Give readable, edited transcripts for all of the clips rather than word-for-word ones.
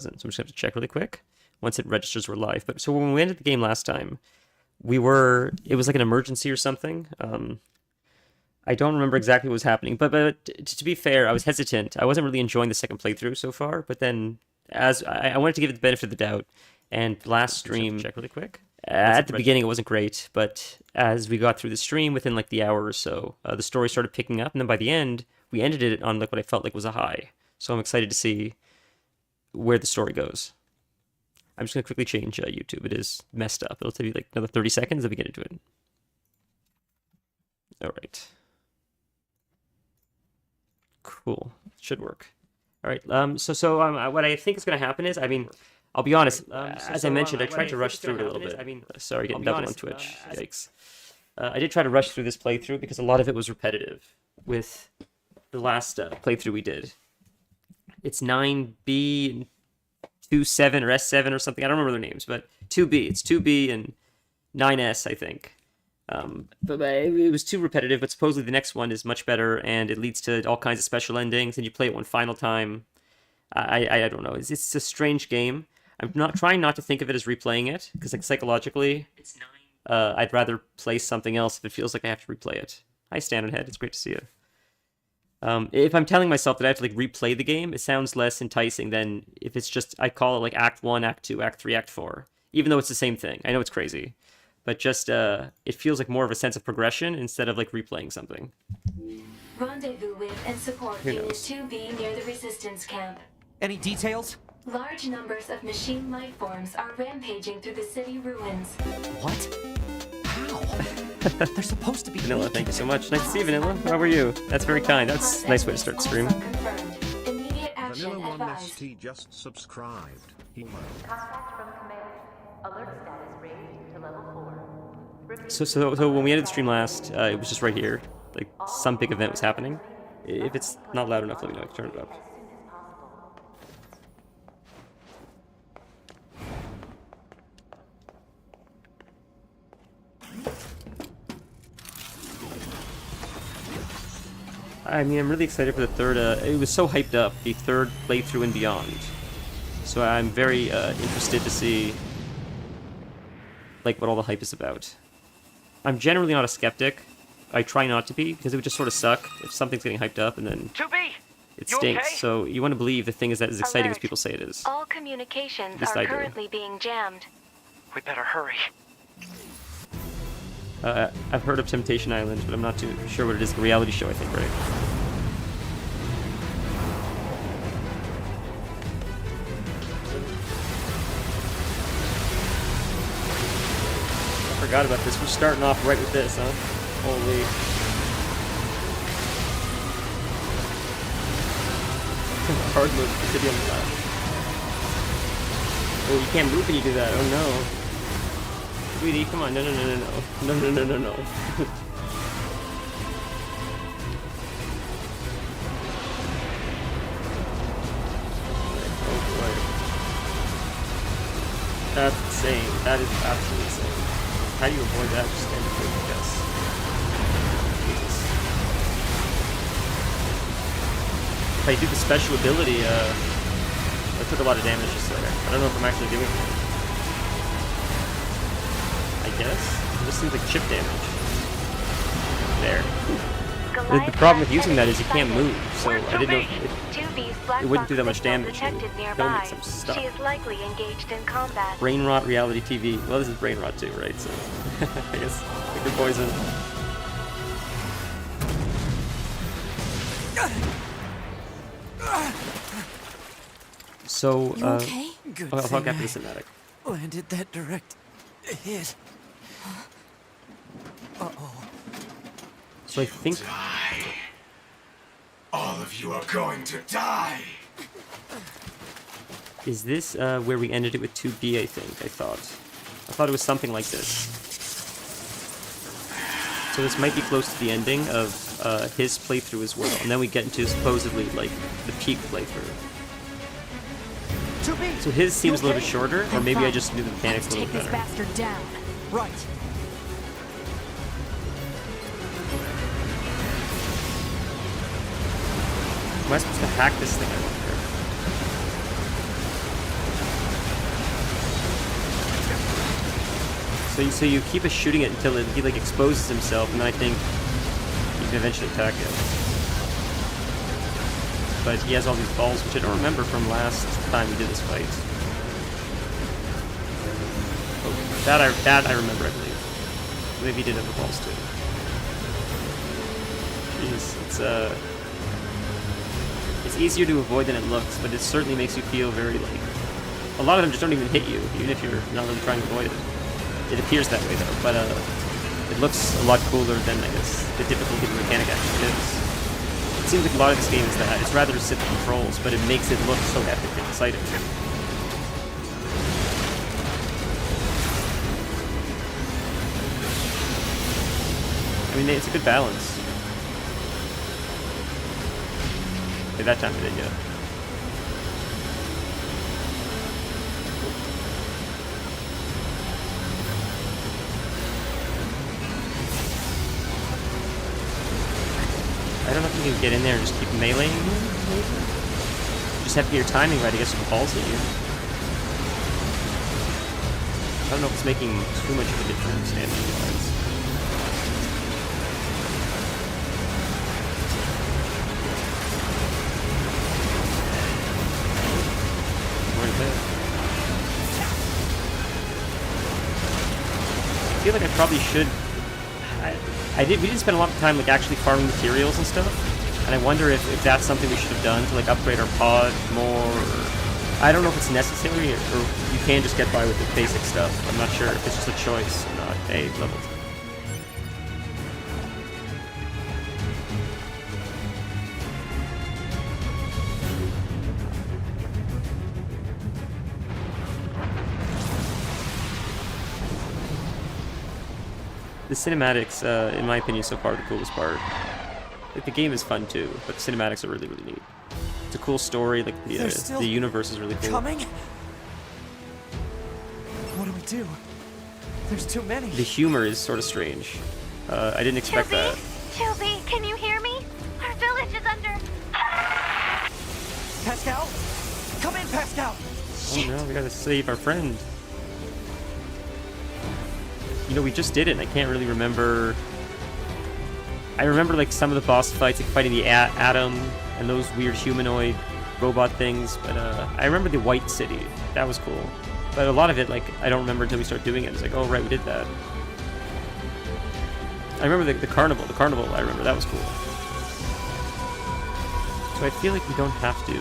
So I'm just going to have to check really quick once it registers we're live. But so when we ended the game last time, it was like an emergency or something. I don't remember exactly what was happening, but to be fair, I was hesitant. I wasn't really enjoying the second playthrough so far, but then as I wanted to give it the benefit of the doubt, and last stream, check really quick. At the beginning, it wasn't great, but as we got through the stream, within like the hour or so, the story started picking up, and then by the end, we ended it on like what I felt like was a high. So I'm excited to see where the story goes. I'm just going to quickly change YouTube. It is messed up. It'll take you like another 30 seconds, then we get into it. All right. Cool. Should work. All right. What I think is going to happen is, I mean, I'll be honest. As I mentioned, I tried to rush through it a little bit. I mean, sorry, getting double on Twitch. Yikes. I did try to rush through this playthrough because a lot of it was repetitive with the last playthrough we did. It's 9B and 27 or S7 or something. I don't remember their names, but 2B. It's 2B and 9S, I think. But it was too repetitive, but supposedly the next one is much better, and it leads to all kinds of special endings, and you play it one final time. I don't know. It's a strange game. I'm trying not to think of it as replaying it, because like psychologically, I'd rather play something else if it feels like I have to replay it. Hi, Standard Head. It's great to see you. If I'm telling myself that I have to like replay the game, it sounds less enticing than if it's just, I call it like Act 1, Act 2, Act 3, Act 4. Even though it's the same thing. I know it's crazy. But just, it feels like more of a sense of progression instead of like replaying something. Rendezvous with and support Unit 2B near the resistance camp. Any details? Large numbers of machine life forms are rampaging through the city ruins. What? How? They're supposed to be Vanilla, thank you so much. Nice to see you, Vanilla. How are you? That's very kind. That's a nice way to start the stream. Immediate action advised. Vanilla1ST just subscribed. Contact from command. Alert status raised to level 4. So when we ended the stream last, it was just right here. Like, some big event was happening. If it's not loud enough, let me know. I can turn it up. I mean, I'm really excited for the third, it was so hyped up, the third playthrough and beyond. So I'm very interested to see, like, what all the hype is about. I'm generally not a skeptic. I try not to be, because it would just sort of suck if something's getting hyped up and then it stinks. Okay? So you want to believe the thing is as exciting as people say it is. All communications are currently being jammed. We better hurry. I've heard of Temptation Island, but I'm not too sure what it is. A reality show, I think, right? I forgot about this. We're starting off right with this, huh? Holy. Hard move to be on the left. Oh, you can't move when you do that. Oh no. Sweetie, come on. No. No. Oh boy. That's insane. That is absolutely insane. How do you avoid that? Just stand up here, I guess. Jesus. If I do the special ability, I took a lot of damage just there. I don't know if I'm actually doing it. I guess. This seems like chip damage. There. The problem with using that is you can't move, so I didn't know if it wouldn't do that much damage. Don't make some stuff. She is likely engaged in combat. Brain rot reality TV. Well, this is brain rot too, right? So I guess liquid poison. So okay? Good I'll talk after the cinematic. Landed that direct hit. Uh-oh. So I think Die. All of you are going to die. Is this where we ended it with 2B, I think, I thought it was something like this. So this might be close to the ending of his playthrough as well, and then we get into supposedly, like, the peak playthrough. So his seems a little bit shorter, or maybe I just knew the mechanics a little better. Let's take this bastard down. Right. Am I supposed to hack this thing? I wonder. So you keep shooting it until he like exposes himself, and then I think you can eventually attack it. But he has all these balls, which I don't remember from last time we did this fight. Oh, that I remember, I believe. Maybe he did have the balls too. Jeez, it's easier to avoid than it looks, but it certainly makes you feel very like. A lot of them just don't even hit you, even if you're not really trying to avoid it. It appears that way though, but it looks a lot cooler than I guess the difficulty of the mechanic actually is. It seems like a lot of this game is that it's rather just simple controls, but it makes it look so epic and exciting. I mean, it's a good balance. Okay, that time it did, yeah. I don't know if you can get in there and just keep meleeing him, maybe? You just have to get your timing right to get some balls at you. I don't know if it's making too much of a difference damage-wise. I feel like I probably should. We didn't spend a lot of time like actually farming materials and stuff, and I wonder if that's something we should have done to like upgrade our pod more. Or, I don't know if it's necessary, or you can just get by with the basic stuff. I'm not sure if it's just a choice or not. A level. The cinematics, in my opinion, so far the coolest part. Like, the game is fun too, but the cinematics are really, really neat. It's a cool story. Like the universe is really cool. Coming? What do we do? There's too many. The humor is sort of strange. I didn't expect that. Chilby, can you hear me? Our village is under. Pascal? Come in, Pascal! Oh no, we gotta save our friend. You know, we just did it, and I can't really remember. I remember, like, some of the boss fights, like fighting the Atom and those weird humanoid robot things, but I remember the White City. That was cool. But a lot of it, like, I don't remember until we start doing it. It's like, oh, right, we did that. I remember the carnival. The carnival, I remember. That was cool. So I feel like we don't have to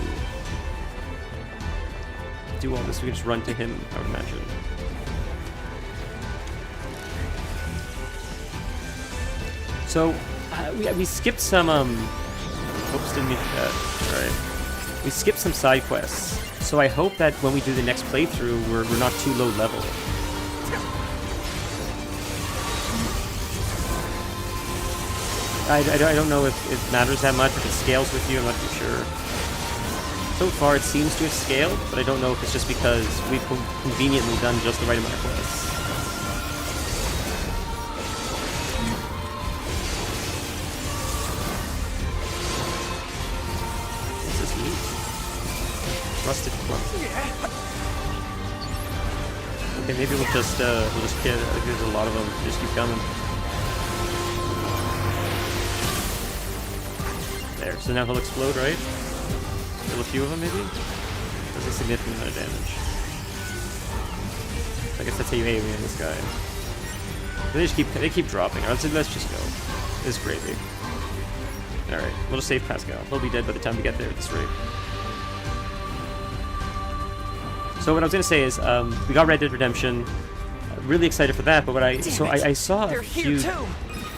do all this. We can just run to him, I would imagine. So, we skipped some, oops, didn't mean that. Alright. We skipped some side quests. So I hope that when we do the next playthrough, we're not too low level. I don't know if it matters that much, if it scales with you, I'm not too sure. So far it seems to have scaled, but I don't know if it's just because we've conveniently done just the right amount of quests. Rusted clump. Okay, maybe we'll just get. I think there's a lot of them. Just keep coming. There. So now he'll explode, right? Kill a few of them, maybe. Does a significant amount of damage. I guess that's how you aim in this guy. They keep dropping. Alright, so let's just go. This is gravy. All right, we'll just save Pascal. He'll be dead by the time we get there at this rate. So what I was gonna say is, we got Red Dead Redemption. Really excited for that. But what I saw a few,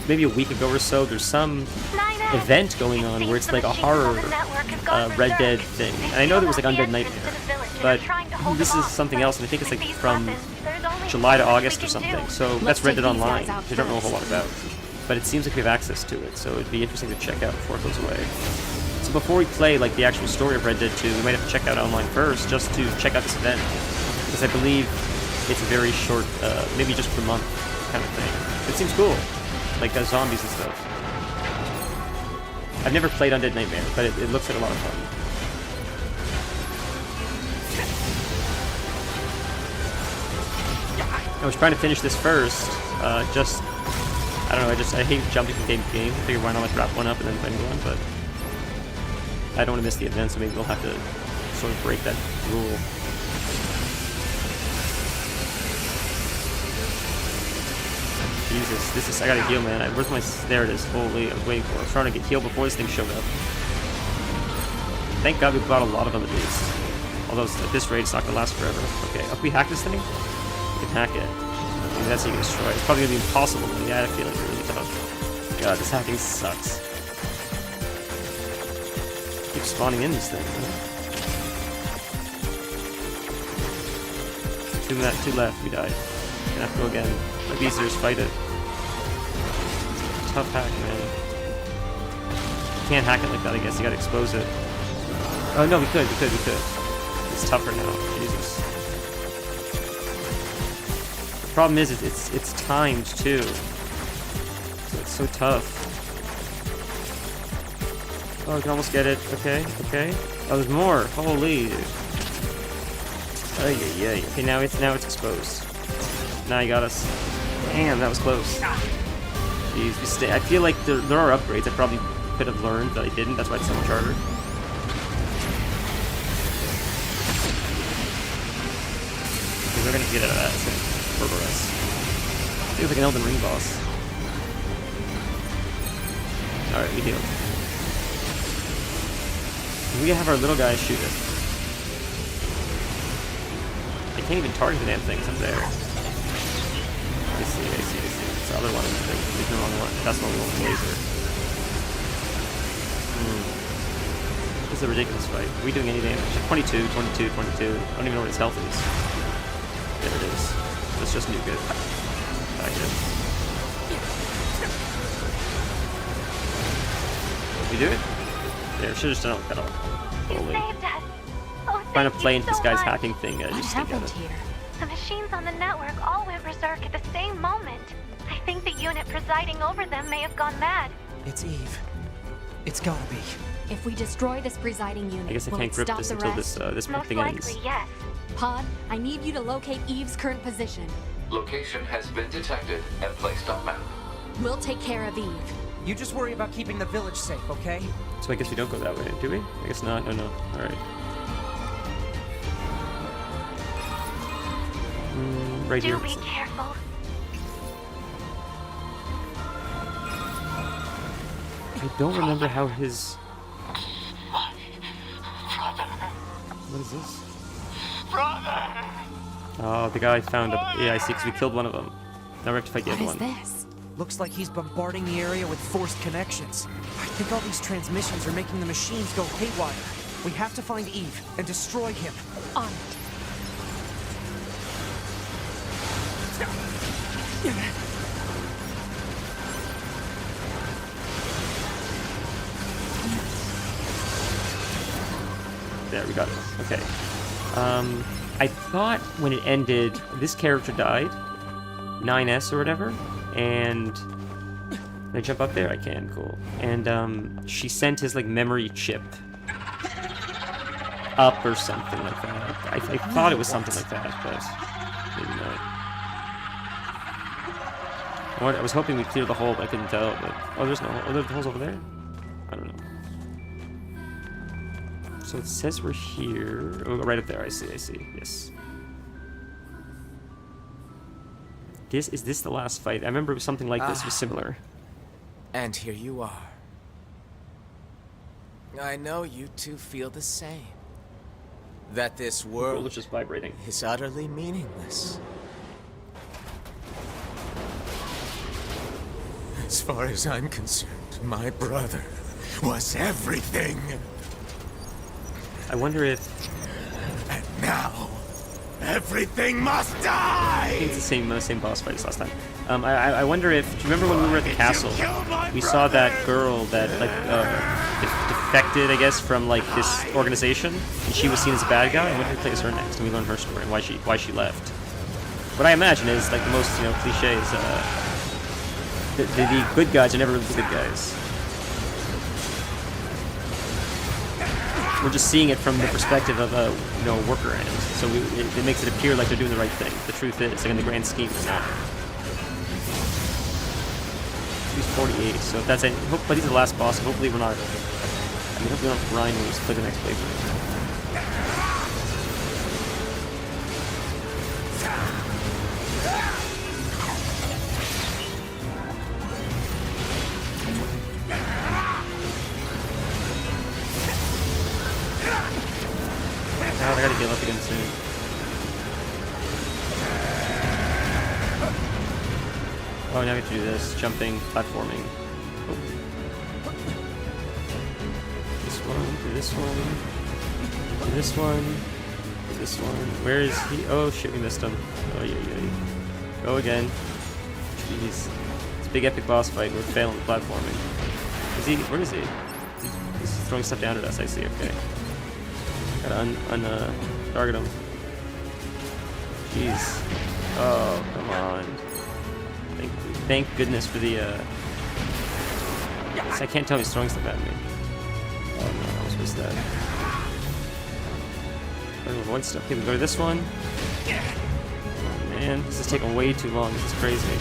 maybe a week ago or so. There's some event going on where it's like a horror Red Dead thing. And I know there was like Undead Nightmare, but this is something else. And I think it's like from July to August or something. So that's Red Dead Online, which I don't know a whole lot about. But it seems like we have access to it, so it'd be interesting to check out before it goes away. So before we play like the actual story of Red Dead 2, we might have to check out online first, just to check out this event, because I believe it's a very short, maybe just per month kind of thing. It seems cool, like zombies and stuff. I've never played Undead Nightmare, but it looks like a lot of fun. I was trying to finish this first. Just I don't know. I hate jumping from game to game. I figure why not like wrap one up and then finish one, but I don't want to miss the event, so maybe we'll have to sort of break that rule. Jesus, this is, I gotta heal, man. Where's my, there it is. Holy, I was waiting for it. I was trying to get healed before this thing showed up. Thank God we bought a lot of other beasts. Although at this rate, it's not gonna last forever. Okay, if we hack this thing, we can hack it. Maybe that's how you can destroy it. It's probably gonna be impossible, but yeah, I feel like it's really tough. God, this hacking sucks. Keep spawning in this thing. Huh? Two left, we died. Gonna have to go again. Might be easier to fight it. Tough hack, man. You can't hack it like that, I guess. You gotta expose it. Oh no, we could. It's tougher now. Jesus. The problem is, it's timed too. So it's so tough. Oh, I can almost get it. Okay. Oh, there's more. Holy. Oh yeah. Okay, now it's exposed. Now you got us. Damn, that was close. Jeez, I feel like there are upgrades I probably could have learned that I didn't. That's why it's so much harder. Okay, we're gonna get out of that. It's gonna murder us. Feels like an Elden Ring boss. Alright, we healed. We have our little guy shoot it. I can't even target the damn things up there. I see. It's the other one. There's the wrong one. That's the one laser. This is a ridiculous fight. Are we doing any damage? 22. I don't even know what his health is. There it is. Let's just nuke it. Back in. We do it? There, should have just done it at all. Holy. Trying to play into this guy's hacking thing. I just think of it. The machines on the network all went berserk at the same moment. I think the unit presiding over them may have gone mad. It's Eve. It's gotta be. If we destroy this presiding unit, I guess I will can't it grip stop this the until rest? this Most thing ends. likely, yes. Pod, I need you to locate Eve's current position. Location has been detected and placed on map. We'll take care of Eve. You just worry about keeping the village safe, okay? So I guess we don't go that way, do we? I guess not. Oh no. Alright. Right here. Do be careful. I don't remember how his... What is this? Oh, the guy found a... Yeah, I see, because we killed one of them. Now we have to fight the other What is one. this? Looks like he's bombarding the area with forced connections. I think all these transmissions are making the machines go haywire. We have to find Eve and destroy him. On it. There, we got it. Okay. I thought when it ended, this character died. 9S or whatever. And... Can I jump up there? I can, cool. And, she sent his, like, memory chip up or something like that. I thought it was something like that, but maybe not. I was hoping we'd clear the hole, but I couldn't tell. But oh, there's no hole. Oh, there's the holes over there? I don't know. So it says we're here. Oh, right up there. I see. Yes. Is this the last fight? I remember something like this was similar. And here you are. I know you two feel the same. That this The world world is just vibrating. is utterly meaningless. As far as I'm concerned, my brother was everything. I wonder if And now, everything must die! it's the same boss fight as last time. I wonder if... Do you remember when we were at the castle? We saw that girl that, like, defected, I guess, from, like, this organization, and she was seen as a bad guy. I wonder if we play as her next, and we learn her story and why she left. What I imagine is, like, the most, cliche is, the good guys are never really the good guys. we're just seeing it from the perspective of a worker ant. So it makes it appear like they're doing the right thing. The truth is, like in the grand scheme, they're not. He's 48, so if that's it. But he's the last boss. So hopefully we're not. I mean, hopefully we don't grind when we play the next playthrough. God, I gotta heal up again soon. Oh, now we have to do this. Jumping, platforming. Oh. This one, do this one. Do this one. Do this one. Where is he? Oh shit, we missed him. Oh, yeah. Go again. Jeez. It's a big epic boss fight. We're failing the platforming. Is he? Where is he? He's throwing stuff down at us, I see. Okay. Gotta target him. Jeez. Oh, come on. Thank goodness for the, I can't tell he's throwing stuff at me. Oh no, I was supposed to that. One step. Okay, we go to this one. Oh man, this is taking way too long. This is crazy.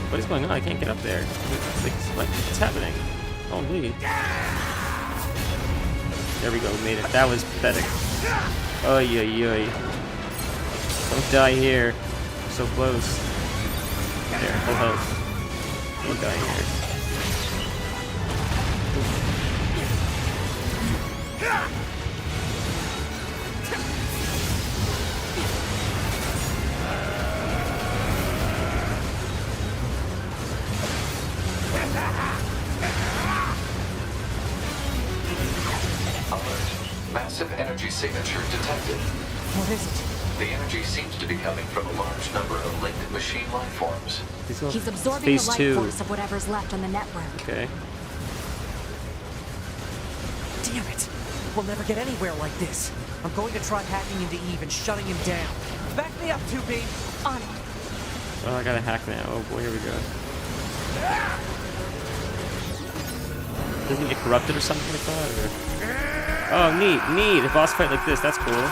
What is going on? I can't get up there. What's happening? Holy. There we go, we made it. That was pathetic. Oy, oy, oy. Don't die here. We're so close. There, full health. Don't die here. Massive energy signature detected. What is it? The energy seems to be coming from a large number of linked machine life forms. He's absorbing Phase the life 2. force of whatever's left on the network. Okay. Damn it! We'll never get anywhere like this. I'm going to try hacking into Eve and shutting him down. Back me up, 2B! On it! Oh, I gotta hack now. Oh boy, here we go. Doesn't he get corrupted or something like that? Or... Oh, neat. A boss fight like this. That's cool.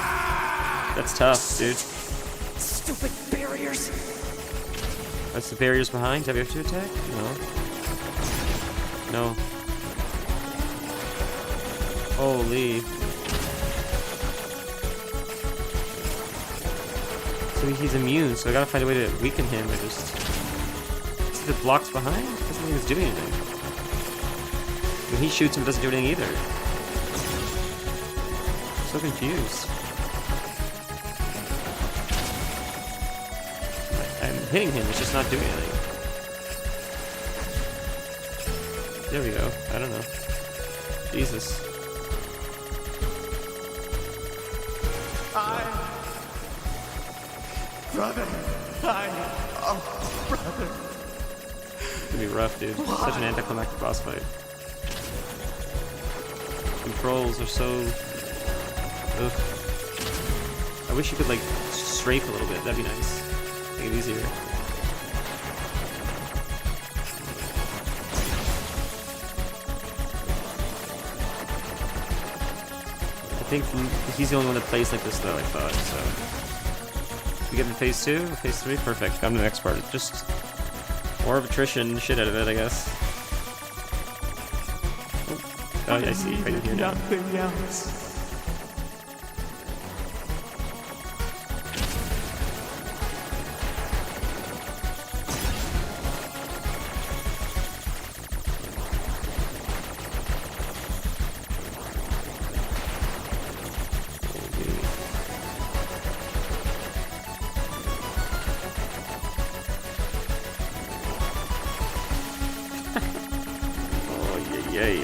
That's tough, dude. Stupid barriers! That's the barriers behind. Do we have to attack? No. Holy. So he's immune, so I gotta find a way to weaken him or just... See the blocks behind? Doesn't think he's doing anything. When he shoots him, it doesn't do anything either. I'm so confused. I'm hitting him, it's just not doing anything. There we go. I don't know. Jesus. Brother, brother. It's gonna be rough, dude. Such an anticlimactic boss fight. Controls are so... Ugh. I wish you could, like, strafe a little bit. That'd be nice. Make it easier. I think he's the only one that plays like this, though, I thought, so... We get to phase 2 or phase 3? Perfect. I'm the next part. Just more of attrition, shit out of it, I guess. Oh, I see. Right in here now. Yay.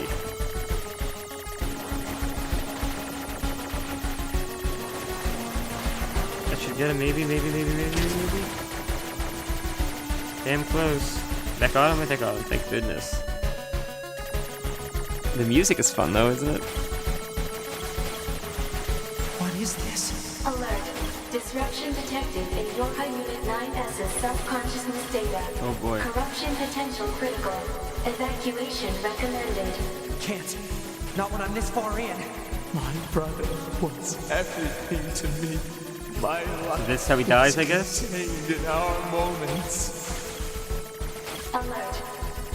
That should get him, maybe. Damn close. That got him? I think got him, thank goodness. The music is fun though, isn't it? What is this? Alert. Disruption detected in Yorka Unit 9S's self-consciousness data. Oh boy. Corruption potential critical. Evacuation recommended. Can't. Not when I'm this far in. My brother was everything to me. My life This is how he dies, I guess? contained in our moments. Alert.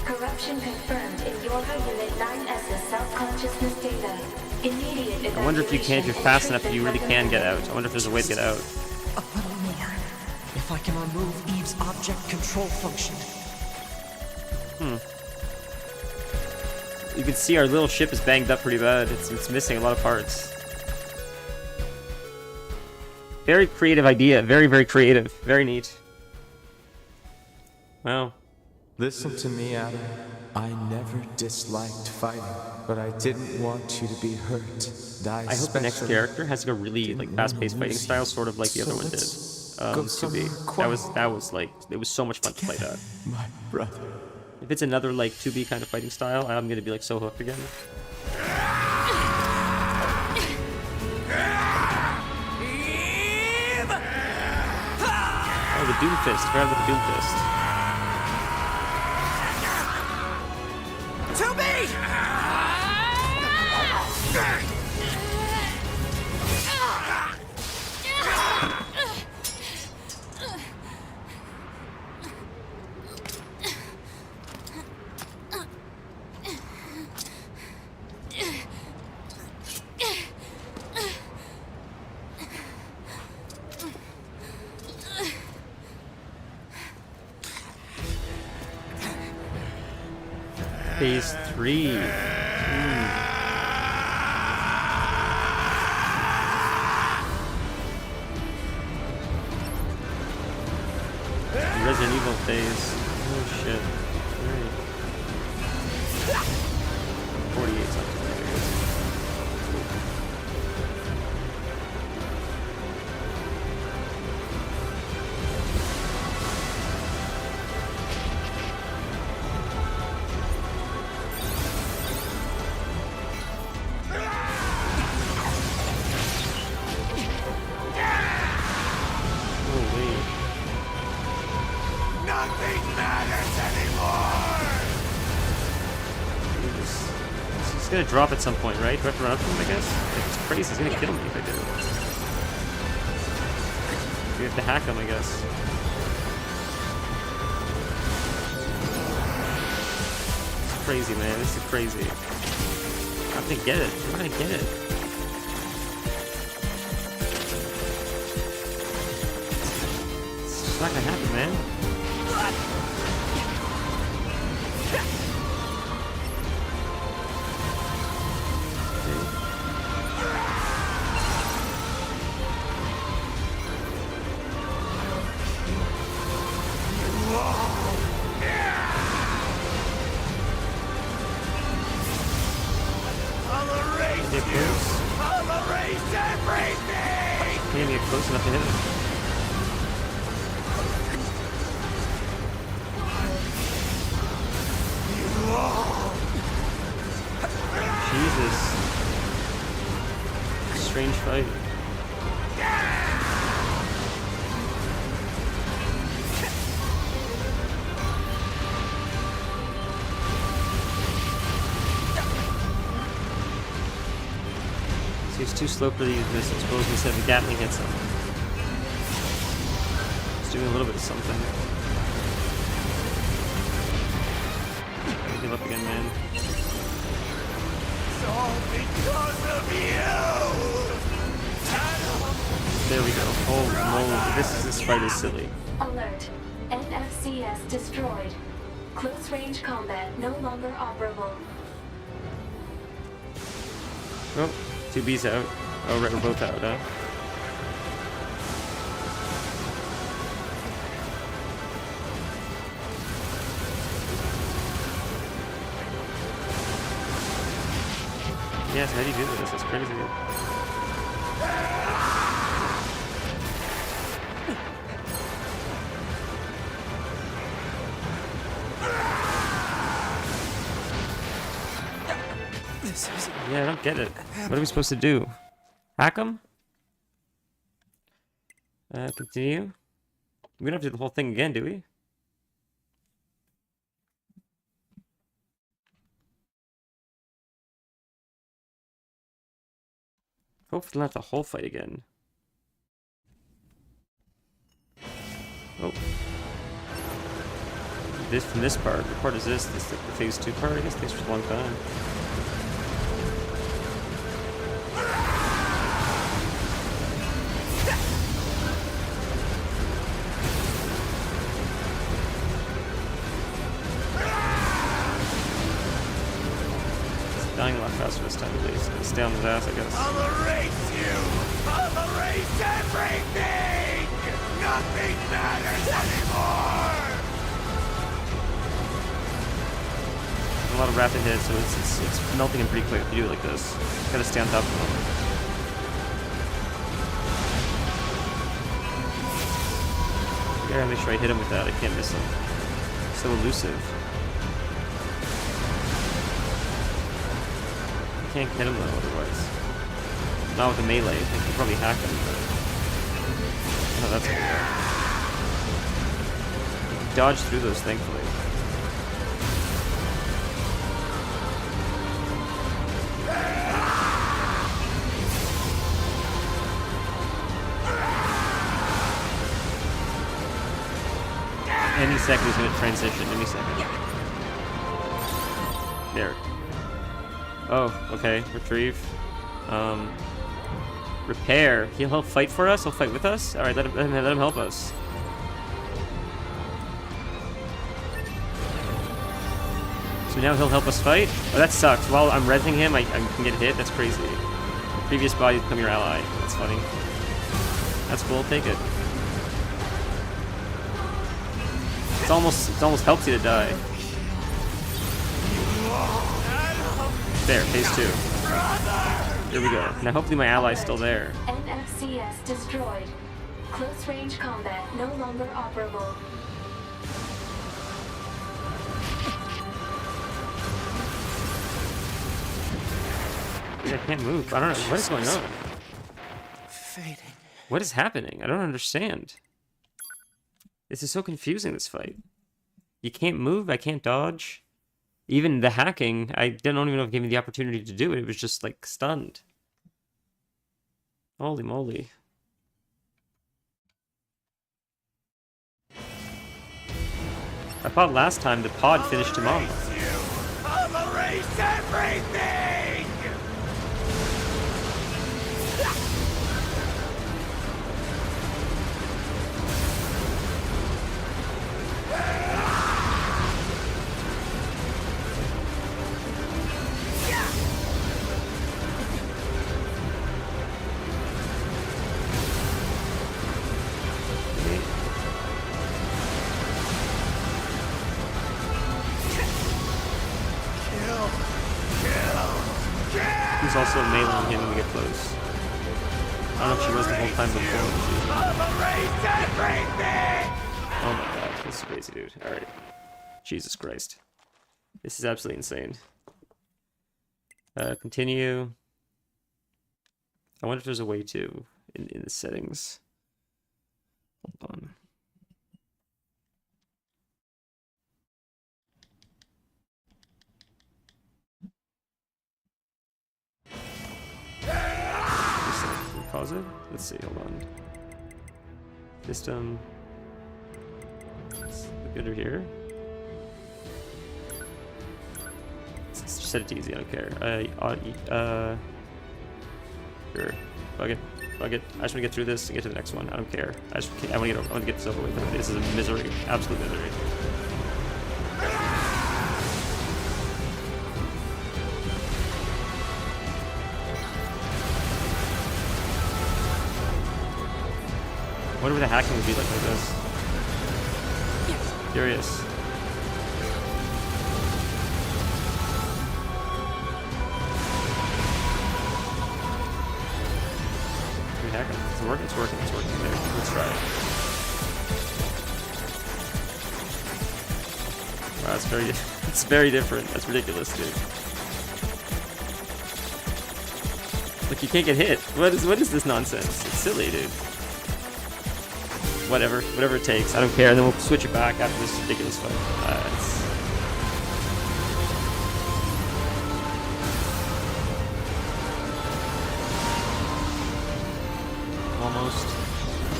Corruption confirmed in Yorha Unit 9S's self-consciousness data. Immediate I wonder if you can, if you're evacuation fast and enough, you really treatment can get out. recommended. I wonder if there's a way to get out. A little more. If I can remove Eve's object control function. You can see our little ship is banged up pretty bad. It's missing a lot of parts. Very creative idea. Very, very creative. Very neat. Wow. Listen to me, Adam. I never disliked fighting, but I didn't want you to be hurt. I hope the next character has like a really like fast-paced fighting style, sort of like the other one did. To be. That was like, it was so much fun to play that. My brother. If it's another like 2B kind of fighting style, I'm gonna be like so hooked again. Oh, the Doom Fist. I forgot about the Doom Fist. To me! Phase 3. Resident Evil phase. Oh shit. Right. 48 something. Holy. Nothing matters anymore! He's gonna drop at some point, right? Do I have to run up to him, I guess? If it's crazy, he's gonna kill me if I do. We have to hack him, I guess. This is crazy, man. This is crazy. I'm gonna get it. I'm gonna get it. It's just not gonna happen, man. Get close. I'll erase everything! Can't even get close enough to hit him. Jesus. Strange fight. So he's too slow for these missiles. Suppose instead of the Gatling hits him. He's doing a little bit of something. Give up again, man. It's all because of you! There we go. Oh no, this fight is silly. Alert. NFCS destroyed. Close range combat no longer operable. Oh, 2B's out. Oh, right, we're both out, huh? Yes, how do you do this? That's crazy. Yeah, I don't get it. What are we supposed to do? Hack them? Continue? We don't have to do the whole thing again, do we? Hopefully not the whole fight again. Oh. This from this part. What part is this? This is the phase 2 part, I guess. It takes for a long time. It's dying a lot faster this time at least. Stay on his ass, I guess. I'll erase you! I'll erase everything! Nothing matters anymore! A lot of rapid hits, so it's melting him pretty quick if you do it like this. Gotta stay on top of him. Gotta make sure I hit him with that. I can't miss him. So elusive. I can't hit him though otherwise. Not with a melee. I can probably hack him. But... oh, that's good. Dodge through those, thankfully. Any second he's gonna transition, any second. There. Oh, okay. Retrieve. Repair. He'll help fight for us? He'll fight with us? Alright, let him help us. So now he'll help us fight? Oh, that sucks. While I'm rezzing him, I can get hit? That's crazy. The previous body become your ally. That's funny. That's cool, take it. It almost helps you to die. There, phase 2. Here we go. Now hopefully my ally's still there. NFCS destroyed. Close range combat no longer operable. I can't move. I don't know. What is going on? Fading. What is happening? I don't understand. This is so confusing, this fight. You can't move, I can't dodge. Even the hacking, I don't even know if it gave me the opportunity to do it. It was just, like, stunned. Holy moly. I thought last time the pod finished him off. I'll erase everything! He's also mailing him when we get close. I don't know if she was the whole time before. Oh my god, this is crazy, dude. Alright. Jesus Christ. This is absolutely insane. Continue. I wonder if there's a way to in the settings. Hold on. Pause it? Let's see, hold on. System. Let's look under here. Let's set it to easy, I don't care. Sure. Fuck it. Fuck it. I just want to get through this and get to the next one. I don't care. I want to get this over with. This is a misery. Absolute misery. I wonder what the hacking would be like this. Curious. Can we hack it? Is it working? It's working. It's working. There. Let's try it. Wow, it's very different. That's ridiculous, dude. Look, you can't get hit. What is this nonsense? It's silly, dude. Whatever it takes. I don't care. And then we'll switch it back after this ridiculous fight.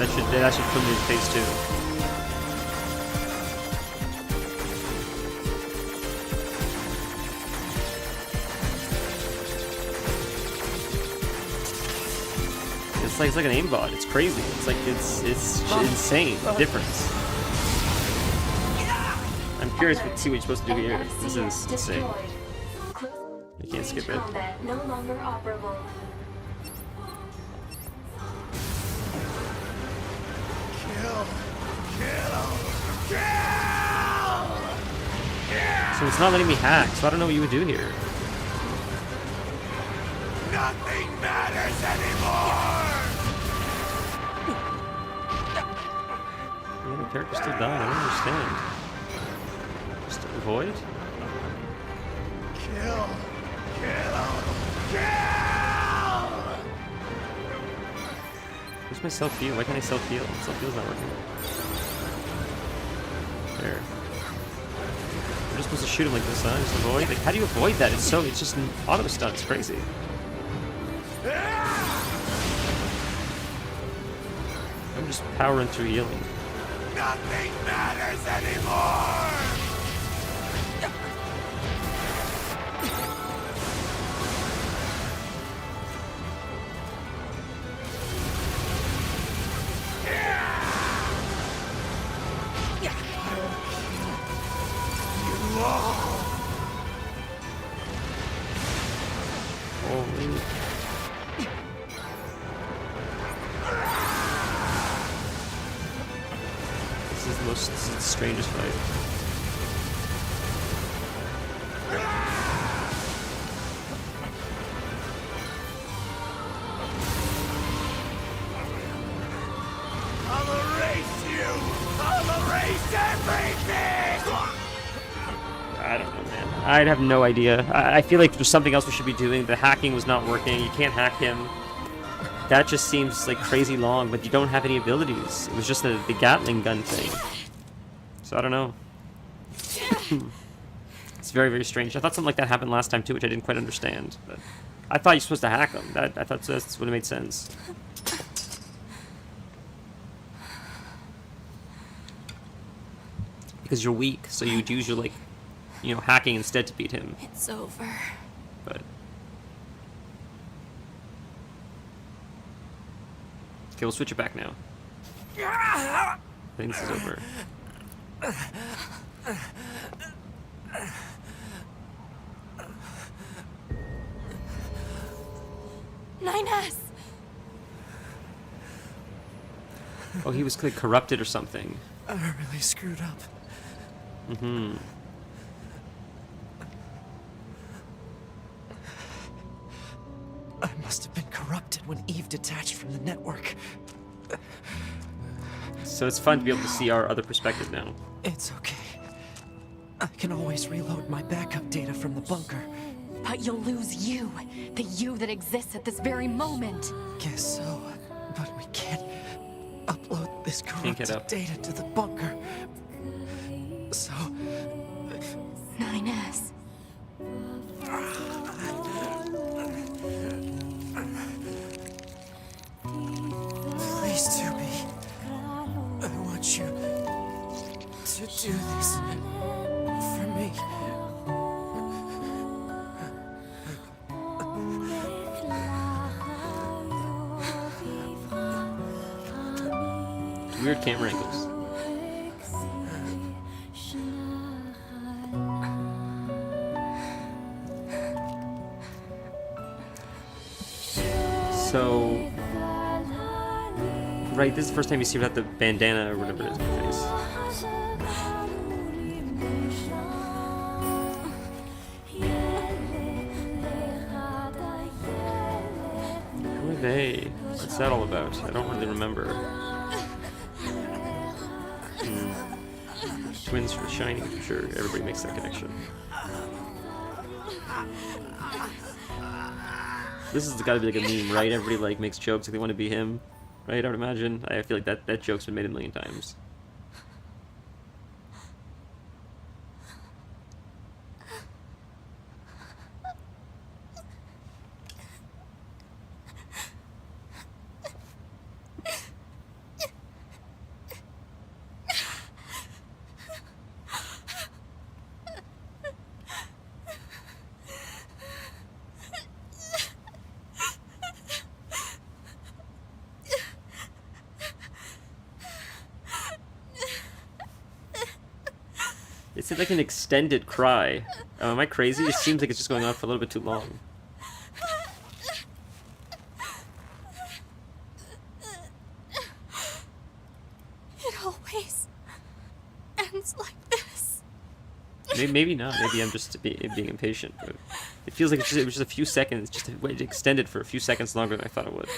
That should put me in phase 2. It's like an aimbot. It's crazy. It's insane. The difference. I'm curious to see what you're supposed to do here. This is insane. You can't skip it. Combat no longer operable. So it's not letting me hack, so I don't know what you would do here. Nothing matters anymore! Yeah, the character's still dying. I don't understand. Just avoid? Kill! Where's my self-heal? Why can't I self-heal? Self-heal's not working. There. I'm just supposed to shoot him like this, huh? Just avoid? Like, how do you avoid that? It's just an auto stun. It's crazy. I'm just powering through healing. Nothing matters anymore! Holy. This is the strangest fight. I'll erase you! I'll erase everything! I don't know, man. I'd have no idea. I feel like there's something else we should be doing. The hacking was not working. You can't hack him. That just seems like crazy long, but you don't have any abilities. It was just the Gatling gun thing. So I don't know. It's very, very strange. I thought something like that happened last time too, which I didn't quite understand. But I thought you're supposed to hack them. I thought that's what it made sense. Because you're weak, so you'd use your, like, you know, hacking instead to beat him. It's over. But okay, we'll switch it back now. I think this is over. 9S! Oh, he was like corrupted or something. I really screwed up. Mm-hmm. I must have been corrupted when Eve detached from the network. So it's fun to be able to see our other perspective now. It's okay. I can always reload my backup data from the bunker. But you'll lose you. The you that exists at this very moment. Guess so. But we can't upload this get corrupted up. data to the bunker. So, 9S. please, Tubi. I want you to do this for me. Weird camera angles. So, right, this is the first time you see without the bandana or whatever it is on his face. Who are they? What's that all about? I don't really remember. Twins from The Shining, I'm sure everybody makes that connection. This has got to be like a meme, right? Everybody like makes jokes like they want to be him, right? I would imagine. I feel like that joke's been made a million times. It's like an extended cry. Am I crazy? It seems like it's just going on for a little bit too long. It always ends like this. Maybe not. Maybe I'm just being impatient. But it feels like it was just a few seconds. It extended for a few seconds longer than I thought it would.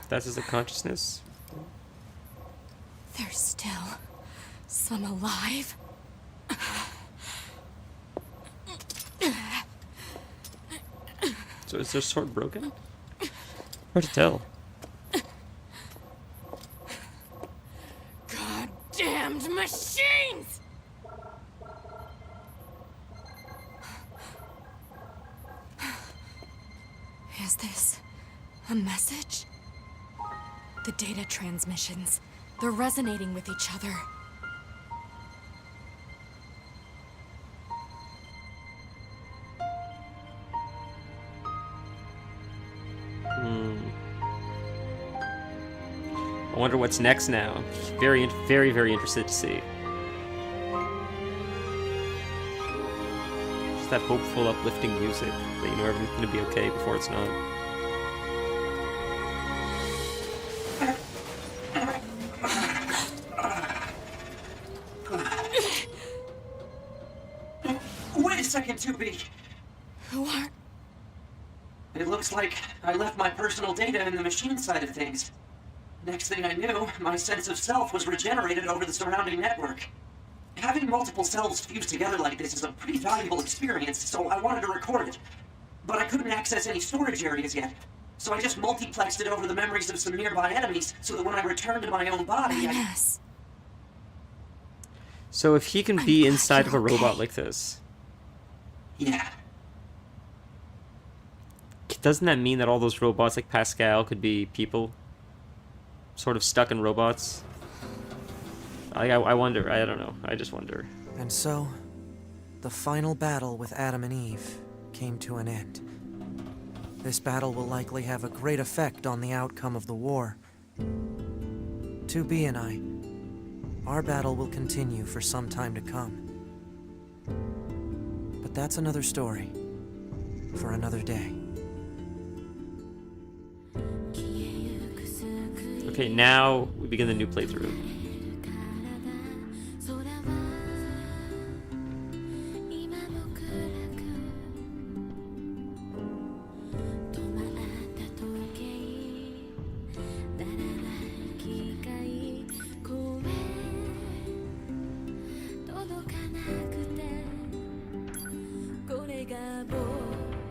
That's his consciousness. There's still some alive. So is their sword broken? Hard to tell. Goddamned machines! Is this a message? The data transmissions, they're resonating with each other. I wonder what's next now. Very, very, very interested to see. Just that hopeful, uplifting music that you know everything's gonna be okay before it's not. Wait a second, 2B. Who are... It looks like I left my personal data in the machine side of things. Next thing I knew, my sense of self was regenerated over the surrounding network. Having multiple selves fused together like this is a pretty valuable experience, so I wanted to record it. But I couldn't access any storage areas yet, so I just multiplexed it over the memories of some nearby enemies, so that when I returned to my own body, Yes. So if he can be inside of a robot like this, Yeah. doesn't that mean that all those robots like Pascal could be people? Sort of stuck in robots? I wonder. I don't know. I just wonder. And so, the final battle with Adam and Eve came to an end. This battle will likely have a great effect on the outcome of the war. 2B and I, our battle will continue for some time to come. But that's another story for another day. Okay, now we begin the new playthrough.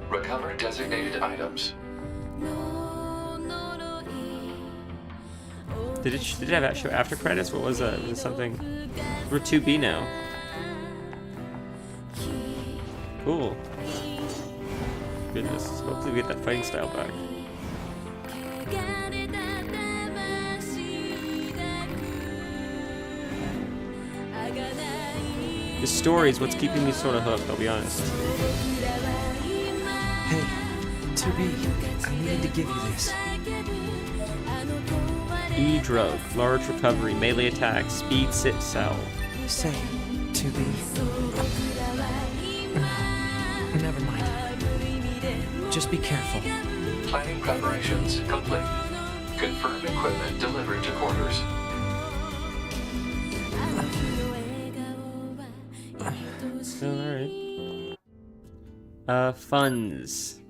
Recover designated items. Did it have show after credits? What was that? Was it something? We're 2B now. Cool. Goodness. Hopefully we get that fighting style back. The story is what's keeping me sort of hooked, I'll be honest. Hey, 2B, I needed to give you this. E-drug, large recovery, melee attack, speed, sit, sell. Say, 2B. Never mind. Just be careful. Planning preparations complete. Confirmed equipment delivered to quarters. Alright. Funds.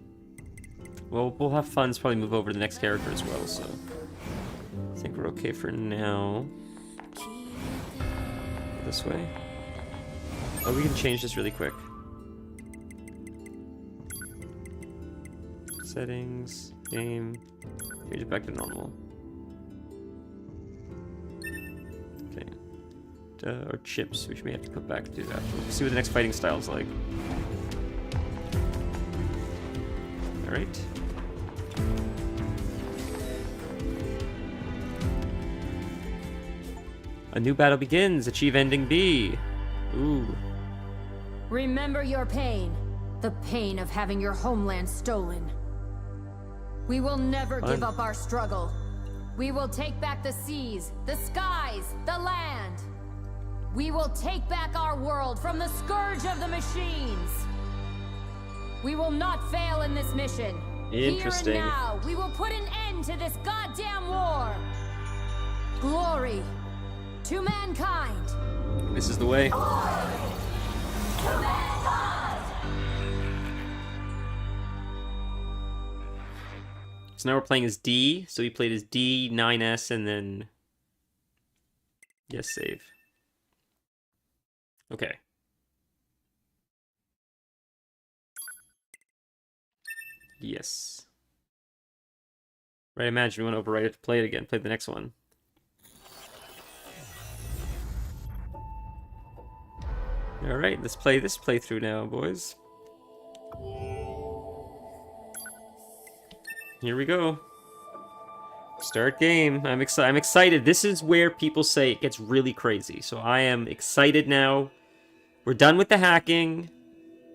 Well, we'll have funds probably move over to the next character as well, so... I think we're okay for now. This way. Oh, we can change this really quick. Settings, game, change it back to normal. Okay. Or chips, which we may have to put back to do that. We'll see what the next fighting style is like. Alright. A new battle begins. Achieve ending B. Ooh. Remember your pain. The pain of having your homeland stolen. We will never give up our struggle. We will take back the seas, the skies, the land. We will take back our world from the scourge of the machines. We will not fail in this mission. Interesting. Here and now, we will put an end to this goddamn war. Glory to mankind. This is the way. So now we're playing as D. So we played as D, 9S, and then... Yes, save. Okay. Yes. Right, imagine we want to overwrite it to play it again. Play the next one. Alright, let's play this playthrough now, boys. Here we go. Start game. I'm excited. This is where people say it gets really crazy. So I am excited now. We're done with the hacking.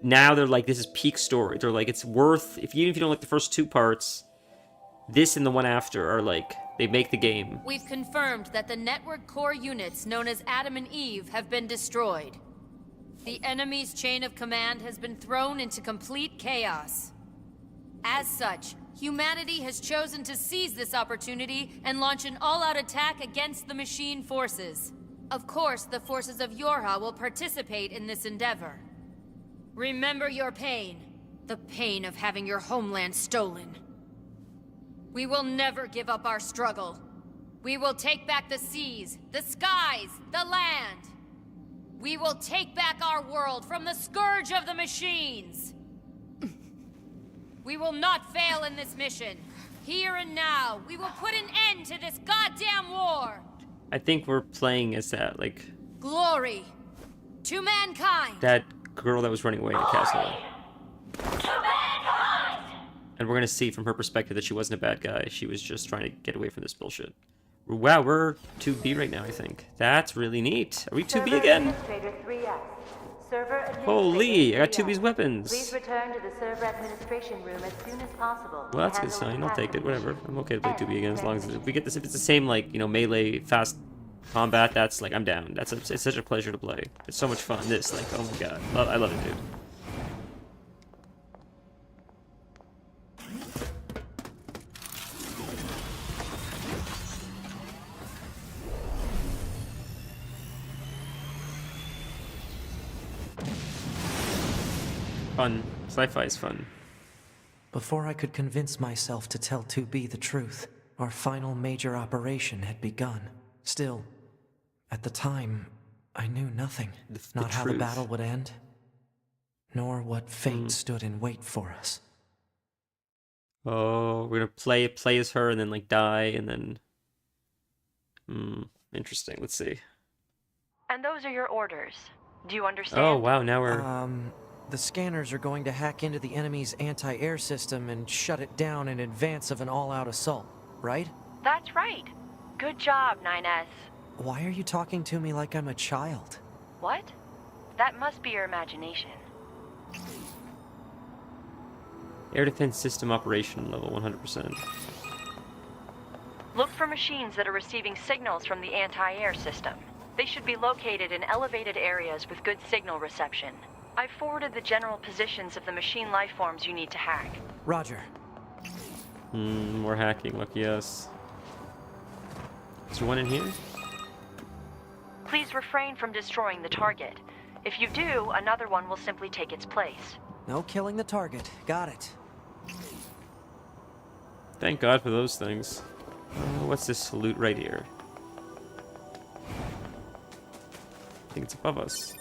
Now they're like, this is peak story. They're like, it's worth, even if you don't like the first 2 parts, this and the one after are like, they make the game. We've confirmed that the network core units known as Adam and Eve have been destroyed. The enemy's chain of command has been thrown into complete chaos. As such, humanity has chosen to seize this opportunity and launch an all-out attack against the machine forces. Of course, the forces of Yorha will participate in this endeavor. Remember your pain. The pain of having your homeland stolen. We will never give up our struggle. We will take back the seas, the skies, the land. We will take back our world from the scourge of the machines. We will not fail in this mission. Here and now, we will put an end to this goddamn war. I think we're playing as that, like... Glory to mankind. That girl that was running away in the castle. And we're gonna see from her perspective that she wasn't a bad guy. She was just trying to get away from this bullshit. Wow, we're 2B right now, I think. That's really neat. Are we 2B again? Holy, I got 2B's weapons. Please return to the server administration room as soon as possible. Well, that's a good sign. I'll take it. Whatever. I'm okay to play 2B again as long as if we get this. If it's the same, like, you know, melee, fast combat, that's like, I'm down. It's such a pleasure to play. It's so much fun. This, like, oh my god. I love it, dude. Fun. Sci-fi is fun. Before I could convince myself to tell 2B the truth, our final major operation had begun. Still, at the time, I knew nothing. Not how the battle would end, nor what fate stood in wait for us. Oh, we're gonna play as her and then like die and then... interesting. Let's see. And those are your orders. Do you understand? Oh, wow, now we're... The scanners are going to hack into the enemy's anti-air system and shut it down in advance of an all-out assault, right? That's right. Good job, 9S. Why are you talking to me like I'm a child? What? That must be your imagination. Air defense system operation level 100%. Look for machines that are receiving signals from the anti-air system. They should be located in elevated areas with good signal reception. I've forwarded the general positions of the machine lifeforms you need to hack. Roger. More hacking, lucky us. Is there one in here? Please refrain from destroying the target. If you do, another one will simply take its place. No killing the target. Got it. Thank God for those things. What's this loot right here? I think it's above us.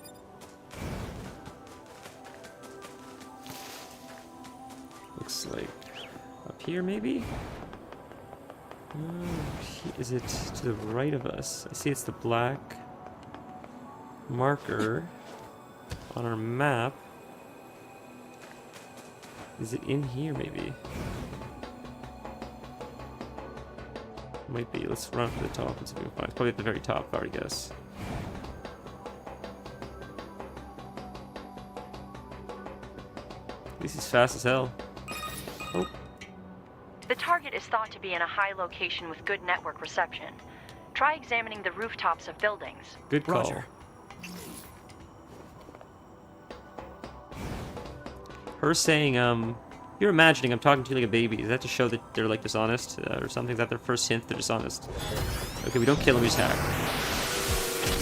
Looks like up here, maybe? Is it to the right of us? I see it's the black marker on our map. Is it in here, maybe? Might be. Let's run up to the top and see if we can find it. It's probably at the very top, I would guess. least he's fast as hell. Oh. The target is thought to be in a high location with good network reception. Try examining the rooftops of buildings. Good call. Roger. Her saying, you're imagining I'm talking to you like a baby. Is that to show that they're like dishonest or something? Is that their first hint they're dishonest? Okay, we don't kill him, we just hack.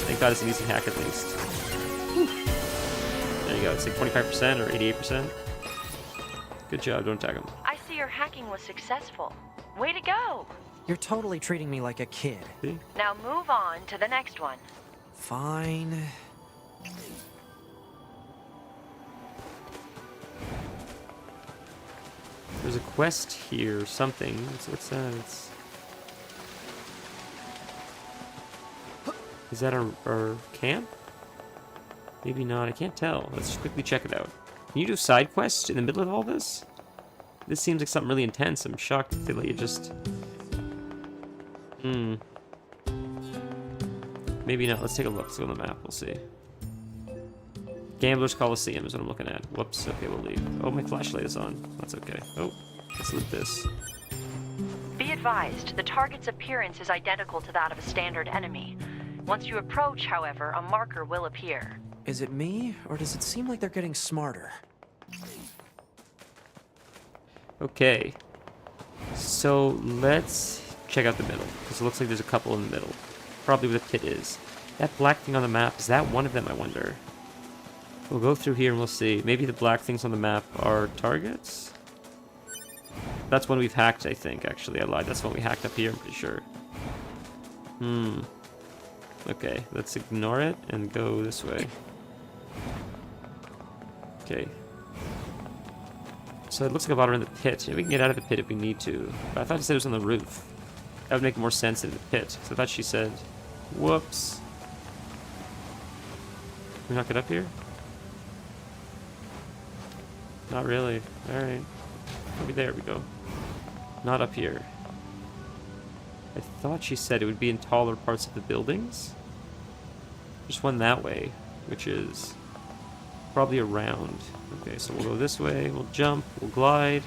Thank God it's an easy hack at least. Whew. There you go, it's like 25% or 88%. Good job, don't attack him. I see your hacking was successful. Way to go! You're totally treating me like a kid. See? Now move on to the next one. Fine. There's a quest here or something. What's that? Is that our camp? Maybe not. I can't tell. Let's just quickly check it out. Can you do side quests in the middle of all this? This seems like something really intense. I'm shocked that they let you just... Maybe not. Let's take a look. Let's go on the map. We'll see. Gambler's Coliseum is what I'm looking at. Whoops. Okay, we'll leave. Oh, my flashlight is on. That's okay. Oh, let's loot this. Be advised, the target's appearance is identical to that of a standard enemy. Once you approach, however, a marker will appear. Is it me, or does it seem like they're getting smarter? Okay. So, let's check out the middle, because it looks like there's a couple in the middle. Probably where the pit is. That black thing on the map, is that one of them, I wonder? We'll go through here and we'll see. Maybe the black things on the map are targets? That's one we've hacked, I think, actually. I lied. That's one we hacked up here, I'm pretty sure. Okay, let's ignore it and go this way. Okay. So it looks like a bottom in the pit. Yeah, we can get out of the pit if we need to. But I thought it said it was on the roof. That would make more sense in the pit. So I thought she said... Whoops. Can we not get up here? Not really. Alright. Maybe there we go. Not up here. I thought she said it would be in taller parts of the buildings. There's one that way, which is probably around. Okay, so we'll go this way, we'll jump, we'll glide.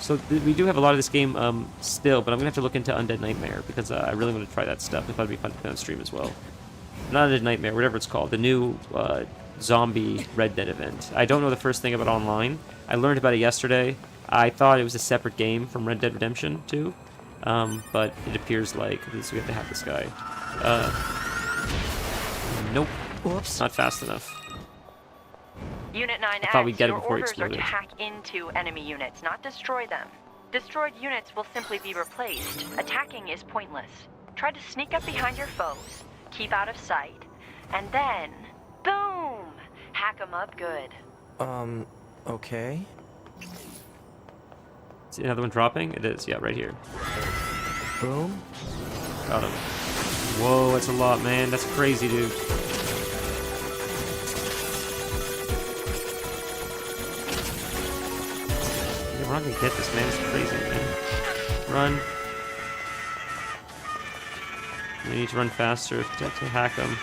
So we do have a lot of this game still, but I'm going to have to look into Undead Nightmare, because I really want to try that stuff. I thought it'd be fun to play on stream as well. Not Undead Nightmare, whatever it's called. The new zombie Red Dead event. I don't know the first thing about online. I learned about it yesterday. I thought it was a separate game from Red Dead Redemption 2, but it appears like this, we have to have this guy. Nope. Whoops. Not fast enough. Unit 9X, I thought we'd get it your before he orders are exploded. to hack into enemy units, not destroy them. Destroyed units will simply be replaced. Attacking is pointless. Try to sneak up behind your foes, keep out of sight, and then, boom! Hack them up good. Okay. Is another one dropping? It is, yeah, right here. Boom. Got him. Whoa, that's a lot, man. That's crazy, dude. Yeah, we're not gonna get this, man. It's crazy, man. Run. We need to run faster to hack them.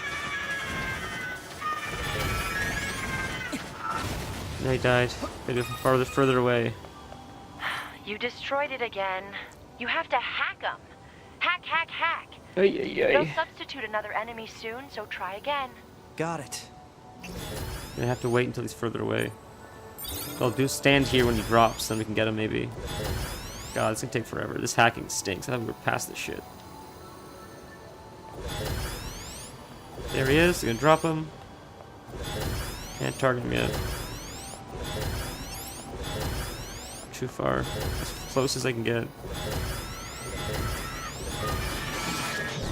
No, he died. Gotta go further away. You destroyed it again. You have to hack them. Hack, hack, hack. They'll substitute another enemy soon, so try again. Got it. I have to wait until he's further away. I'll do stand here when he drops, then we can get him maybe. God, it's gonna take forever. This hacking stinks. I thought we were past this shit. There he is. I'm gonna drop him. Can't target him yet. Too far. As close as I can get.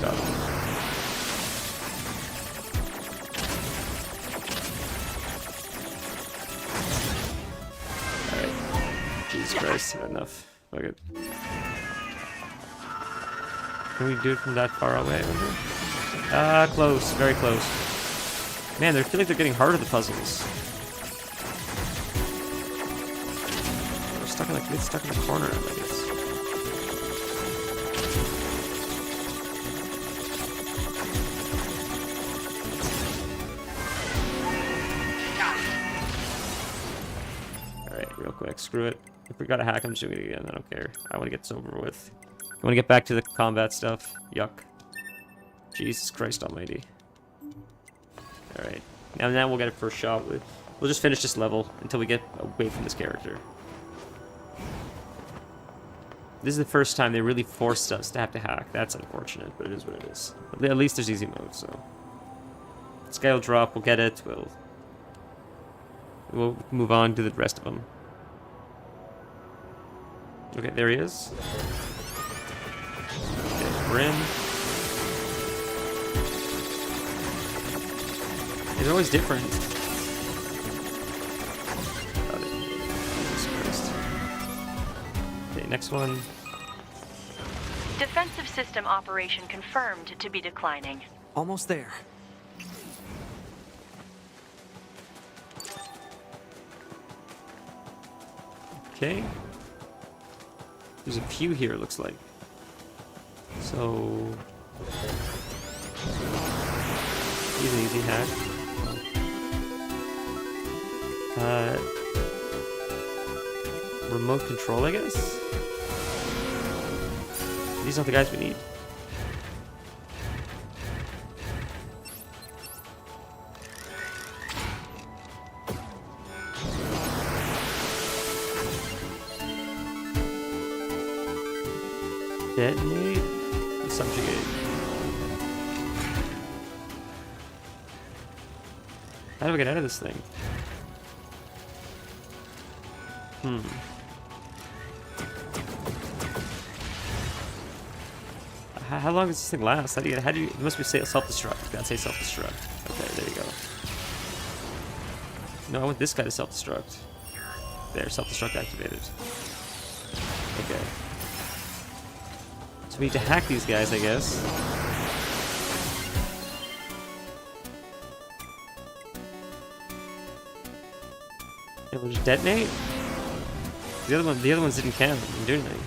Got him. Alright. Jesus Christ, enough. Fuck it. Can we do it from that far away, I wonder? Close. Very close. Man, I feel like they're getting harder, the puzzles. It's stuck in the corner, I guess. quick. Screw it. If we gotta hack, I'm just doing it again. I don't care. I want to get this over with. I want to get back to the combat stuff. Yuck. Jesus Christ almighty. Alright. Now we'll get a first shot. We'll just finish this level until we get away from this character. This is the first time they really forced us to have to hack. That's unfortunate, but it is what it is. At least there's easy mode, so... This guy will drop, we'll get it, we'll move on to the rest of them. Okay, there he is. Okay, we're in. They're always different. Got it. Jesus Christ. Okay, next one. Defensive system operation confirmed to be declining. Almost there. Okay. There's a few here, it looks like. So... He's an easy hack. Remote control, I guess? These aren't the guys we need. Detonate, subjugate. How do I get out of this thing? How long does this thing last? How do you it must be self-destruct. Gotta say self-destruct. Okay, there you go. No, I want this guy to self-destruct. There, self-destruct activated. Okay. So we need to hack these guys, I guess. Yeah, we'll just detonate? The other ones didn't count, didn't do anything.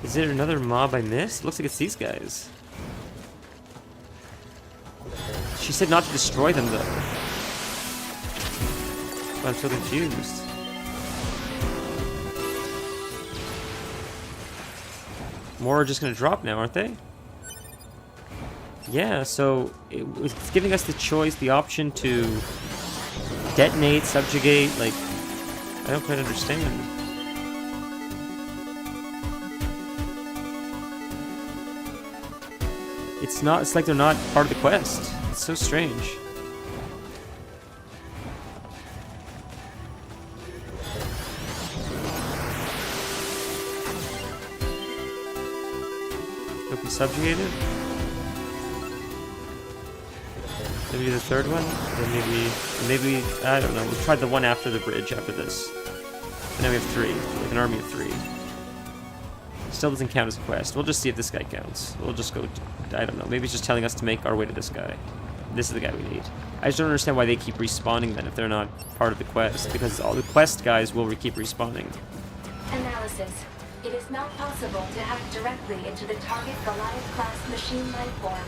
Is there another mob I missed? Looks like it's these guys. She said not to destroy them though. But I'm so confused. More are just gonna drop now, aren't they? Yeah, so it's giving us the choice, the option to detonate, subjugate, like, I don't quite understand. It's like they're not part of the quest. It's so strange. Hope we subjugated. Maybe the third one? Then maybe, I don't know. We'll try the one after the bridge after this. And now we have 3. Like an army of 3. Still doesn't count as a quest. We'll just see if this guy counts. We'll just go, I don't know. Maybe it's just telling us to make our way to this guy. This is the guy we need. I just don't understand why they keep respawning then if they're not part of the quest. Because all the quest guys will keep respawning. Analysis. It is not possible to hack directly into the target Goliath-class machine life form.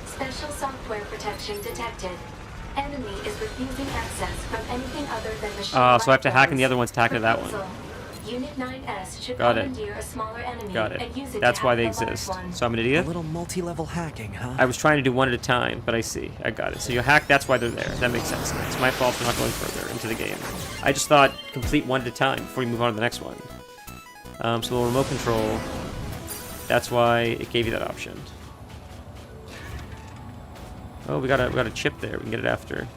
Special software protection detected. Enemy is refusing access from anything other than machine So I have to hack in the other one's hack into that one. Unit 9S should Got it. commandeer a smaller enemy Got it. and use it That's to why hack they the exist. large one. So I'm an idiot? A little multi-level hacking, huh? I was trying to do one at a time, but I see. I got it. So you hack, that's why they're there. That makes sense. It's my fault for not going further into the game. I just thought complete one at a time before you move on to the next one. So the remote control, that's why it gave you that option. Oh, we got a chip there. We can get it after.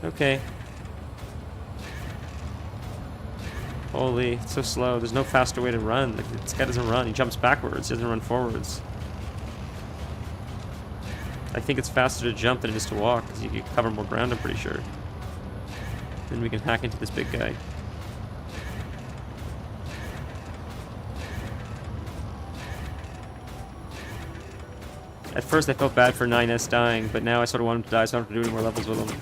Okay. Holy, it's so slow. There's no faster way to run. Like, this guy doesn't run. He jumps backwards. He doesn't run forwards. I think it's faster to jump than it is to walk, because you can cover more ground, I'm pretty sure. Then we can hack into this big guy. At first I felt bad for 9S dying, but now I sort of want him to die so I don't have to do any more levels with him.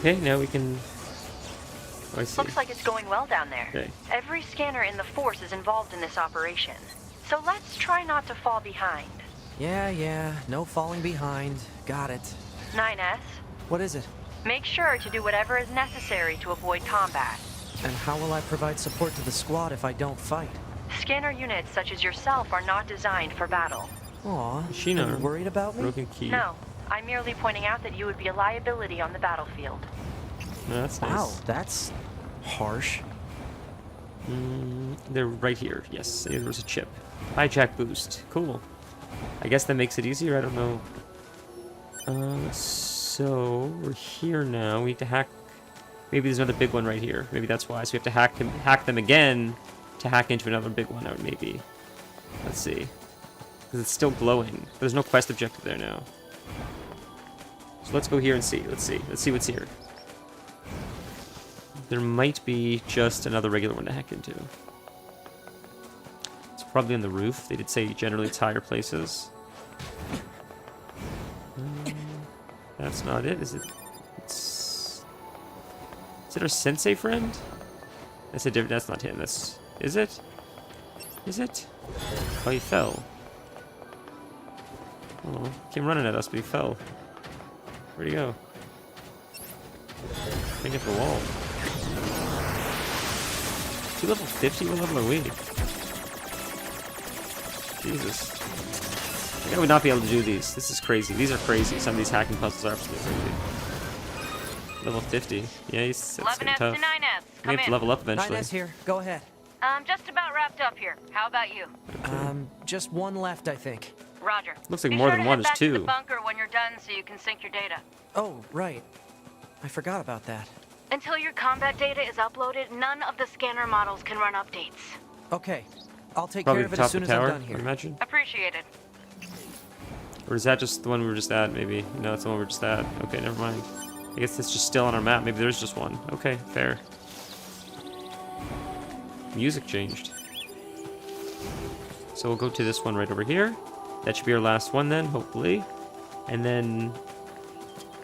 Okay, now we can... Oh, I see. Looks like it's going well down there. Okay. Every scanner in the force is involved in this operation. So let's try not to fall behind. Yeah, no falling behind. Got it. 9S, What is it? make sure to do whatever is necessary to avoid combat. And how will I provide support to the squad if I don't fight? Scanner units such as yourself are not designed for battle. Aw, Sheena. are you worried about me? Broken key. No, I'm merely pointing out that you would be a liability on the battlefield. No, that's nice. Wow, that's harsh. They're right here. Yes, there was a chip. Hijack boost. Cool. I guess that makes it easier. I don't know. So we're here now. We need to hack. Maybe there's another big one right here. Maybe that's why. So we have to hack them again to hack into another big one. Or maybe. Let's see. Because it's still glowing. There's no quest objective there now. So let's go here and see. Let's see what's here. There might be just another regular one to hack into. It's probably on the roof. They did say generally it's higher places. That's not it, is it? Is it our sensei friend? That's a different. That's not him. That's. Is it? Is it? Oh, he fell. Oh, came running at us, but he fell. Where'd he go? I think at the wall. Is he level 50? What level are we? Jesus. I think I would not be able to do these. This is crazy. These are crazy. Some of these hacking puzzles are absolutely crazy. Level 50. Yeah, it's getting 11S tough. to 9S. We have to level up eventually. 9S here. Go ahead. Just about wrapped up here. How about you? Just one left, I think. Roger. Looks like Be more sure than to one. head There's back to the two. bunker when you're done so you can sync your data. Oh, right. I forgot about that. Until your combat data is uploaded, none of the scanner models can run updates. Okay. I'll take Probably care of the it top as soon of as the tower, I'm done here. I imagine. Appreciated. Or is that just the one we were just at, maybe? No, that's the one we were just at. Okay, never mind. I guess it's just still on our map. Maybe there's just one. Okay, fair. Music changed. So we'll go to this one right over here. That should be our last one then, hopefully. And then...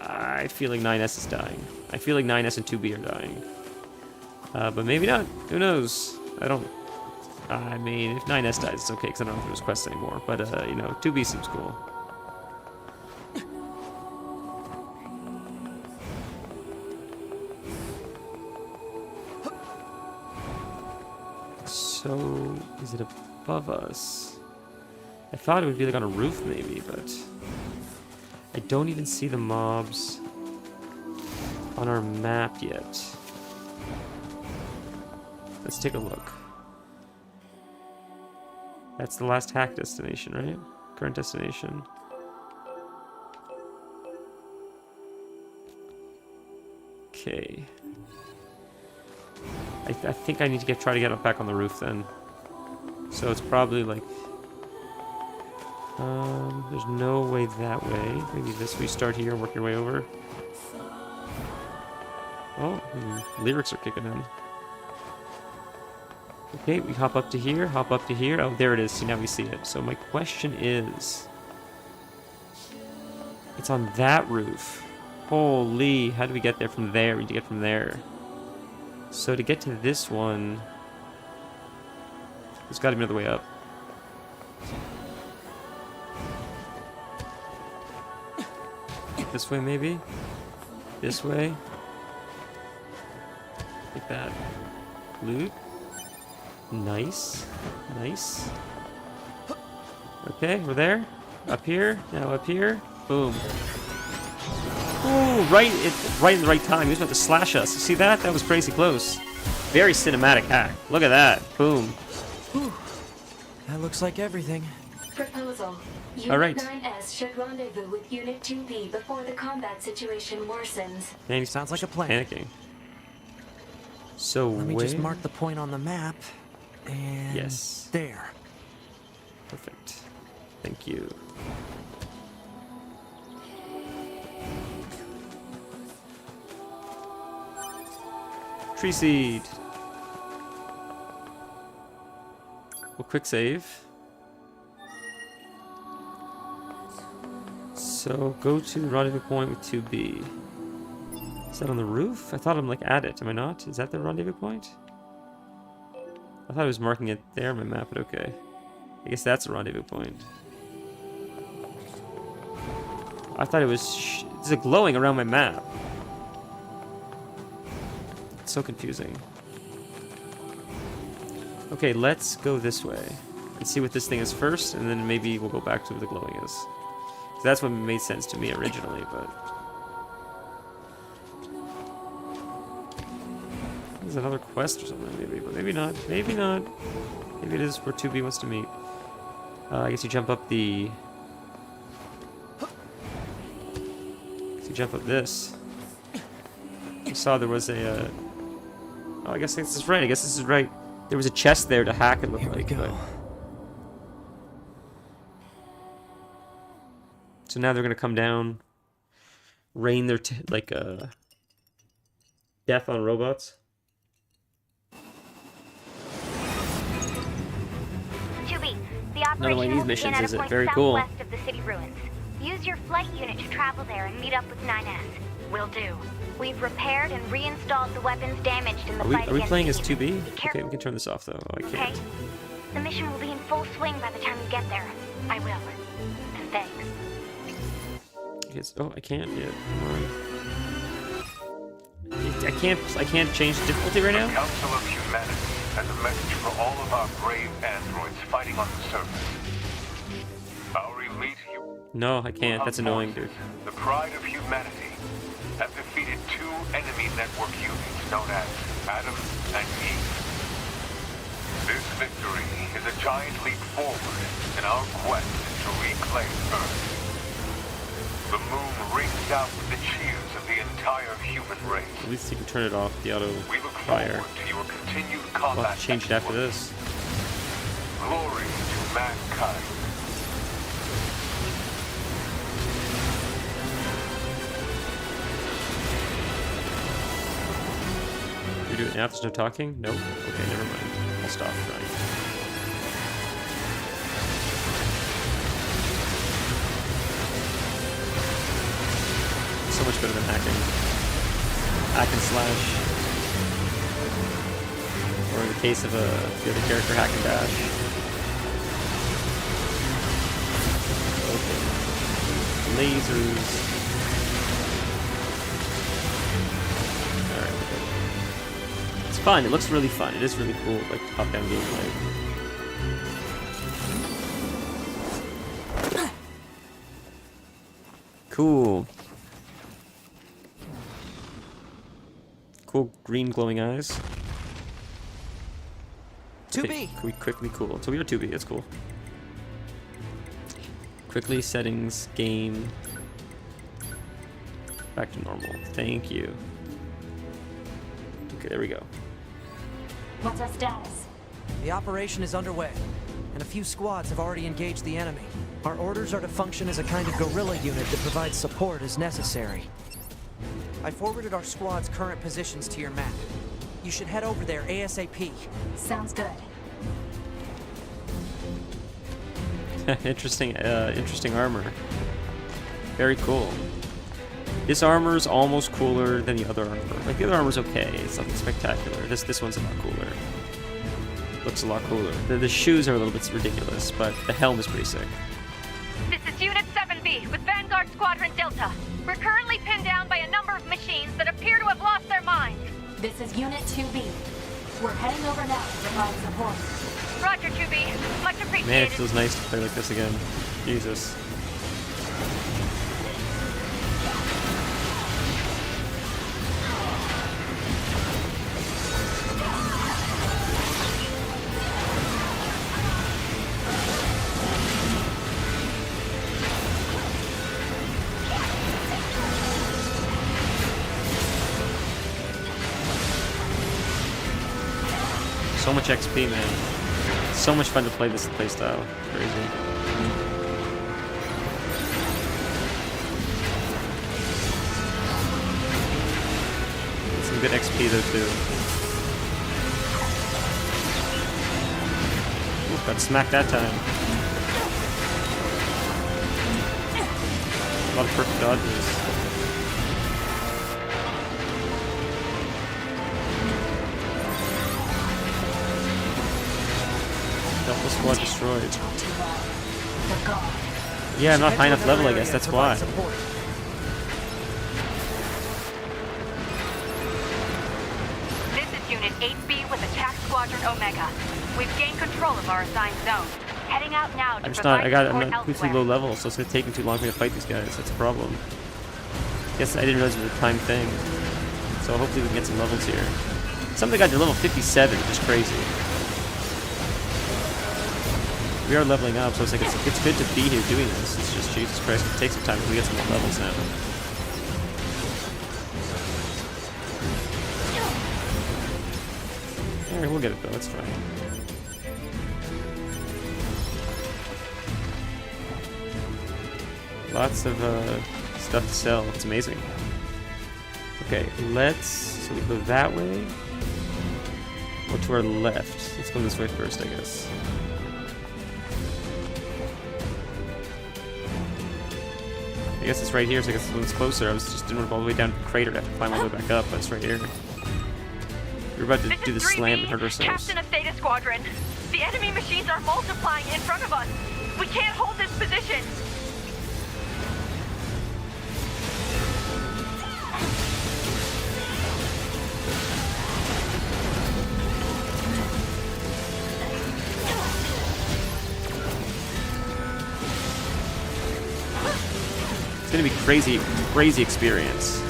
I feel like 9S is dying. I feel like 9S and 2B are dying. But maybe not. Who knows? I don't... I mean, if 9S dies, it's okay, because I don't know if there's quests anymore. But, you know, 2B seems cool. So, is it above us? I thought it would be like on a roof maybe, but I don't even see the mobs on our map yet. Let's take a look. That's the last hack destination, right? Current destination. Okay. I think I need to try to get up back on the roof then. So it's probably like... there's no way that way. Maybe this we start here and work your way over. Oh, lyrics are kicking in. Okay, we hop up to here, hop up to here. Oh, there it is. See, now we see it. So my question is... It's on that roof. Holy, how do we get there from there? We need to get from there. So to get to this one... There's got to be another way up. This way, maybe? This way? Like that. Loot. Nice. Nice. Okay, we're there. Up here. Now up here. Boom. Ooh, right in the right time. He was about to slash us. You see that? That was crazy close. Very cinematic hack. Look at that. Boom. Whew. That looks like everything. Proposal. All right. Unit 9S should rendezvous with Unit 2B before the combat situation worsens. Man, Sounds like a plan. panicking. So Let me where? just mark the point on the map. And Yes. there. Perfect. Thank you. Tree seed. We'll quick save. So go to the rendezvous point with 2B. Is that on the roof? I thought I'm like at it. Am I not? Is that the rendezvous point? I thought I was marking it there on my map, but okay. I guess that's a rendezvous point. I thought it was... It's like glowing around my map. It's so confusing. Okay, let's go this way. And see what this thing is first, and then maybe we'll go back to where the glowing is. 'Cause that's what made sense to me originally, but... There's another quest or something, maybe, but maybe not. Maybe not. Maybe it is where 2B wants to meet. I guess you jump up the... You jump up this. You saw there was a... Oh, I guess this is right. I guess this is right. There was a chest there to hack, it looked like. But... So now they're gonna come down, rain their death on robots. 2B, the Another one of operation these will missions, begin at is a it? point Very cool. southwest of the city ruins. Use your flight unit to travel there and meet up with 9S. Will do. We've repaired and reinstalled the weapons damaged in the fight Are we against playing as Eve. 2B? Okay, we can turn this off though. Oh, I Okay? can't. The mission will be in full swing by the time you get there. I will. And thanks. Yes. Oh, I can't yet. I can't change the difficulty right now? The Council of Humanity has a message for all of our brave androids fighting on the surface. Our elite... No, I can't. That's annoying, dude. The pride of humanity have defeated 2 enemy network units known as Adam and Eve. This victory is a giant leap forward in our quest to reclaim Earth. The moon rings out with the cheers of the entire human race. At least you can turn it off, the auto We look fire. forward to your continued I'll combat. have to change it after this. Glory to mankind. We do it now? There's no talking? Nope. Okay, never mind. I'll stop trying. So much better than hacking. Hack and slash. Or in the case of the other character, hack and dash. Okay. Lasers. It's fun. It looks really fun. It is really cool, like top-down gameplay. Cool. Cool green glowing eyes. 2B. Okay, quickly cool. So we are 2B. That's cool. Quickly settings game. Back to normal. Thank you. Okay, there we go. What's our status? The operation is underway, and a few squads have already engaged the enemy. Our orders are to function as a kind of guerrilla unit that provides support as necessary. I forwarded our squad's current positions to your map. You should head over there ASAP. Sounds good. Interesting armor. Very cool. This armor is almost cooler than the other armor. Like, the other armor's okay. It's nothing spectacular. This one's a lot cooler. Looks a lot cooler. The shoes are a little bit ridiculous, but the helm is pretty sick. This is Unit 7B with Vanguard Squadron Delta. We're currently pinned down by a number of machines that appear to have lost their minds. This is Unit 2B. We're heading over now to provide support. Roger, 2B. Much appreciated. Man, it feels nice to play like this again. Jesus. So much XP, man. So much fun to play this playstyle. Crazy. Some good XP though too. Ooh, got smacked that time. A lot of perfect dodges. Whole squad destroyed. The god. Yeah, I'm not high enough level, I guess. That's why. This is Unit 8B with Attack Squadron Omega. We've gained control of our assigned zone. Heading out now to I'm just provide not. support I'm not too elsewhere. low level, so it's gonna take me too long for me to fight these guys. That's a problem. Guess I didn't realize it was a time thing. So hopefully we can get some levels here. Somebody got to level 57, which is crazy. We are leveling up, so it's like it's good to be here doing this. It's just Jesus Christ, it takes some time until we get some more levels now. Yeah, we'll get it though. It's fine. Lots of stuff to sell. It's amazing. Okay, so we go that way. Or to our left. Let's go this way first, I guess. I guess it's right here, so I guess this one's closer. I was just didn't want to go all the way down to the crater to have to climb all the way back up, but it's right here. We're about to do the slam and hurt ourselves. Captain of Theta Squadron. The enemy machines are multiplying in front of us. We can't hold this position. It's gonna be crazy experience.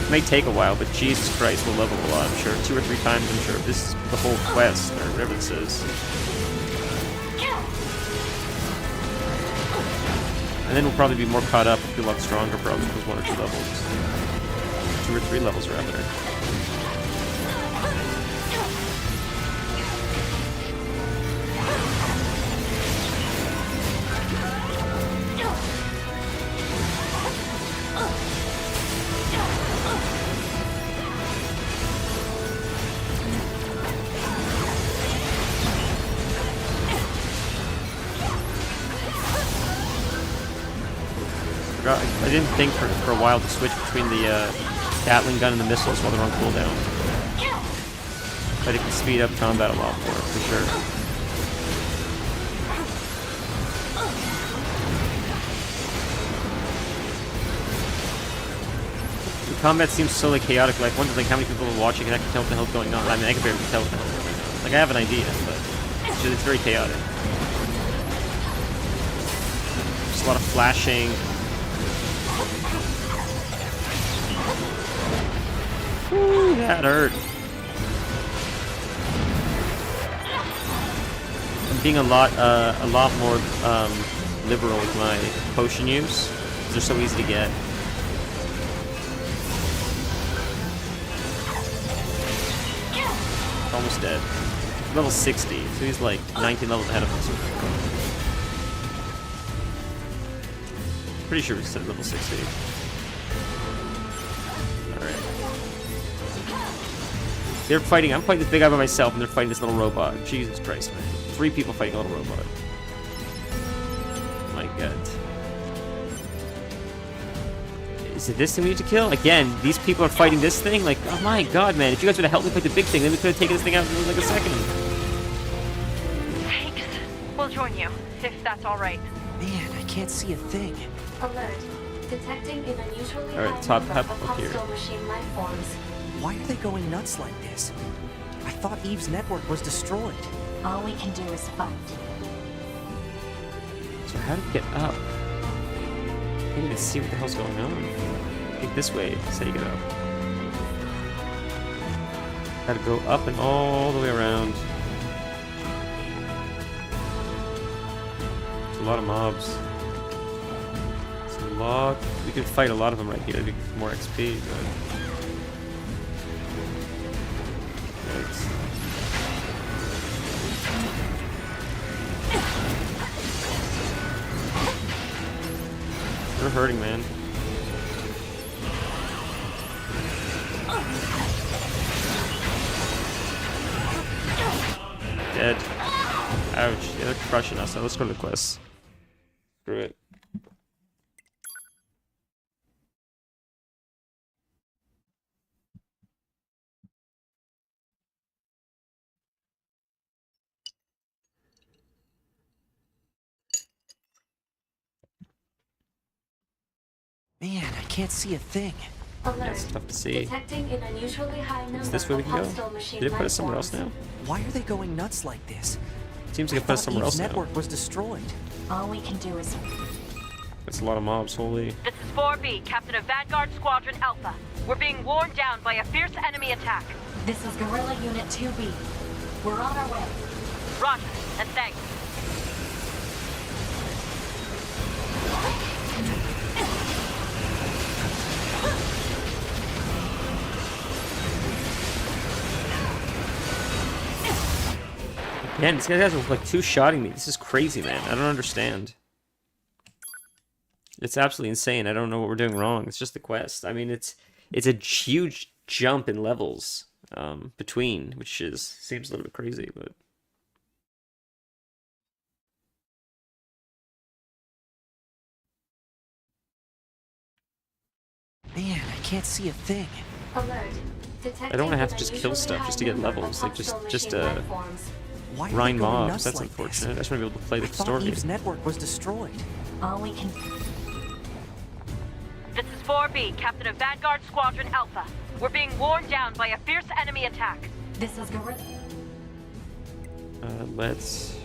It may take a while, but Jesus Christ, we'll level a lot, I'm sure. 2 or 3 times, I'm sure. This is the whole quest, or whatever this is. And then we'll probably be more caught up, be a lot stronger probably, with 1 or 2 levels. 2 or 3 levels, rather. I didn't think for a while to switch between the Gatling gun and the missiles while they're on cooldown. But it can speed up combat a lot more, for sure. The combat seems so like chaotic. Like, wonder like how many people are watching and I can tell what the hell's going on. I mean, I can barely tell what the hell's going on. Like, I have an idea, but it's very chaotic. Just a lot of flashing. Ooh, that hurt. I'm being a lot more liberal with my potion use. They're so easy to get. Almost dead. Level 60, so he's like 19 levels ahead of us. Pretty sure we said level 60. They're fighting. I'm fighting this big guy by myself, and they're fighting this little robot. Jesus Christ, man. 3 people fighting a little robot. My God. Is it this thing we need to kill? Again, these people are fighting this thing? Like, oh my God, man. If you guys would have helped me fight the big thing, then we could have taken this thing out in like a second. Thanks. We'll join you, if that's all right. Man, I can't see a thing. Alert. Detecting an unusually Alright, high top number up of here. hostile machine life forms. Why are they going nuts like this? I thought Eve's network was destroyed. All we can do is fight. So how do we get up? I can't even see what the hell's going on. I think this way is how you get up. Gotta go up and all the way around. There's a lot of mobs. It's a lot. We could fight a lot of them right here to get more XP, but. They're hurting, man. Dead. Ouch. Yeah, they're crushing us. Now let's go to the quest. Screw it. can't see a thing. Alert. That's tough to see. Detecting an unusually high number Is this where we of can hostile go? machine Did it put life us somewhere else forms. now? Why are they going nuts like this? Seems like it put us somewhere else Eve's now. network was destroyed. All we can do is... That's a lot of mobs, holy. This is 4B, Captain of Vanguard Squadron Alpha. We're being worn down by a fierce enemy attack. This is Guerrilla Unit 2B. We're on our way. Roger, and thanks. Man, these guys are like two-shotting me. This is crazy, man. I don't understand. It's absolutely insane. I don't know what we're doing wrong. It's just the quest. I mean, it's a huge jump in levels between, which seems a little bit crazy, but. Man, I can't see a thing. Alert. I don't want to have to just kill stuff just to get levels. Like just Why are grind they going mobs. nuts That's like unfortunate. This? I just want to be able to play the I thought story. Eve's network was destroyed. All we can... This is 4B, Captain of Vanguard Squadron Alpha. We're being worn down by a fierce enemy attack. This is Guerrilla Let's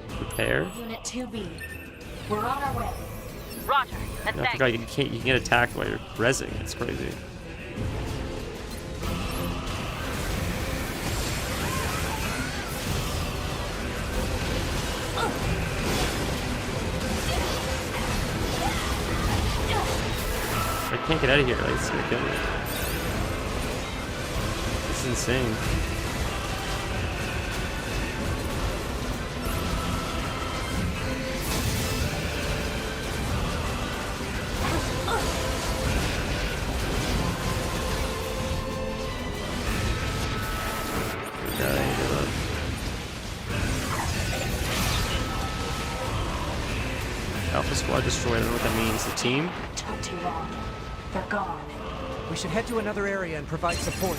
prepare. Unit 2B. We're on our way. Roger, and I thanks. forgot you can get attacked while you're rezzing. It's crazy. I can't get out of here. Like, it's gonna kill me. This is insane. Alpha Squad destroyed. I don't know what that means. The team? Took too long. They're gone. We should head to another area and provide support.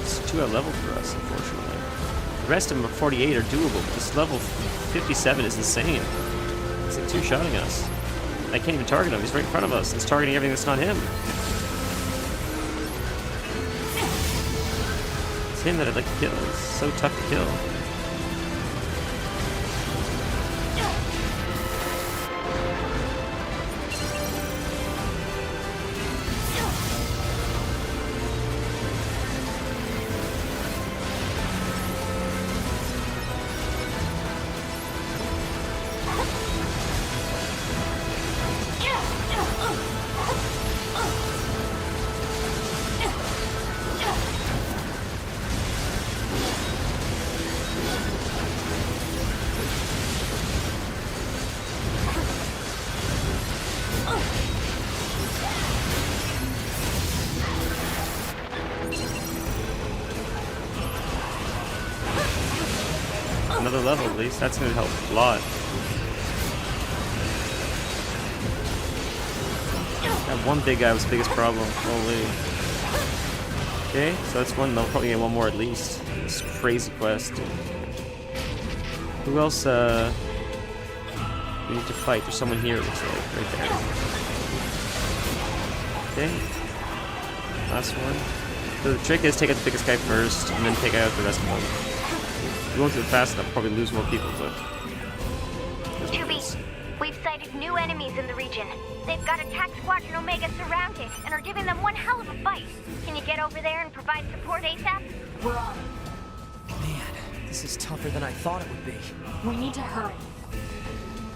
It's too high level for us, unfortunately. The rest of them are 48 are doable, but this level 57 is insane. It's like two-shotting us. I can't even target him. He's right in front of us. It's targeting everything that's not him. It's him that I'd like to kill. It's so tough to kill. Another level at least. That's gonna help a lot. That one big guy was the biggest problem. Holy. Okay, so that's one. They'll probably get one more at least. This crazy quest. Who else we need to fight? There's someone here, it looks like, right there. Okay. Last one. So the trick is take out the biggest guy first, and then take out the rest of them. If you're going through it fast enough, probably lose more people, but... 2B, we've sighted new enemies in the region. They've got Attack Squadron Omega surrounded and are giving them one hell of a fight. Can you get over there and provide support ASAP? We're on. Man, this is tougher than I thought it would be. We need to hurry.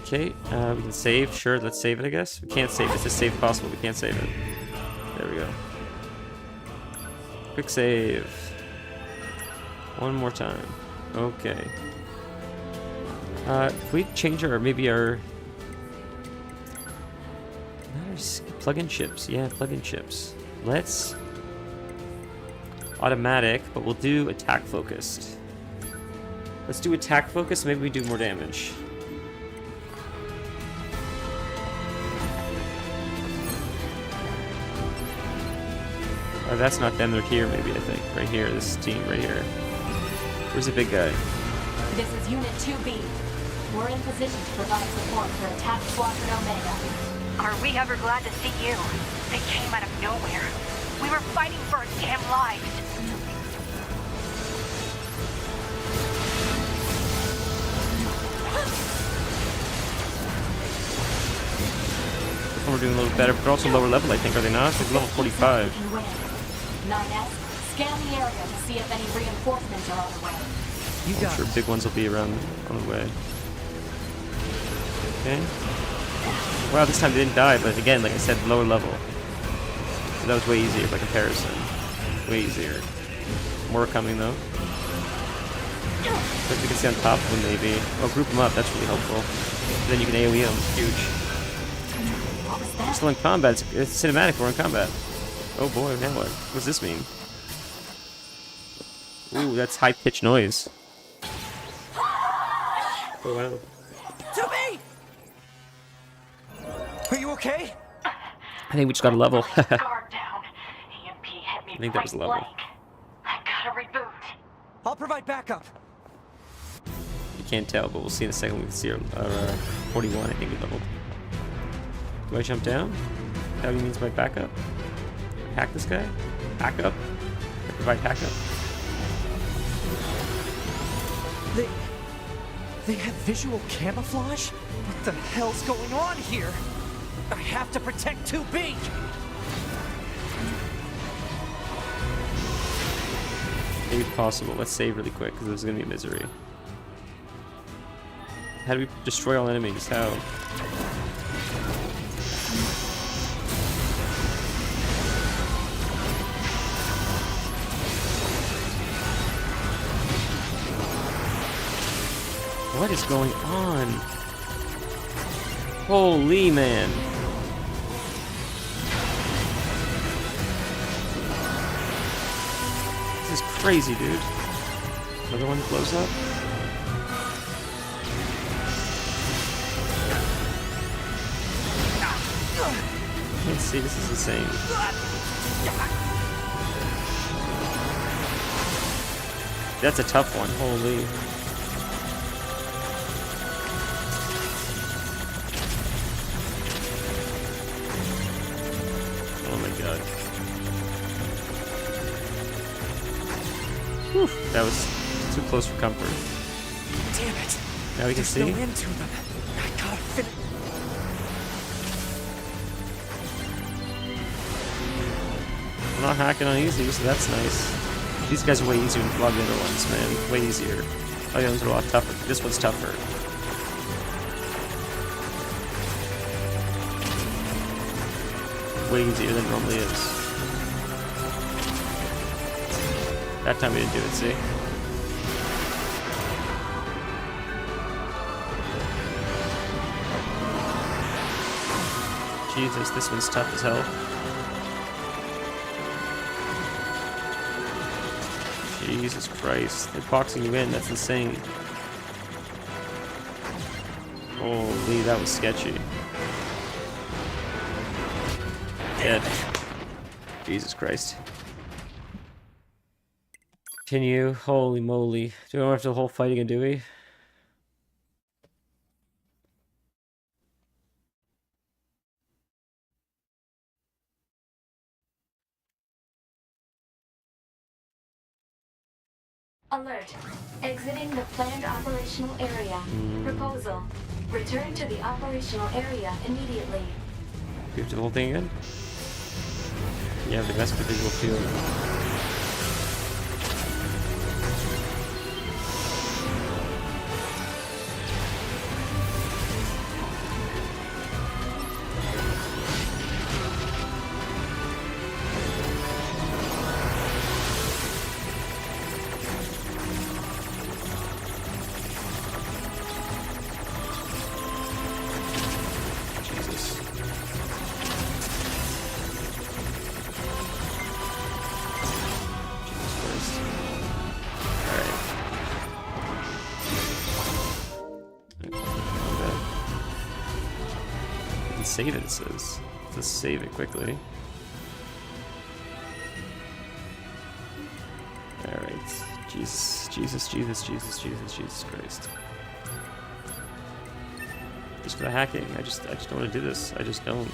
Okay, we can save. Sure, let's save it, I guess. We can't save it. It's just save possible. We can't save it. There we go. Quick save. One more time. Okay. If we change maybe our plug-in chips. Yeah, plug-in chips. Let's automatic, but we'll do attack focused. Let's do attack focused. Maybe we do more damage. That's not them. They're here. Maybe I think right here. This team right here. Where's the big guy? This is Unit 2B. We're in position to provide support for Attack Squadron Omega. Are we ever glad to see you? They came out of nowhere. We were fighting for our damn lives. We're doing a little better, but also lower level, I think, are they not? It's level 45. 9S, scan the area to see if any reinforcements are on the way. I'm sure big ones will be around on the way. Okay. Wow, this time they didn't die, but again, like I said, lower level. So that was way easier by comparison. Way easier. More coming though. But you can see on top of them maybe. Oh, group them up, that's really helpful. Then you can AoE them, huge. We're still in combat, it's cinematic, we're in combat. Oh boy, now what? What does this mean? Ooh, that's high-pitched noise. Oh wow. Toby! Are you okay? I think we just got a level. Guard down. EMP hit me I think that was a level. I gotta reboot. I'll provide backup. You can't tell, but we'll see in a second. We can see our 41, I think we leveled. Do I jump down? How do you mean by backup? Hack this guy? Hack up? I provide hack up? They have visual camouflage? What the hell's going on here? I have to protect 2B! Maybe possible. Let's save really quick, because this is going to be misery. How do we destroy all enemies? How? What is going on? Holy man. This is crazy, dude. Another one blows up. Can't see, this is insane. That's a tough one, holy. Oh my god. Whew, that was too close for comfort. Damn it! Now we can see. No end to them. I gotta finish. I'm not hacking on easy, so that's nice. These guys are way easier than a lot of the other ones, man. Way easier. All the others are a lot tougher. This one's tougher. Way easier than it normally is. That time we didn't do it, see? Jesus, this one's tough as hell. Jesus Christ. They're boxing you in, that's insane. Holy, that was sketchy. Dead. Jesus Christ. Continue. Holy moly. Do we have to the whole fight again, do we? Alert. Exiting the planned operational area. Proposal. Return to the operational area immediately. Do we have to do the whole thing again? Yeah, the best visual field. Save it, it says. Let's save it quickly. Alright. Jesus Jesus Christ. Just for the hacking. I just don't want to do this. I just don't.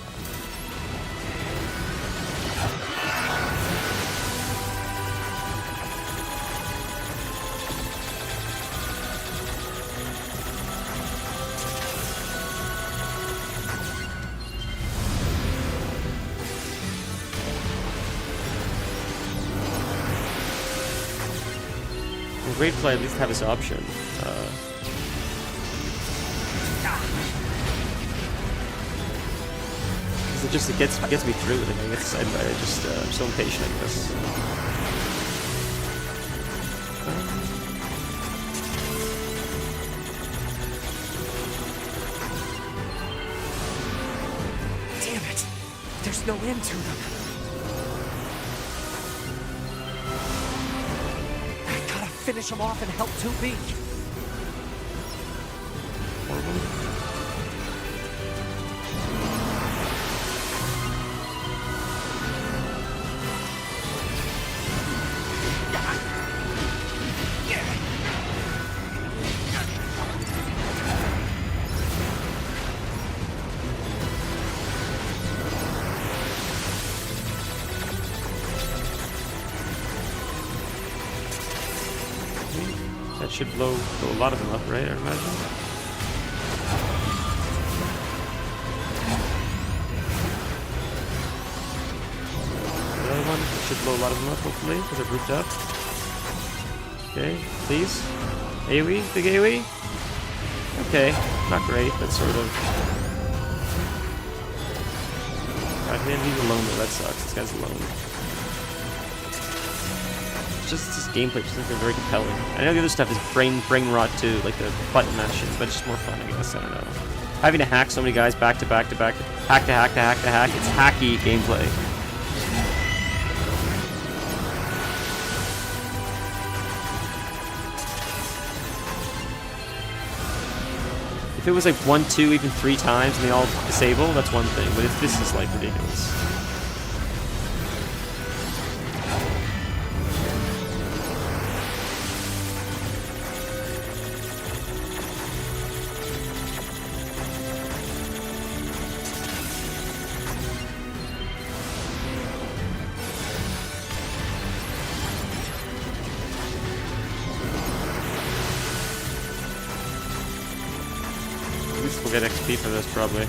Great play, at least have this option. It gets me through. Like, I guess I'm so impatient, I guess. Damn it! There's no end to them. Finish him off and help 2B. That should blow a lot of them up, right? I imagine. The other one should blow a lot of them up, hopefully, because they're grouped up. Okay, please. AoE? Big AoE? Okay, not great, but sort of. God, man, he's alone though, that sucks. This guy's alone. Just this gameplay just isn't very compelling. I know the other stuff is brain rot too, like the button mashing, but it's just more fun, I guess. I don't know. Having to hack so many guys back to back, hack to hack, it's hacky gameplay. If it was like 1, 2, even 3 times and they all disable, that's one thing, but this is like ridiculous. We'll get XP for this, probably.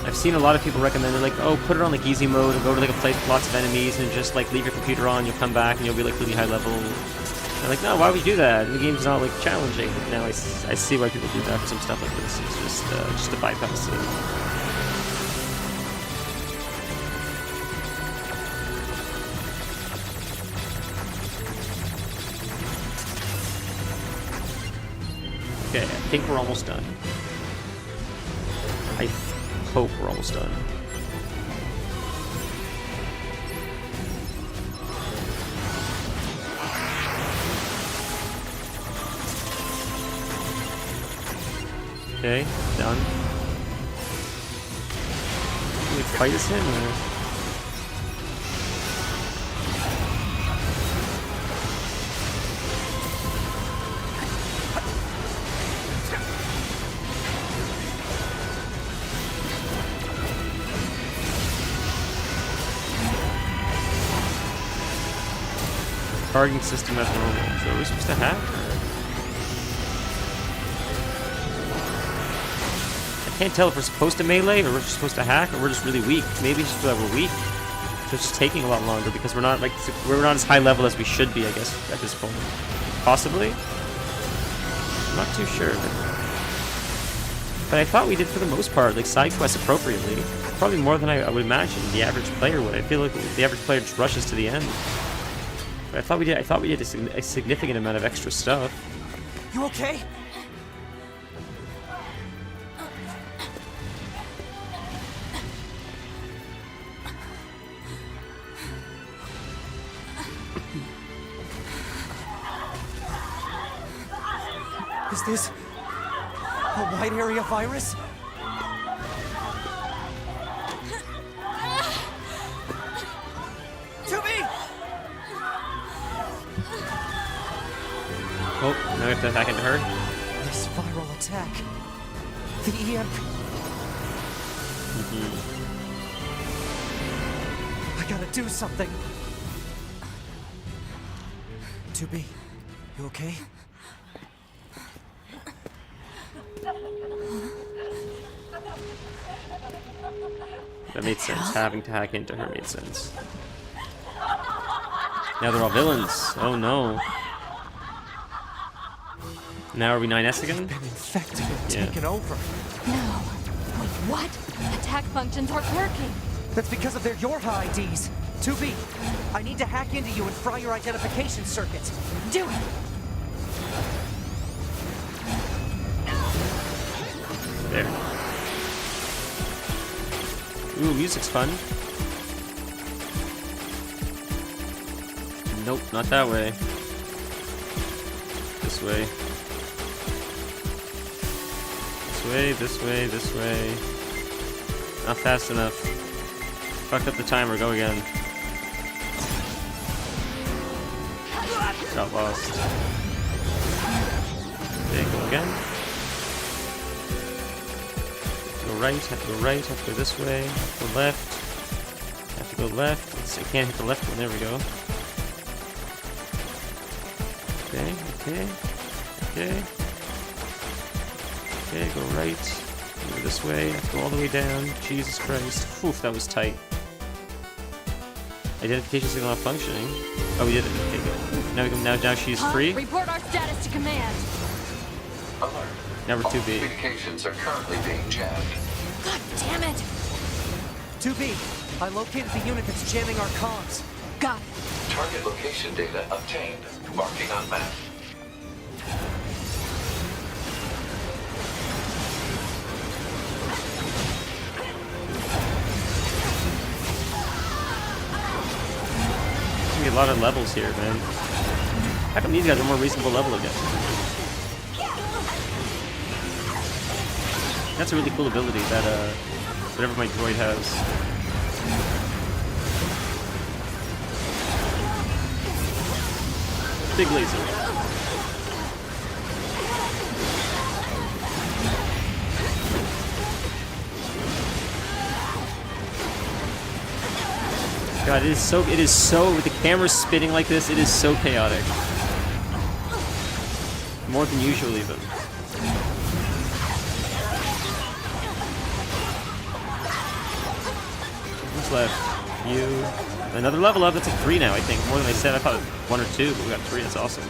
I've seen a lot of people recommend it, like, oh, put it on like easy mode and go to like a place with lots of enemies and just like leave your computer on, you'll come back and you'll be like really high level. I'm like, no, why would you do that? The game's not like challenging. But now I see why people do that for some stuff like this. It's just to bypass it. Okay, I think we're almost done. I hope we're almost done. Okay, done. Can we fight as him or? Targeting system as normal. So are we supposed to hack? I can't tell if we're supposed to melee or we're just supposed to hack or we're just really weak. Maybe it's just that we're weak. So it's just taking a lot longer because we're not not as high level as we should be, I guess, at this point. Possibly? I'm not too sure. But I thought we did for the most part, like side quests appropriately. Probably more than I would imagine the average player would. I feel like the average player just rushes to the end. But I thought we did a significant amount of extra stuff. You okay? Is this a wide area virus? Now we have to hack into her. This viral attack. The EMP. I gotta do something. 2B, you okay? That made sense. Having to hack into her made sense. Now they're all villains. Oh no. Now are we 9S again? Been infected and taken over. No. Wait, what? Attack functions aren't working. That's because of their Yorha IDs. 2B, I need to hack into you and fry your identification circuits. Do it. There. Ooh, music's fun. Nope, not that way. This way. This way, this way, this way. Not fast enough. Fucked up the timer, go again. Got lost. Okay, go again. Go right, have to go right, have to go this way, have to go left. Have to go left. Let's see, I can't hit the left one, there we go. Okay, okay. Okay. Okay, go right. Go this way, have to go all the way down. Jesus Christ. Oof, that was tight. Identification signal not functioning. Oh, we did it. Okay, good. Now we come. Now she's free. Report our status to command. Alert. Now we're 2B. All communications are currently being jammed. God damn it! 2B, I located the unit that's jamming our comms. Got it. Target location data obtained. Marking on map. There's gonna be a lot of levels here, man. How come these guys are more reasonable level again? That's a really cool ability that whatever my droid has. Big laser. God, it is so, with the camera spinning like this, it is so chaotic. More than usual, even. Who's left? You. Another level up, that's like 3 now, I think. More than I said, I thought 1 or 2, but we got 3, that's awesome.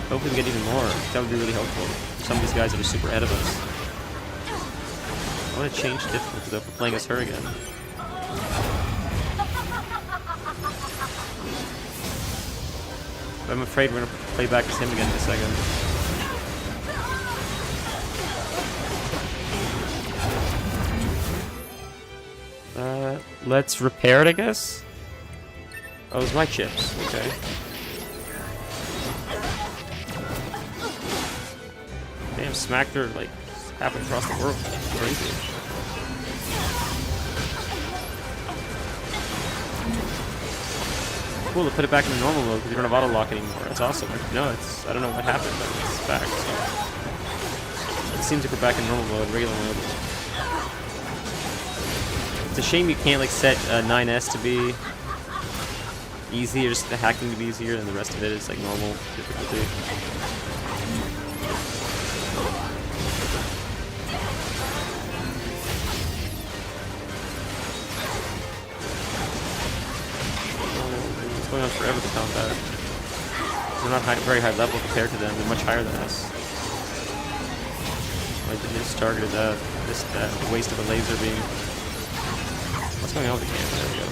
Hopefully we get even more. That would be really helpful for some of these guys that are super ahead of us. I want to change difficulty though for playing as her again. But I'm afraid we're going to play back as him again in a second. Let's repair it, I guess? Oh, it was my chips. Okay. Damn, smacked her, like, halfway across the world. Crazy. Cool to put it back in the normal mode because you don't have auto lock anymore. That's awesome. No, it's, I don't know what happened, but it's back. So. It seems like we're back in normal mode, regular mode. It's a shame you can't like set 9S to be easy, or just the hacking to be easier, and the rest of it is like normal difficulty. It's going on forever, the combat. They're not very high level compared to them. They're much higher than us. I just targeted that. Just that waste of a laser beam. What's going on with the camera? There we go.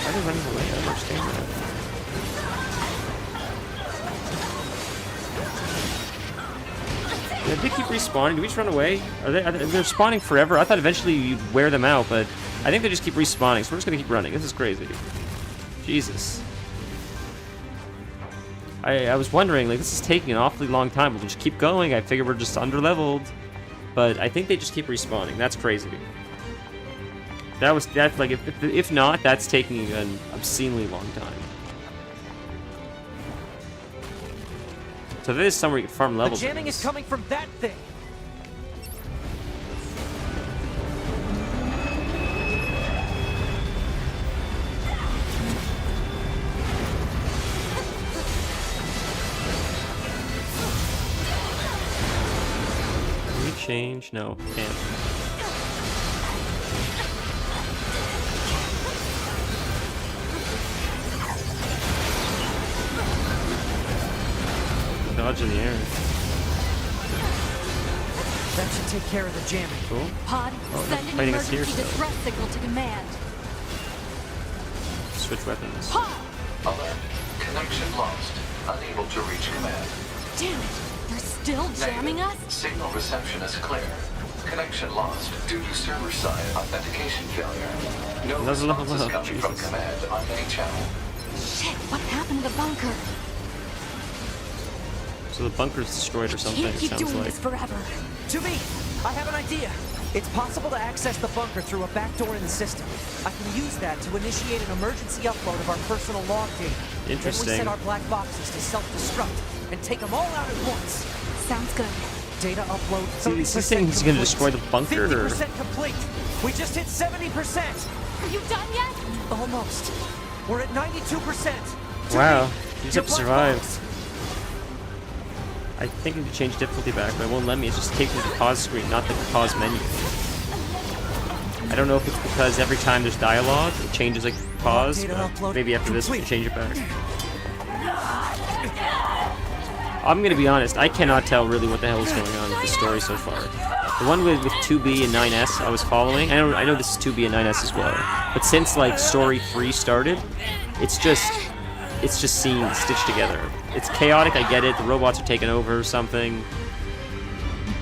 Why are they running away? I don't understand that. Did they keep respawning? Do we just run away? They're spawning forever? I thought eventually you'd wear them out, but I think they just keep respawning, so we're just gonna keep running. This is crazy. Jesus. I was wondering, like, this is taking an awfully long time. We'll just keep going. I figure we're just under-leveled. But I think they just keep respawning. That's crazy. That's like, if not, that's taking an obscenely long time. So there is somewhere you can farm levels. The jamming is coming from that thing. Can we change? No, can't. Dodge in the air. That should take care of the jamming. Cool. Pod, send an emergency distress signal to command. Switch weapons. Pod! Alert. Connection lost. Unable to reach command. Damn it! They're still jamming us? Signal reception is clear. Connection lost due to server-side authentication failure. No responses coming from command on any channel. Shit, what happened to the bunker? So the bunker's destroyed or something, Can't keep sounds doing like. this forever. To me, I have an idea. It's possible to access the bunker through a backdoor in the system. I can use that to initiate an emergency upload of our personal log data. Interesting. Then we set our black boxes to self-destruct and take them all out at once. Sounds good. Data upload 30% Is he saying he's gonna destroy the bunker, or? 50% complete. We just hit 70%. Are you done yet? Almost. We're at 92%. Wow, you just have to survive. I think I need to change difficulty back, but it won't let me. It's just taking me to the pause screen, not the pause menu. I don't know if it's because every time there's dialogue, it changes like pause, but maybe after this we can change it back. I'm gonna be honest, I cannot tell really what the hell is going on with the story so far. The one with 2B and 9S I was following, I know this is 2B and 9S as well, but since like story 3 started, it's just scenes stitched together. It's chaotic, I get it, the robots are taking over or something,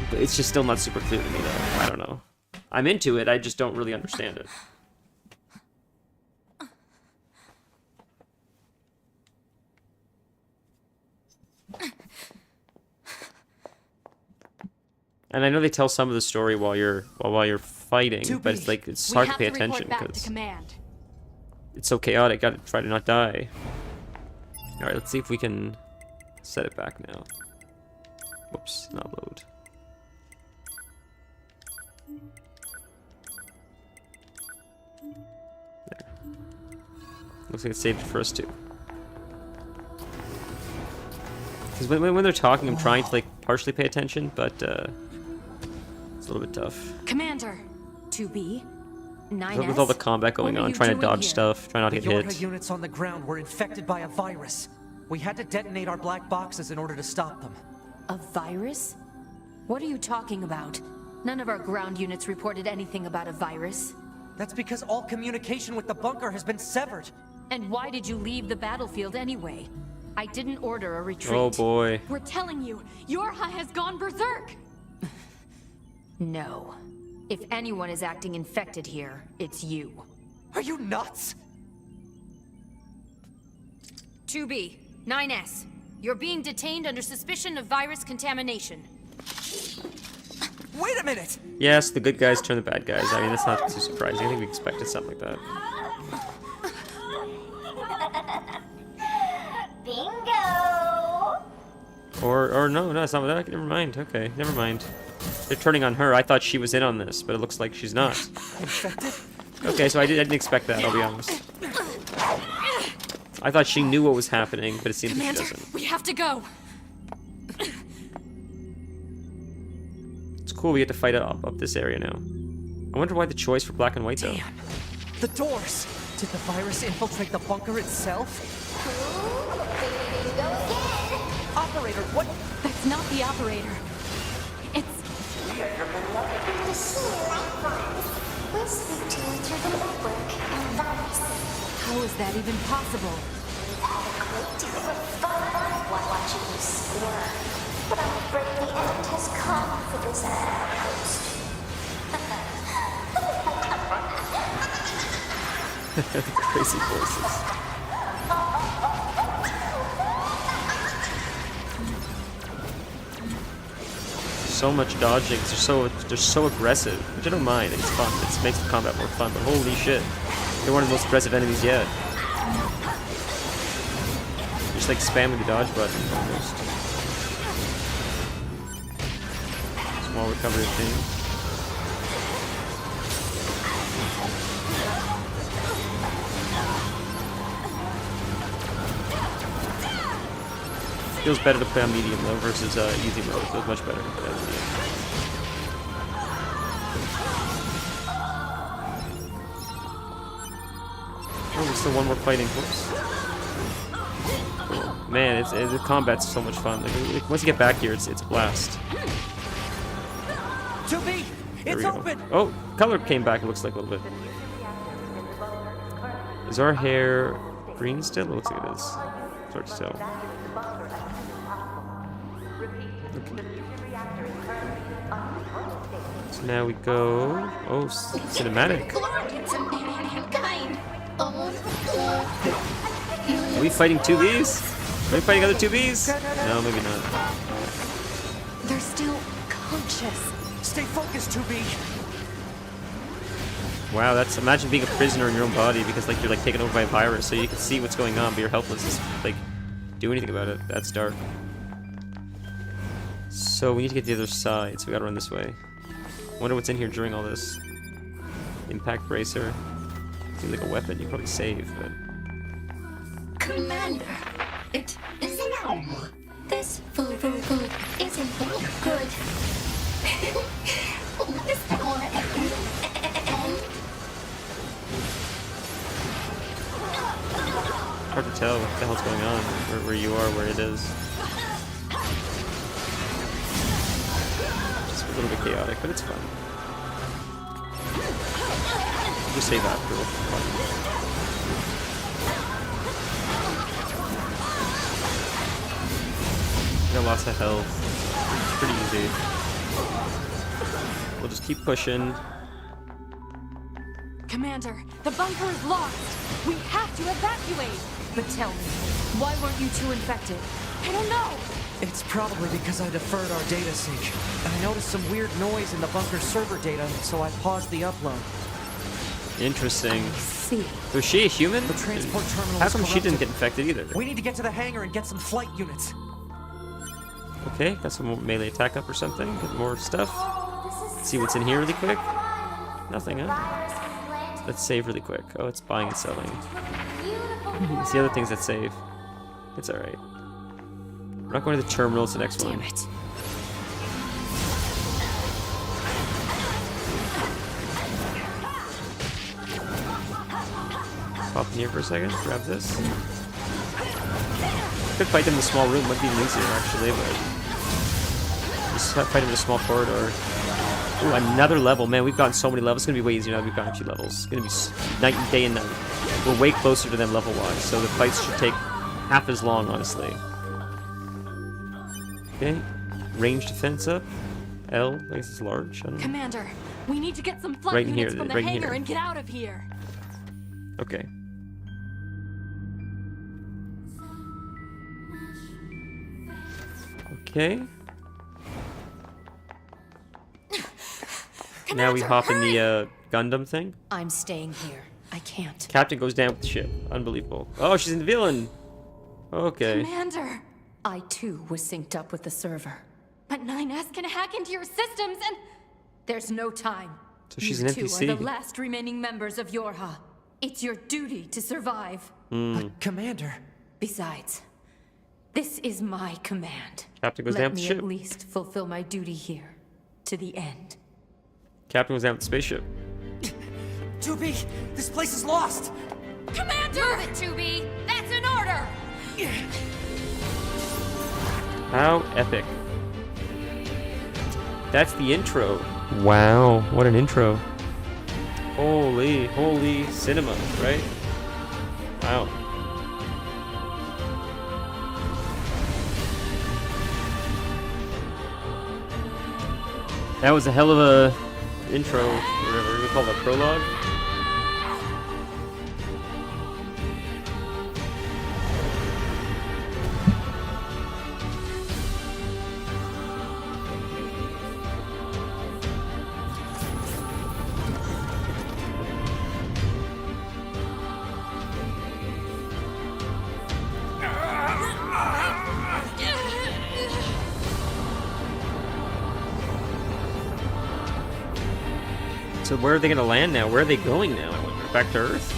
but it's just still not super clear to me though. I don't know. I'm into it, I just don't really understand it. And I know they tell some of the story while you're fighting, but it's like it's hard to pay attention because it's so chaotic. Gotta try to not die. All right, let's see if we can set it back now. Whoops, not load. There. Looks like it saved it for us too. Because when they're talking, I'm trying to like partially pay attention, but it's a little bit tough. Commander, 2B, 9S. With all the combat going on, trying to dodge stuff, trying not to get hit. The units on the ground were infected by a virus. We had to detonate our black boxes in order to stop them. A virus? What are you talking about? None of our ground units reported anything about a virus. That's because all communication with the bunker has been severed. And why did you leave the battlefield anyway? I didn't order a retreat. Oh boy. We're telling you, Yorha has gone berserk! No. If anyone is acting infected here, it's you. Are you nuts? 2B, 9S. You're being detained under suspicion of virus contamination. Wait a minute! Yes, the good guys turn the bad guys. I mean, that's not too surprising. I think we expected something like that. Bingo! Or no, it's not that. Never mind. Okay, never mind. They're turning on her. I thought she was in on this, but it looks like she's not. Infected? Okay, so I didn't expect that, I'll be honest. I thought she knew what was happening, but it seems like she doesn't. We have to go! It's cool we get to fight up this area now. I wonder why the choice for black and white, though. Damn. The doors! Did the virus infiltrate the bunker itself? Operator, what? That's not the operator. It's... We'll speak to you through the network and virus. How is that even possible? We've had a great deal of fun while watching you squirm, but I'm afraid the end has come for this outpost. Crazy voices. so much dodging. They're so aggressive, which I don't mind. It's fun. It makes the combat more fun. But holy shit, they're one of the most aggressive enemies yet. Just like spamming the dodge button almost. Small recovery thing. Feels better to play on medium though versus easy mode. It feels much better to play on medium. Oh, there's still one more fighting course. Cool. Man, the combat's so much fun. Like, once you get back here, it's a blast. 2B, it's open. Oh, color came back. It looks like a little bit. Is our hair green still? It looks like it is. It's hard to tell. So now we go. Oh, cinematic. Are we fighting 2Bs? Are we fighting other 2Bs? No, maybe not. They're still conscious. Stay focused, 2B. Wow, that's imagine being a prisoner in your own body because like you're like taken over by a virus, so you can see what's going on, but you're helpless to like do anything about it. That's dark. So we need to get to the other side, so we gotta run this way. Wonder what's in here during all this. Impact bracer. Seems like a weapon you probably save, but. Commander, it is now. This food isn't good. What is going Hard to tell what the hell's going on, where you are, where it is. Just a little bit chaotic, but it's fun. Just save after. I got lots of health. It's pretty easy. We'll just keep pushing. Commander, the bunker is lost. We have to evacuate. But tell me, why weren't you two infected? I don't know. It's probably because I deferred our data sync. I noticed some weird noise in the bunker server data, so I paused the upload. Interesting. See. Was she a human? The transport terminal How is come she didn't corrupted. get infected either? We need to get to the hangar and get some flight units. Okay, got some more melee attack up or something. Get more stuff. Let's see what's in here really quick. Nothing, huh? Let's save really quick. Oh, it's buying and selling. It's the other things that save. It's alright. We're not going to the terminal, it's the next one. Damn it. Pop in here for a second, grab this. Could fight them in a small room, might be easier actually, but just fight them in a small corridor. Ooh, another level. Man, we've gotten so many levels. It's gonna be way easier now that we've gotten a few levels. It's gonna be night and day and night. We're way closer to them level-wise, so the fights should take half as long, honestly. Okay, range defense up. L, I guess it's large. I don't know. Commander, we need to get some flight Right in units here, from the right in hangar here. and get out of here. Okay. Okay. Now we hop in the Gundam thing. I'm staying here. I can't. Captain goes down with the ship. Unbelievable. Oh, she's in the villain. Okay. Commander! I too was synced up with the server. But 9S can hack into your systems and... There's no time. So she's you an two NPC. are the last remaining members of Yorha. It's your duty to survive. But Commander... Besides, this is my command. Captain goes down Let with the me ship. at least fulfill my duty here. To the end. Captain goes down with the spaceship. 2B, this place is lost. Commander! Move it, 2B! That's an order! How epic. That's the intro. Wow, what an intro. Holy cinema, right? Wow. That was a hell of a intro, whatever we call it, a prologue. So where are they gonna land now? Where are they going now, I wonder? Back to Earth?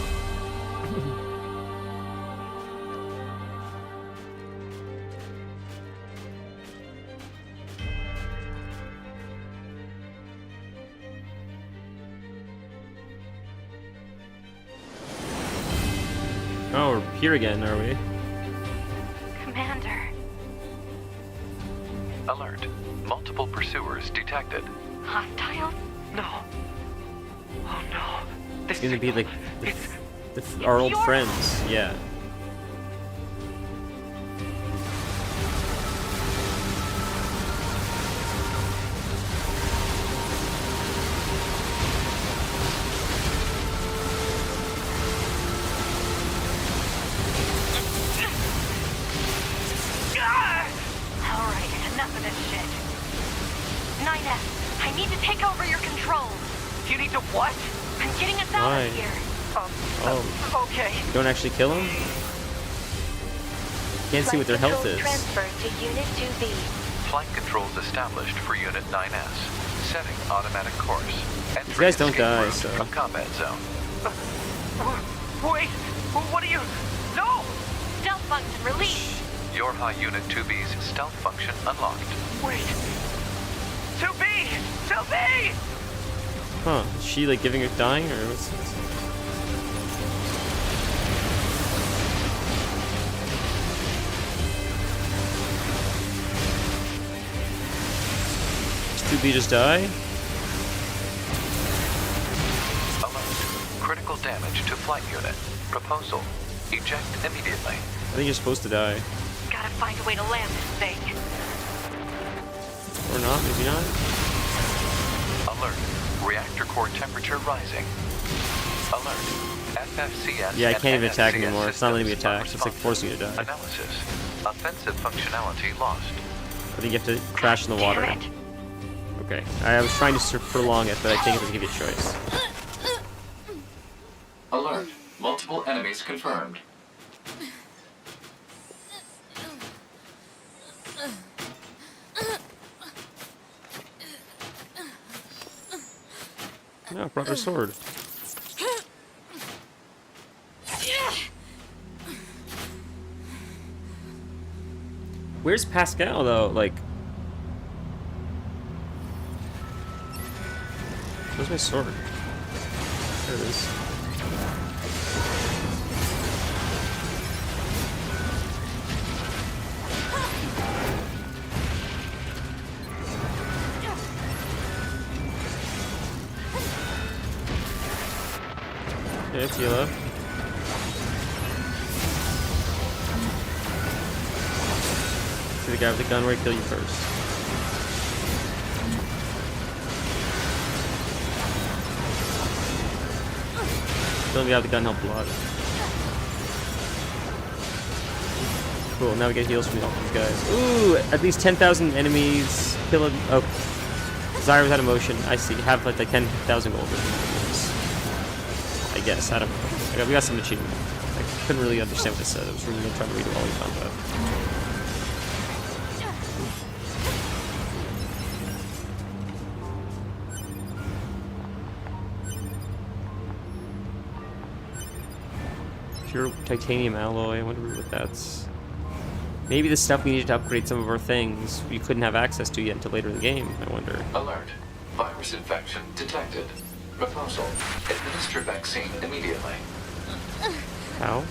Oh, we're here again, are we? Commander. Alert. Multiple pursuers detected. Hostiles? No. Oh no. It's gonna be like our old friends, yeah. Alright, enough of this shit. 9S, I need to take over your controls. You need to what? I'm getting us out Why? of here. Oh. Okay. Don't actually kill them? Can't see what their health is. Transfer to Unit 2B. Flight controls established for Unit 9S. Setting automatic course. These guys don't die, so... From combat zone. Wait. What are you? No. Stealth function released. Your High Unit 2B's stealth function unlocked. Wait. 2B. 2B. Huh, is she like giving her dying or what's this? 2B just die? Alert. Critical damage to flight unit. Proposal. Eject immediately. I think you're supposed to die. Gotta find a way to land this thing. Or not, maybe not. Alert. Reactor core temperature rising. Alert. FFCS. Yeah, I can't even attack NFCS anymore. It's not letting me systems attack. It's like forcing you to die. Analysis. Offensive functionality lost. I think you have to crash in the water. Okay, I was trying to prolong it, but I think it doesn't give you a choice. Alert. Multiple enemies confirmed. No, brought her sword. Where's Pascal though? Like, where's my sword? There it is. Okay, it's yellow. See the guy with the gun where he kill you first. Killing the guy with the gun helped a lot. Cool, now we get heals from these guys. Ooh, at least 10,000 enemies. Kill him. Oh. Zyra without emotion. I see. Have like 10,000 gold. I guess. I don't know. We got some achievement. I couldn't really understand what this said. I was really trying to read it while we found out. Pure titanium alloy. I wonder what that's. Maybe the stuff we needed to upgrade some of our things we couldn't have access to yet until later in the game. I wonder. Alert. Virus infection detected. Proposal. Administer vaccine immediately. How?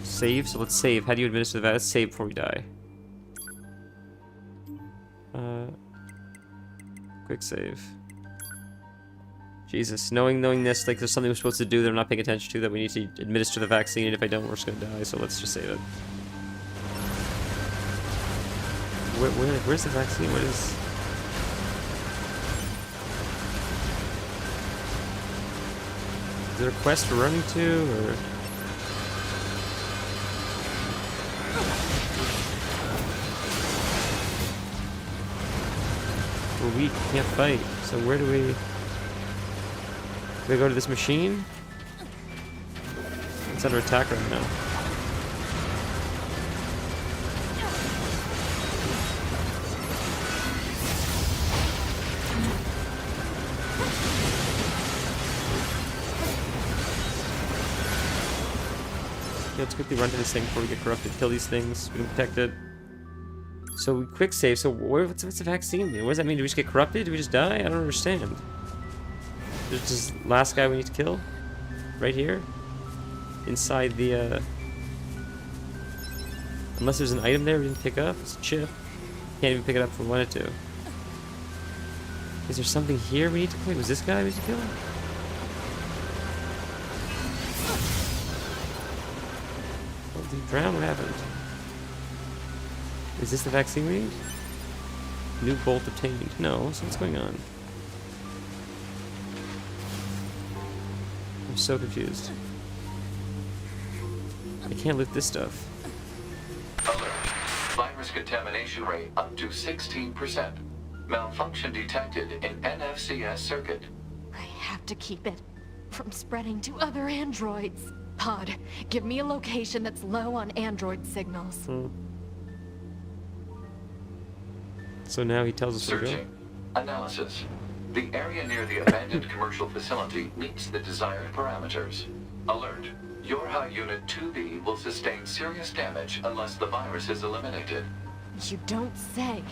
Save? So let's save. How do you administer that? Let's save before we die. Quick save. Jesus, knowing this, like there's something we're supposed to do that I'm not paying attention to that we need to administer the vaccine, and if I don't, we're just gonna die, so let's just save it. Where's the vaccine? What is... Is there a quest we're running to, or... We're weak, can't fight, so where do we... Do we go to this machine? It's under attack right now. let's quickly run to this thing before we get corrupted. Kill these things. We can protect it. So we quick save. So what's the vaccine mean? What does that mean? Do we just get corrupted? Do we just die? I don't understand. There's this last guy we need to kill. Right here. Inside the, unless there's an item there we didn't pick up. It's a chip. Can't even pick it up if we wanted to. Is there something here we need to kill? Was this guy we need to kill? Oh, did he drown? What happened? Is this the vaccine we need? New bolt obtained. No, so what's going on? I'm so confused. I can't lift this stuff. Alert. Virus contamination rate up to 16%. Malfunction detected in NFCS circuit. I have to keep it from spreading to other androids. Pod, give me a location that's low on android signals. So now he tells us where to go. Searching. Analysis. The area near the abandoned commercial facility meets the desired parameters. Alert. Your high unit 2B will sustain serious damage unless the virus is eliminated. You don't say.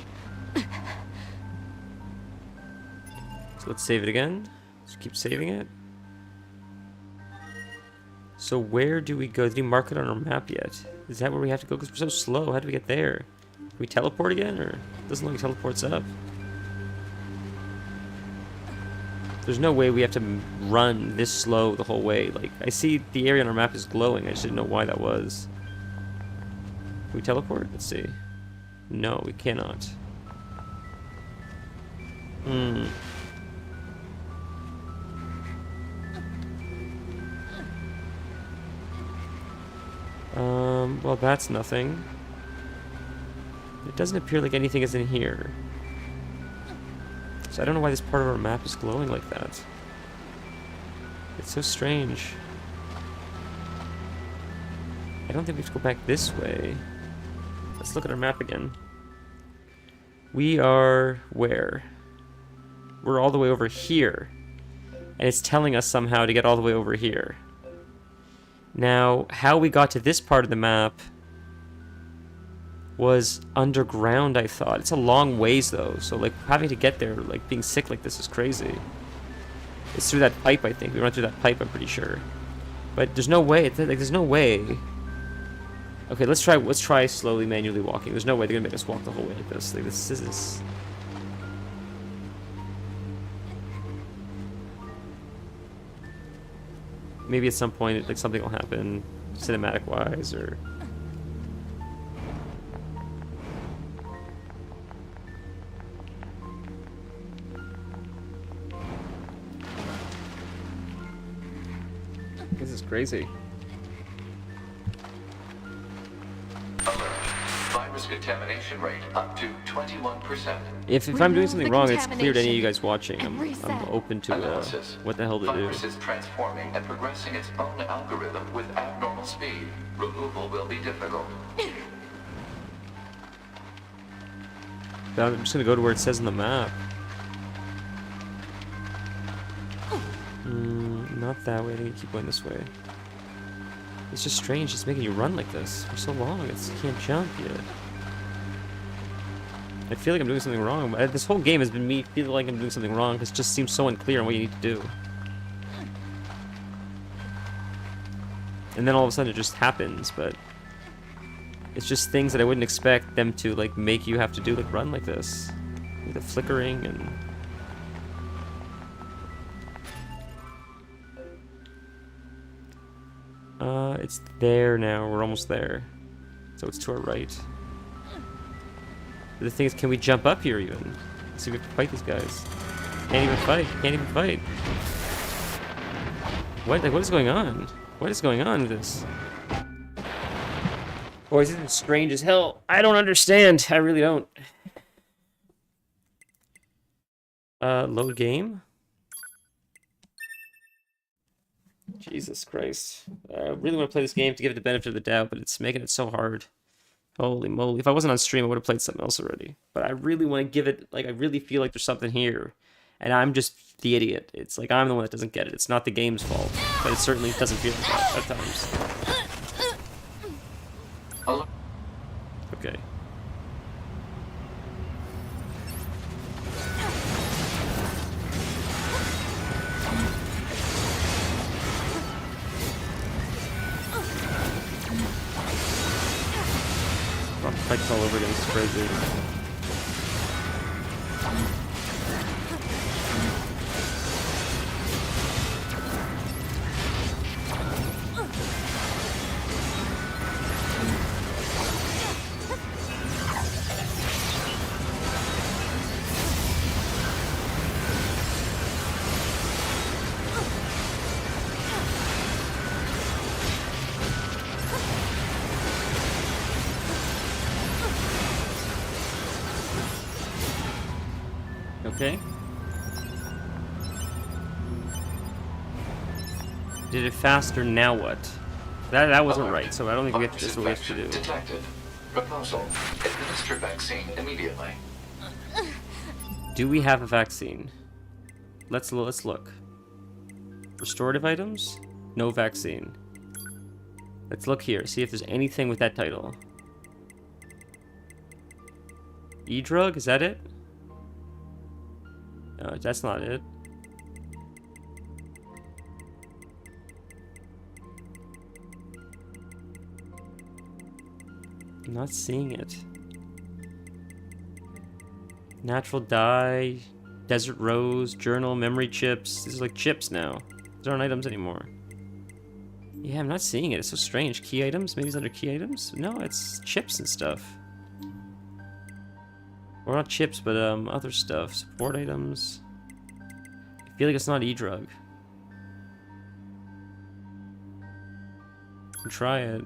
So let's save it again. Just keep saving it. So where do we go? Did he mark it on our map yet? Is that where we have to go? Because we're so slow. How do we get there? Can we teleport again? Or it doesn't look like it teleports up. There's no way we have to run this slow the whole way. Like, I see the area on our map is glowing. I just didn't know why that was. Can we teleport? Let's see. No, we cannot. Well, that's nothing. It doesn't appear like anything is in here. So I don't know why this part of our map is glowing like that. It's so strange. I don't think we have to go back this way. Let's look at our map again. We are where? We're all the way over here. And it's telling us somehow to get all the way over here. Now, how we got to this part of the map was underground, I thought. It's a long ways, though, so, like, having to get there, like, being sick like this is crazy. It's through that pipe, I think. We went through that pipe, I'm pretty sure. But there's no way. Like, there's no way. Okay, let's try slowly, manually walking. There's no way they're gonna make us walk the whole way like this. Like, this is... Maybe at some point, like, something will happen, cinematic-wise, or... This is crazy. Alert. Virus contamination rate up to 21%. If I'm doing something wrong, it's clear to any of you guys watching. I'm open to what the hell to do. Virus is transforming and progressing its own algorithm with abnormal speed. Removal will be difficult. I'm just gonna go to where it says on the map. Not that way. I think you keep going this way. It's just strange. It's making you run like this for so long. You can't jump yet. I feel like I'm doing something wrong. This whole game has been me feeling like I'm doing something wrong because it just seems so unclear on what you need to do. And then all of a sudden it just happens, but it's just things that I wouldn't expect them to like make you have to do, like run like this. With the flickering and... it's there now. We're almost there. So it's to our right. But the thing is, can we jump up here even? Let's see if we have to fight these guys. Can't even fight. Can't even fight. What? Like, what is going on? What is going on with this? Boys, this is strange as hell. I don't understand. I really don't. Load game? Jesus Christ. I really want to play this game to give it the benefit of the doubt, but it's making it so hard. Holy moly. If I wasn't on stream, I would have played something else already. But I really want to give it, like, I really feel like there's something here. And I'm just the idiot. It's like I'm the one that doesn't get it. It's not the game's fault. But it certainly doesn't feel like that at times. Okay. Fights all over again. It's crazy. Okay. Did it faster, now what? That wasn't right, so I don't think we have to, that's what we have to do. Detected. Proposal. Administer vaccine immediately. Do we have a vaccine? Let's look. Restorative items? No vaccine. Let's look here, see if there's anything with that title. E-drug, is that it? No, that's not it. I'm not seeing it. Natural dye, desert rose, journal, memory chips. These are like chips now. These aren't items anymore. Yeah, I'm not seeing it. It's so strange. Key items? Maybe it's under key items? No, it's chips and stuff. Or not chips, but other stuff. Support items. I feel like it's not E-drug. Try it.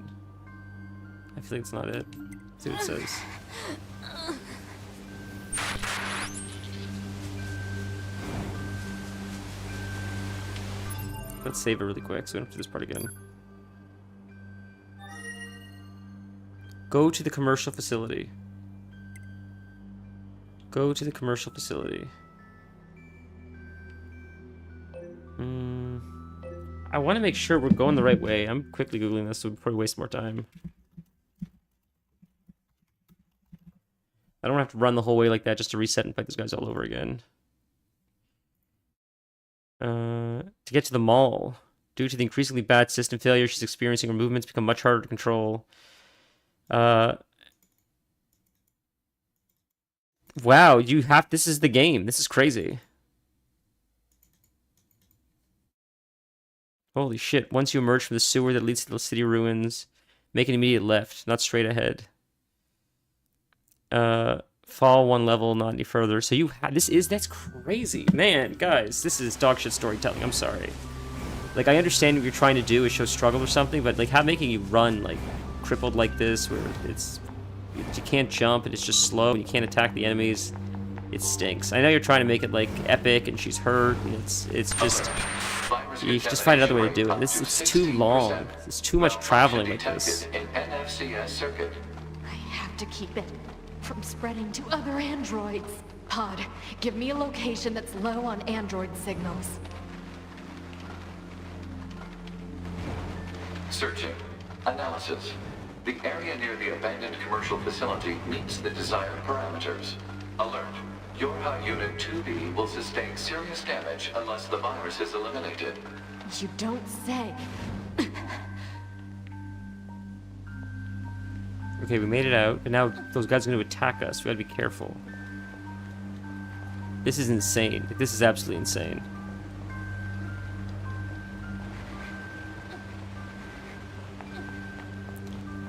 I feel like it's not it. Let's see what it says. Let's save it really quick so we don't have to do this part again. Go to the commercial facility. Go to the commercial facility. I want to make sure we're going the right way. I'm quickly Googling this, so we'll probably waste more time. I don't have to run the whole way like that just to reset and fight these guys all over again. To get to the mall. Due to the increasingly bad system failure she's experiencing, her movements become much harder to control. Wow, this is the game. This is crazy. Holy shit. Once you emerge from the sewer that leads to the city ruins, make an immediate left, not straight ahead. Fall one level, not any further. So that's crazy. Man, guys, this is dog shit storytelling. I'm sorry. Like, I understand what you're trying to do is show struggle or something, but like, how making you run like crippled like this, where you can't jump and it's just slow and you can't attack the enemies, it stinks. I know you're trying to make it like epic and she's hurt and it's just, you just find another way to do it. It's too long. It's too much traveling like this. I have to keep it from spreading to other androids. Pod, give me a location that's low on android signals. Searching. Analysis. The area near the abandoned commercial facility meets the desired parameters. Alert. Your high unit 2B will sustain serious damage unless the virus is eliminated. You don't say. Okay, we made it out, and now those guys are going to attack us. We gotta be careful. This is insane. Like, this is absolutely insane.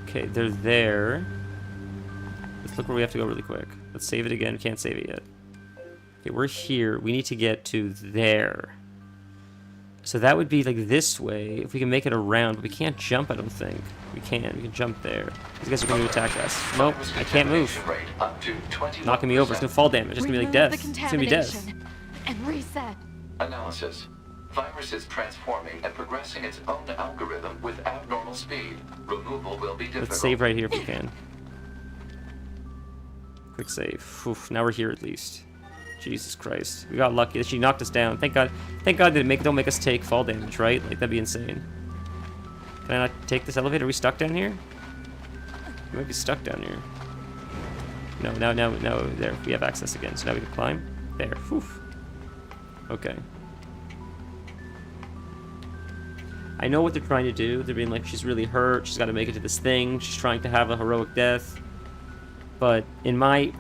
Okay, they're there. Let's look where we have to go really quick. Let's save it again. We can't save it yet. Okay, we're here. We need to get to there. So that would be like this way, if we can make it around, but we can't jump, I don't think. We can jump there. These guys are going to attack us. Nope, I can't move. Knocking me over. It's going to fall damage. It's going to be like death. It's going to be death. And reset. Analysis. Virus is transforming and progressing its own algorithm with abnormal speed. Removal will be difficult. Let's save right here if we can. Quick save. Oof, now we're here at least. Jesus Christ. We got lucky that she knocked us down. Thank God they don't make us take fall damage, right? Like, that'd be insane. Can I not take this elevator? Are we stuck down here? We might be stuck down here. No, now, there. We have access again, so now we can climb. There. Whew. Okay. I know what they're trying to do. They're being like, she's really hurt. She's got to make it to this thing. She's trying to have a heroic death. But in my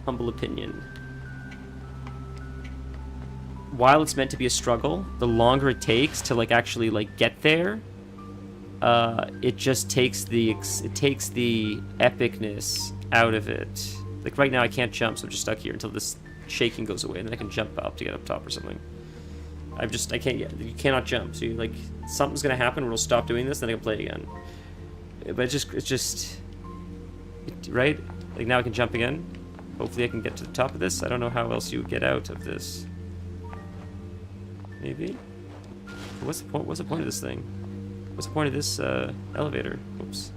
humble opinion, while it's meant to be a struggle, the longer it takes to like actually like get there, it just takes the epicness out of it. Like right now I can't jump, so I'm just stuck here until this shaking goes away, and then I can jump up to get up top or something. I can't yet. You cannot jump, so you like something's gonna happen where we'll stop doing this, then I can play again. But it's just right. Like now I can jump again. Hopefully I can get to the top of this. I don't know how else you would get out of this. Maybe. What's the point? What's the point of this thing? What's the point of this elevator? Oops.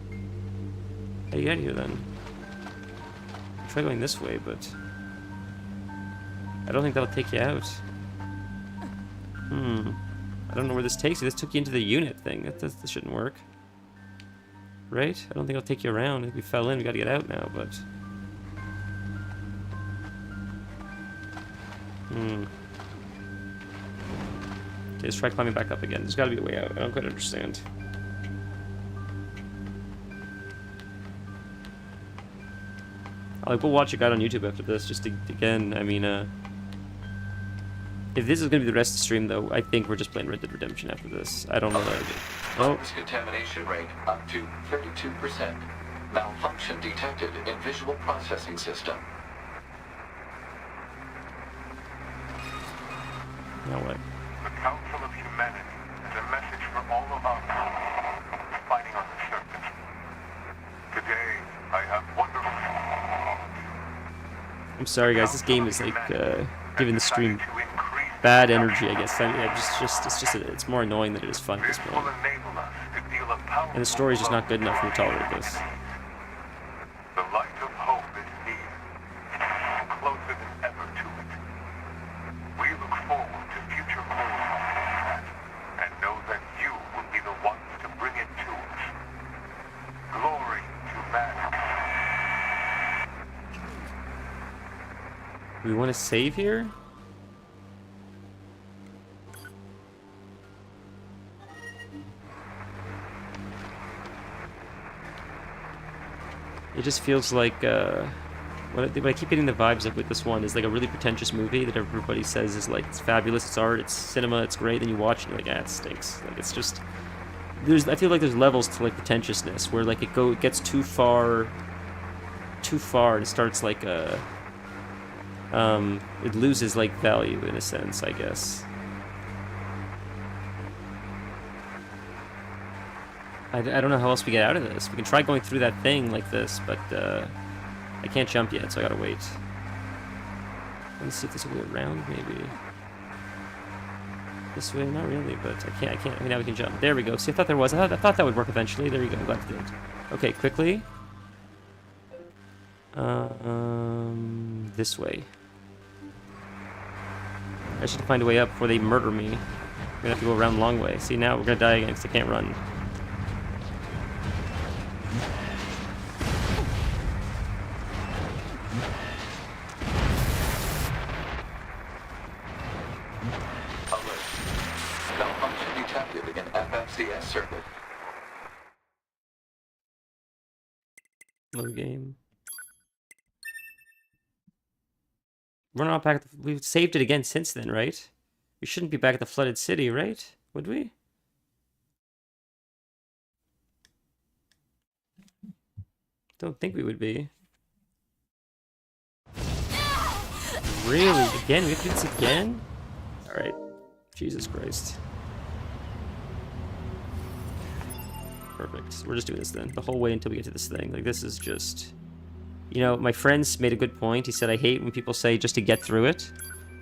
How do you get here then? Try going this way, but I don't think that'll take you out. I don't know where this takes you. This took you into the unit thing. That shouldn't work. Right? I don't think it'll take you around. If we fell in, we gotta get out now, but... Okay, let's try climbing back up again. There's gotta be a way out. I don't quite understand. We'll watch a guide on YouTube after this, just to, again, I mean, if this is going to be the rest of the stream, though, I think we're just playing Red Dead Redemption after this. I don't know what to do. Oh. Contamination rate up to 32%. Malfunction detected in visual processing system. Now what? The Council of Humanity has a message for all of us fighting on the surface. Today, I have wonderful... I'm sorry, guys. This game is like giving the stream bad energy, I guess. I mean, it's more annoying than it is fun at this point. And the story's just not good enough for me to tolerate this. The light of hope is near, closer than ever to it. We look forward to future glory, and know that you will be the ones to bring it to us. Glory to man. We want to save here? It just feels like, what I keep getting the vibes of with this one is like a really pretentious movie that everybody says is like, it's fabulous, it's art, it's cinema, it's great, then you watch it and you're like, ah, it stinks. Like, it's just, I feel like there's levels to like pretentiousness where like it gets too far, and it starts like it loses like value in a sense, I guess. I don't know how else we get out of this. We can try going through that thing like this, but I can't jump yet, so I gotta wait. Let me see if there's a way around, maybe. This way? Not really, but I can't. I mean, now we can jump. There we go. See, I thought there was. I thought that would work eventually. There you go. I'm glad it did. Okay, quickly. This way. I should find a way up before they murder me. We're gonna have to go around the long way. See, now we're gonna die again because I can't run. Circuit. Load game. We're not back at the, we've saved it again since then, right? We shouldn't be back at the flooded city, right? Would we? Don't think we would be. Really? Again? We have to do this again? Alright. Jesus Christ. Perfect. We're just doing this then. The whole way until we get to this thing. Like, this is just... You know, my friends made a good point. He said, I hate when people say just to get through it.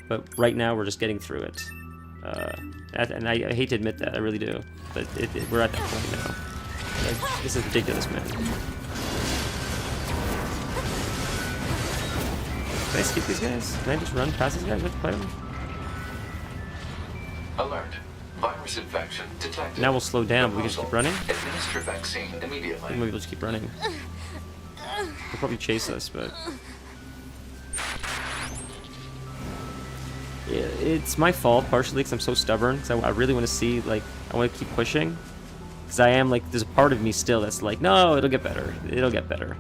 But right now, we're just getting through it. And I hate to admit that. I really do. But we're at that point now. Like, this is ridiculous, man. Can I skip these guys? Can I just run past these guys? Let's play them. Alert. Virus infection detected. Now we'll slow down, but we can just keep running. Administer vaccine immediately. Maybe we'll just keep running. They'll probably chase us, but it's my fault partially because I'm so stubborn. Because I really want to see, like, I want to keep pushing. Because I am like, there's a part of me still that's like, no, it'll get better. It'll get better.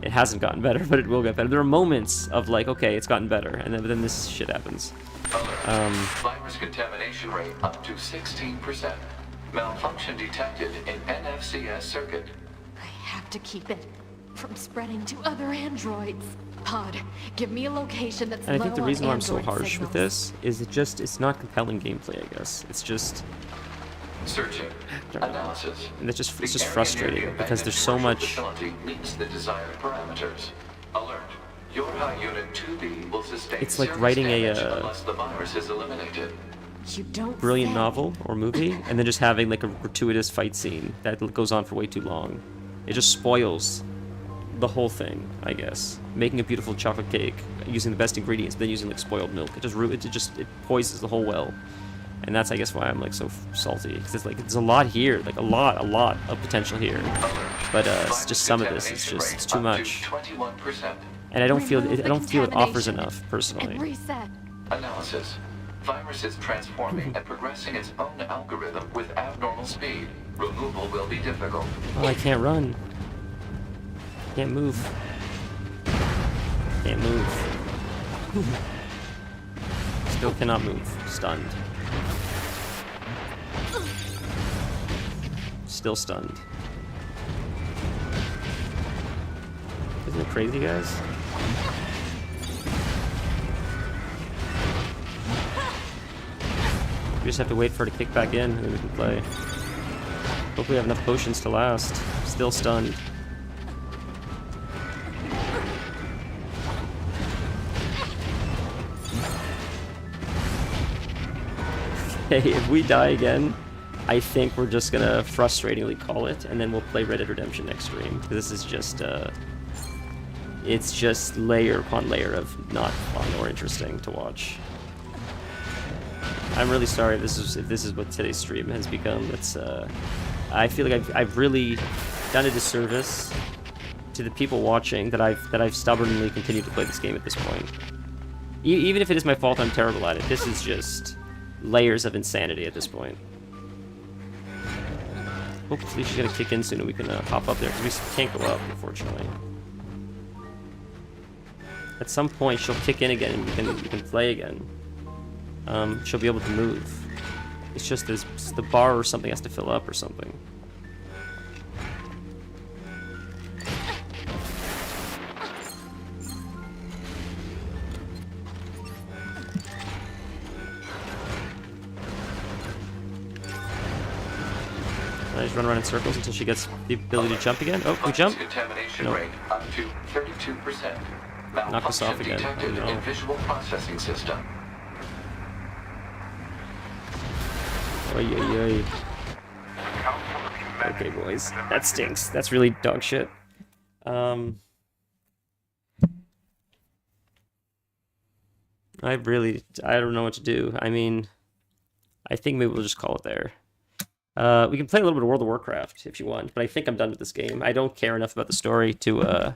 It hasn't gotten better, but it will get better. There are moments of like, okay, it's gotten better, and then this shit happens. Virus contamination rate up to 16%. Malfunction detected in NFCS circuit. I have to keep it from spreading to other androids. Pod, give me a location that's And I think the low reason on why I'm so android harsh with signals. this is it's not compelling gameplay, I guess. It's just Searching. Analysis. and it's just The area near frustrating the because there's so commercial much. facility meets the desired parameters. Alert. Your high unit 2B will sustain It's like serious writing damage a unless the virus is eliminated. You don't brilliant say. novel or movie, and then just having like a gratuitous fight scene that goes on for way too long. It just spoils the whole thing, I guess. Making a beautiful chocolate cake using the best ingredients, but then using like spoiled milk. It poisons the whole well. And that's, I guess, why I'm like so salty, because it's like there's a lot here, like a lot of potential here, but it's just some of this is just it's too much, 21%. and I don't feel Remove it offers contamination enough personally. And reset. Analysis. Virus is transforming and progressing its own algorithm with abnormal speed. Removal will be difficult. Oh, I can't run. Can't move. Can't move. Still cannot move. Stunned. Still stunned. Isn't it crazy, guys? We just have to wait for her to kick back in, and then we can play. Hope we have enough potions to last. Still stunned. Okay, if we die again, I think we're just gonna frustratingly call it, and then we'll play Red Dead Redemption next stream. This is just, it's just layer upon layer of not fun or interesting to watch. I'm really sorry if this is what today's stream has become. It's, I feel like I've really done a disservice to the people watching that I've stubbornly continued to play this game at this point. Even if it is my fault, I'm terrible at it. This is just layers of insanity at this point. Hopefully she's gonna kick in soon and we can hop up there, because we can't go up, unfortunately. At some point she'll kick in again and we can play again. She'll be able to move. It's just the bar or something has to fill up or something. I just run around in circles until she gets the ability to jump again. Oh, we jump? Contamination No. rate up to 32%. Knock us off again. Detected Oh, no. in visual processing system. Oy, oy, oy. Okay, boys. That stinks. That's really dog shit. I don't know what to do. I mean, I think maybe we'll just call it there. We can play a little bit of World of Warcraft if you want, but I think I'm done with this game. I don't care enough about the story to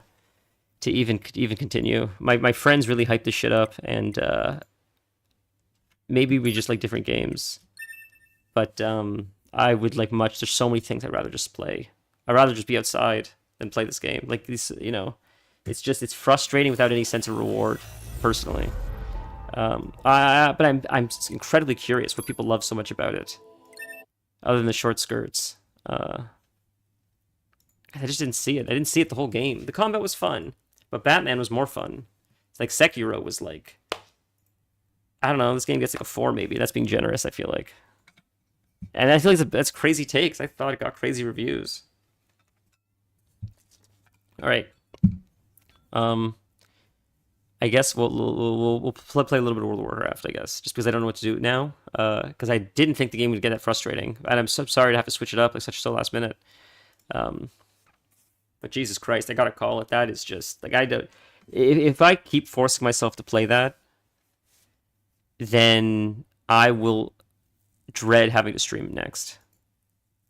even continue. My friends really hyped this shit up, and maybe we just like different games. But I would like much. There's so many things I'd rather just play. I'd rather just be outside than play this game. Like these, you know, it's frustrating without any sense of reward, personally. But I'm incredibly curious what people love so much about it, other than the short skirts. I just didn't see it. I didn't see it the whole game. The combat was fun, but Batman was more fun. It's like Sekiro was like, I don't know. This game gets like a 4 maybe. That's being generous. I feel like. And I feel like that's crazy takes. I thought it got crazy reviews. All right. I guess we'll play a little bit of World of Warcraft, I guess, just because I don't know what to do now. Because I didn't think the game would get that frustrating, and I'm so sorry to have to switch it up like so last minute. But Jesus Christ, I gotta call it. That is just like if I keep forcing myself to play that, then I will dread having to stream it next.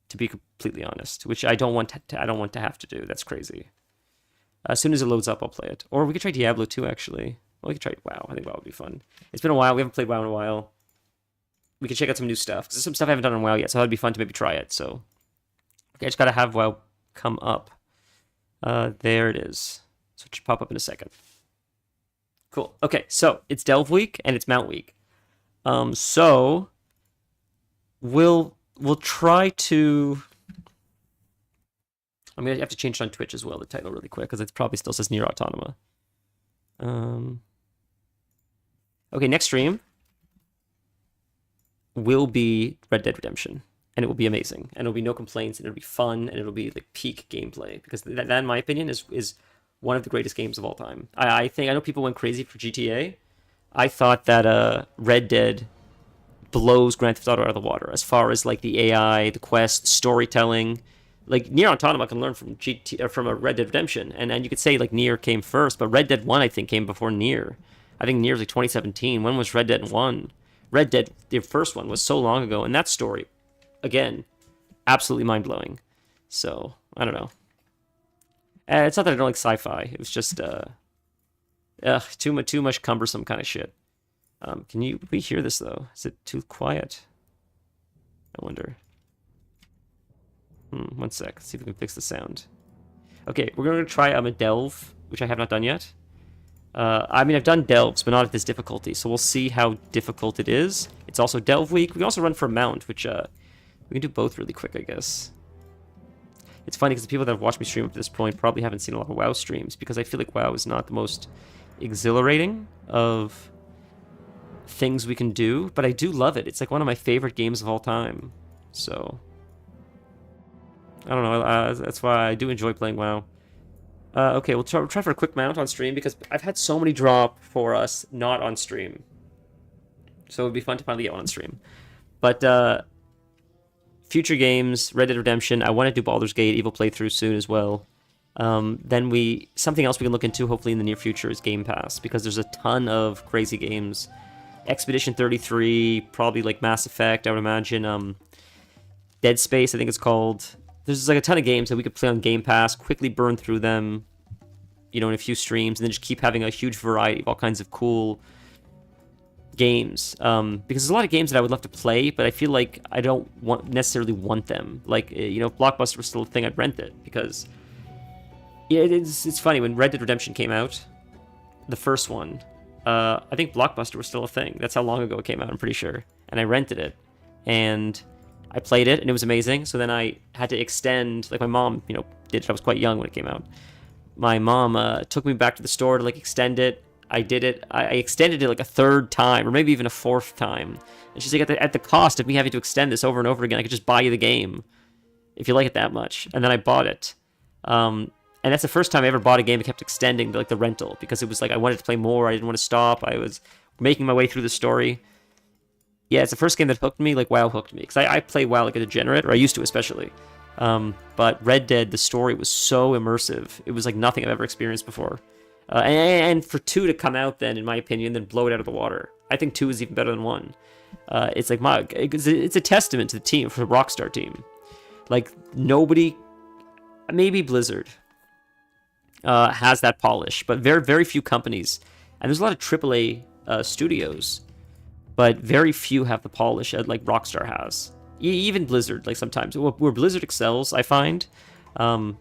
To be completely honest, which I don't want to have to do. That's crazy. As soon as it loads up, I'll play it. Or we could try Diablo 2, actually. Well, we could try WoW. I think WoW would be fun. It's been a while. We haven't played WoW in a while. We could check out some new stuff. Because there's some stuff I haven't done on WoW yet, so that'd be fun to maybe try it. So, okay, I just gotta have WoW come up. There it is. So it should pop up in a second. Cool. Okay, so it's Delve Week and it's Mount Week. So we'll try to. I'm gonna have to change it on Twitch as well, the title really quick, because it probably still says Nier Automata. Okay, next stream will be Red Dead Redemption, and it will be amazing, and it'll be no complaints, and it'll be fun, and it'll be like peak gameplay, because that in my opinion is one of the greatest games of all time. I know people went crazy for GTA. I thought that Red Dead blows Grand Theft Auto out of the water as far as like the AI, the quest, storytelling. Like Nier Automata can learn from from a Red Dead Redemption, and you could say like Nier came first, but Red Dead 1 I think came before Nier. I think Nier was like 2017. When was Red Dead 1? Red Dead, the first one, was so long ago, and that story, again, absolutely mind blowing. So I don't know. It's not that I don't like sci-fi. It was just too much cumbersome kind of shit. Can we hear this though? Is it too quiet? I wonder. 1 sec. Let's see if we can fix the sound. Okay, we're going to try a Delve, which I have not done yet. I mean, I've done Delves, but not at this difficulty, so we'll see how difficult it is. It's also Delve Week. We can also run for Mount, which we can do both really quick, I guess. It's funny because the people that have watched me stream up to this point probably haven't seen a lot of WoW streams, because I feel like WoW is not the most exhilarating of things we can do, but I do love it. It's like one of my favorite games of all time, so I don't know. That's why I do enjoy playing WoW. Okay, we'll try for a quick mount on stream, because I've had so many drop for us not on stream. So it would be fun to finally get one on stream. But future games, Red Dead Redemption, I want to do Baldur's Gate, Evil playthrough soon as well. Then something else we can look into hopefully in the near future is Game Pass, because there's a ton of crazy games. Expedition 33, probably like Mass Effect, I would imagine. Dead Space, I think it's called. There's like a ton of games that we could play on Game Pass, quickly burn through them, in a few streams, and then just keep having a huge variety of all kinds of cool games. Because there's a lot of games that I would love to play, but I feel like I don't necessarily want them. Like, if Blockbuster was still a thing, I'd rent it, because it's funny, when Red Dead Redemption came out, the first one, I think Blockbuster was still a thing. That's how long ago it came out, I'm pretty sure. And I rented it, and I played it, and it was amazing. So then I had to extend, like my mom, did it. I was quite young when it came out. My mom took me back to the store to like extend it. I did it. I extended it like a third time, or maybe even a fourth time. And she's like, at the cost of me having to extend this over and over again, I could just buy you the game if you like it that much. And then I bought it. And that's the first time I ever bought a game that kept extending the rental, because it was like I wanted to play more. I didn't want to stop. I was making my way through the story. Yeah, it's the first game that hooked me, like WoW hooked me. Because I play WoW like a degenerate, or I used to especially. But Red Dead, the story was so immersive. It was like nothing I've ever experienced before. And for 2 to come out then, in my opinion, then blow it out of the water. I think 2 is even better than 1. It's like, it's a testament to the team, for the Rockstar team. Like, nobody, maybe Blizzard, has that polish, but very, very few companies. And there's a lot of AAA studios, but very few have the polish that like Rockstar has. Even Blizzard, like sometimes where Blizzard excels, I find, and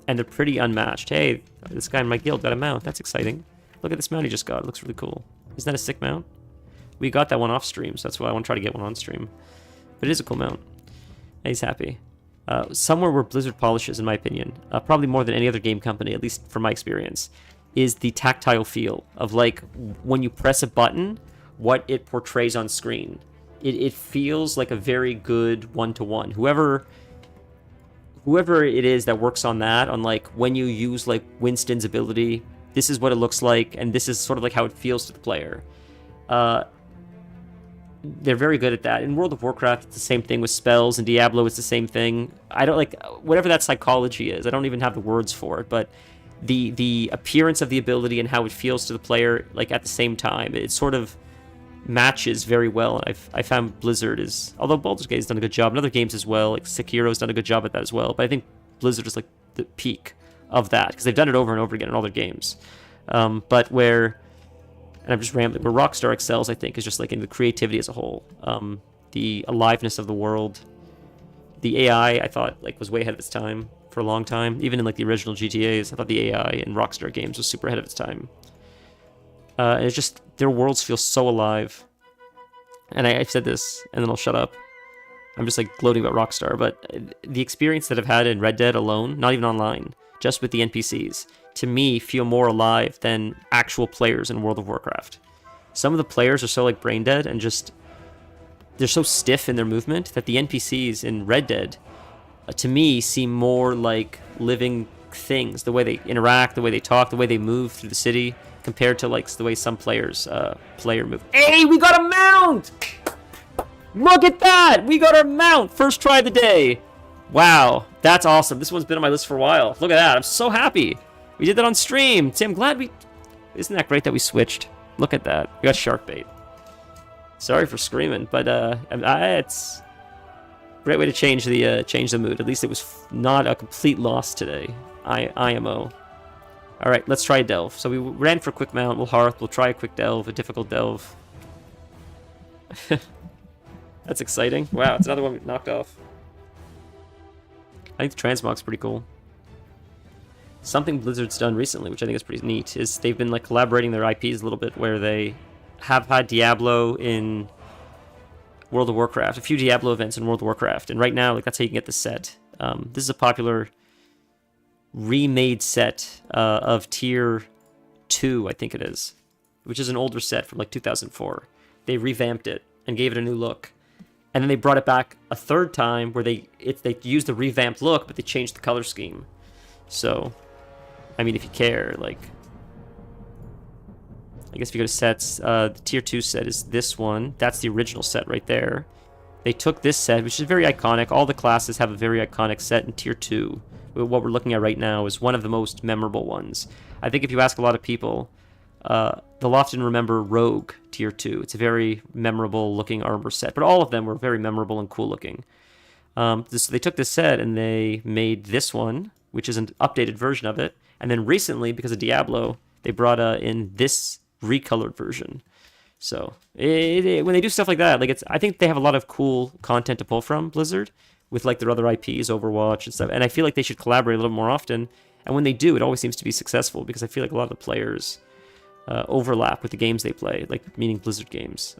they're pretty unmatched. Hey, this guy in my guild got a mount. That's exciting. Look at this mount he just got. It looks really cool. Isn't that a sick mount? We got that one off stream, so that's why I want to try to get one on stream. But it is a cool mount. And he's happy. Somewhere where Blizzard polishes, in my opinion, probably more than any other game company, at least from my experience, is the tactile feel of like when you press a button, what it portrays on screen. It feels like a very good one-to-one. Whoever it is that works on that, on like when you use like Winston's ability, this is what it looks like, and this is sort of like how it feels to the player. They're very good at that. In World of Warcraft, it's the same thing with spells, and Diablo, it's the same thing. I don't like, whatever that psychology is, I don't even have the words for it, but the appearance of the ability and how it feels to the player, like at the same time, it sort of matches very well. And I found Blizzard is, although Baldur's Gate has done a good job, and other games as well, like Sekiro's done a good job at that as well, but I think Blizzard is like the peak of that, because they've done it over and over again in all their games. But where, and I'm just rambling, where Rockstar excels, I think, is just like in the creativity as a whole, the aliveness of the world. The AI, I thought, like, was way ahead of its time for a long time. Even in like the original GTAs, I thought the AI in Rockstar games was super ahead of its time. And it's just, their worlds feel so alive. And I've said this, and then I'll shut up. I'm just like gloating about Rockstar, but the experience that I've had in Red Dead alone, not even online, just with the NPCs, to me feel more alive than actual players in World of Warcraft. Some of the players are so like brain dead and just, they're so stiff in their movement that the NPCs in Red Dead, to me, seem more like living things. The way they interact, the way they talk, the way they move through the city, compared to like the way some players move. Hey, we got a mount! Look at that! We got our mount! First try of the day. Wow, that's awesome. This one's been on my list for a while. Look at that. I'm so happy. We did that on stream. See, I'm glad we... Isn't that great that we switched? Look at that. We got shark bait. Sorry for screaming, but it's a great way to change the mood. At least it was not a complete loss today. IMO. All right, let's try a delve. So we ran for a quick mount. We'll hearth. We'll try a quick delve, a difficult delve. That's exciting. Wow, it's another one we knocked off. I think the transmog's pretty cool. Something Blizzard's done recently, which I think is pretty neat, is they've been like collaborating their IPs a little bit, where they have had Diablo in World of Warcraft, a few Diablo events in World of Warcraft, and right now, like, that's how you can get the set. This is a popular remade set of Tier 2, I think it is, which is an older set from like 2004. They revamped it and gave it a new look. And then they brought it back a third time where they used the revamped look, but they changed the color scheme. So, I mean, if you care, like, I guess if you go to sets, the Tier 2 set is this one. That's the original set right there. They took this set, which is very iconic. All the classes have a very iconic set in Tier 2. What we're looking at right now is one of the most memorable ones. I think if you ask a lot of people, they'll often remember Rogue Tier 2. It's a very memorable looking armor set, but all of them were very memorable and cool looking. So they took this set and they made this one, which is an updated version of it. And then recently, because of Diablo, they brought in this recolored version. So when they do stuff like that, like, I think they have a lot of cool content to pull from, Blizzard, with like their other IPs, Overwatch and stuff. And I feel like they should collaborate a little more often. And when they do, it always seems to be successful, because I feel like a lot of the players overlap with the games they play, like, meaning Blizzard games.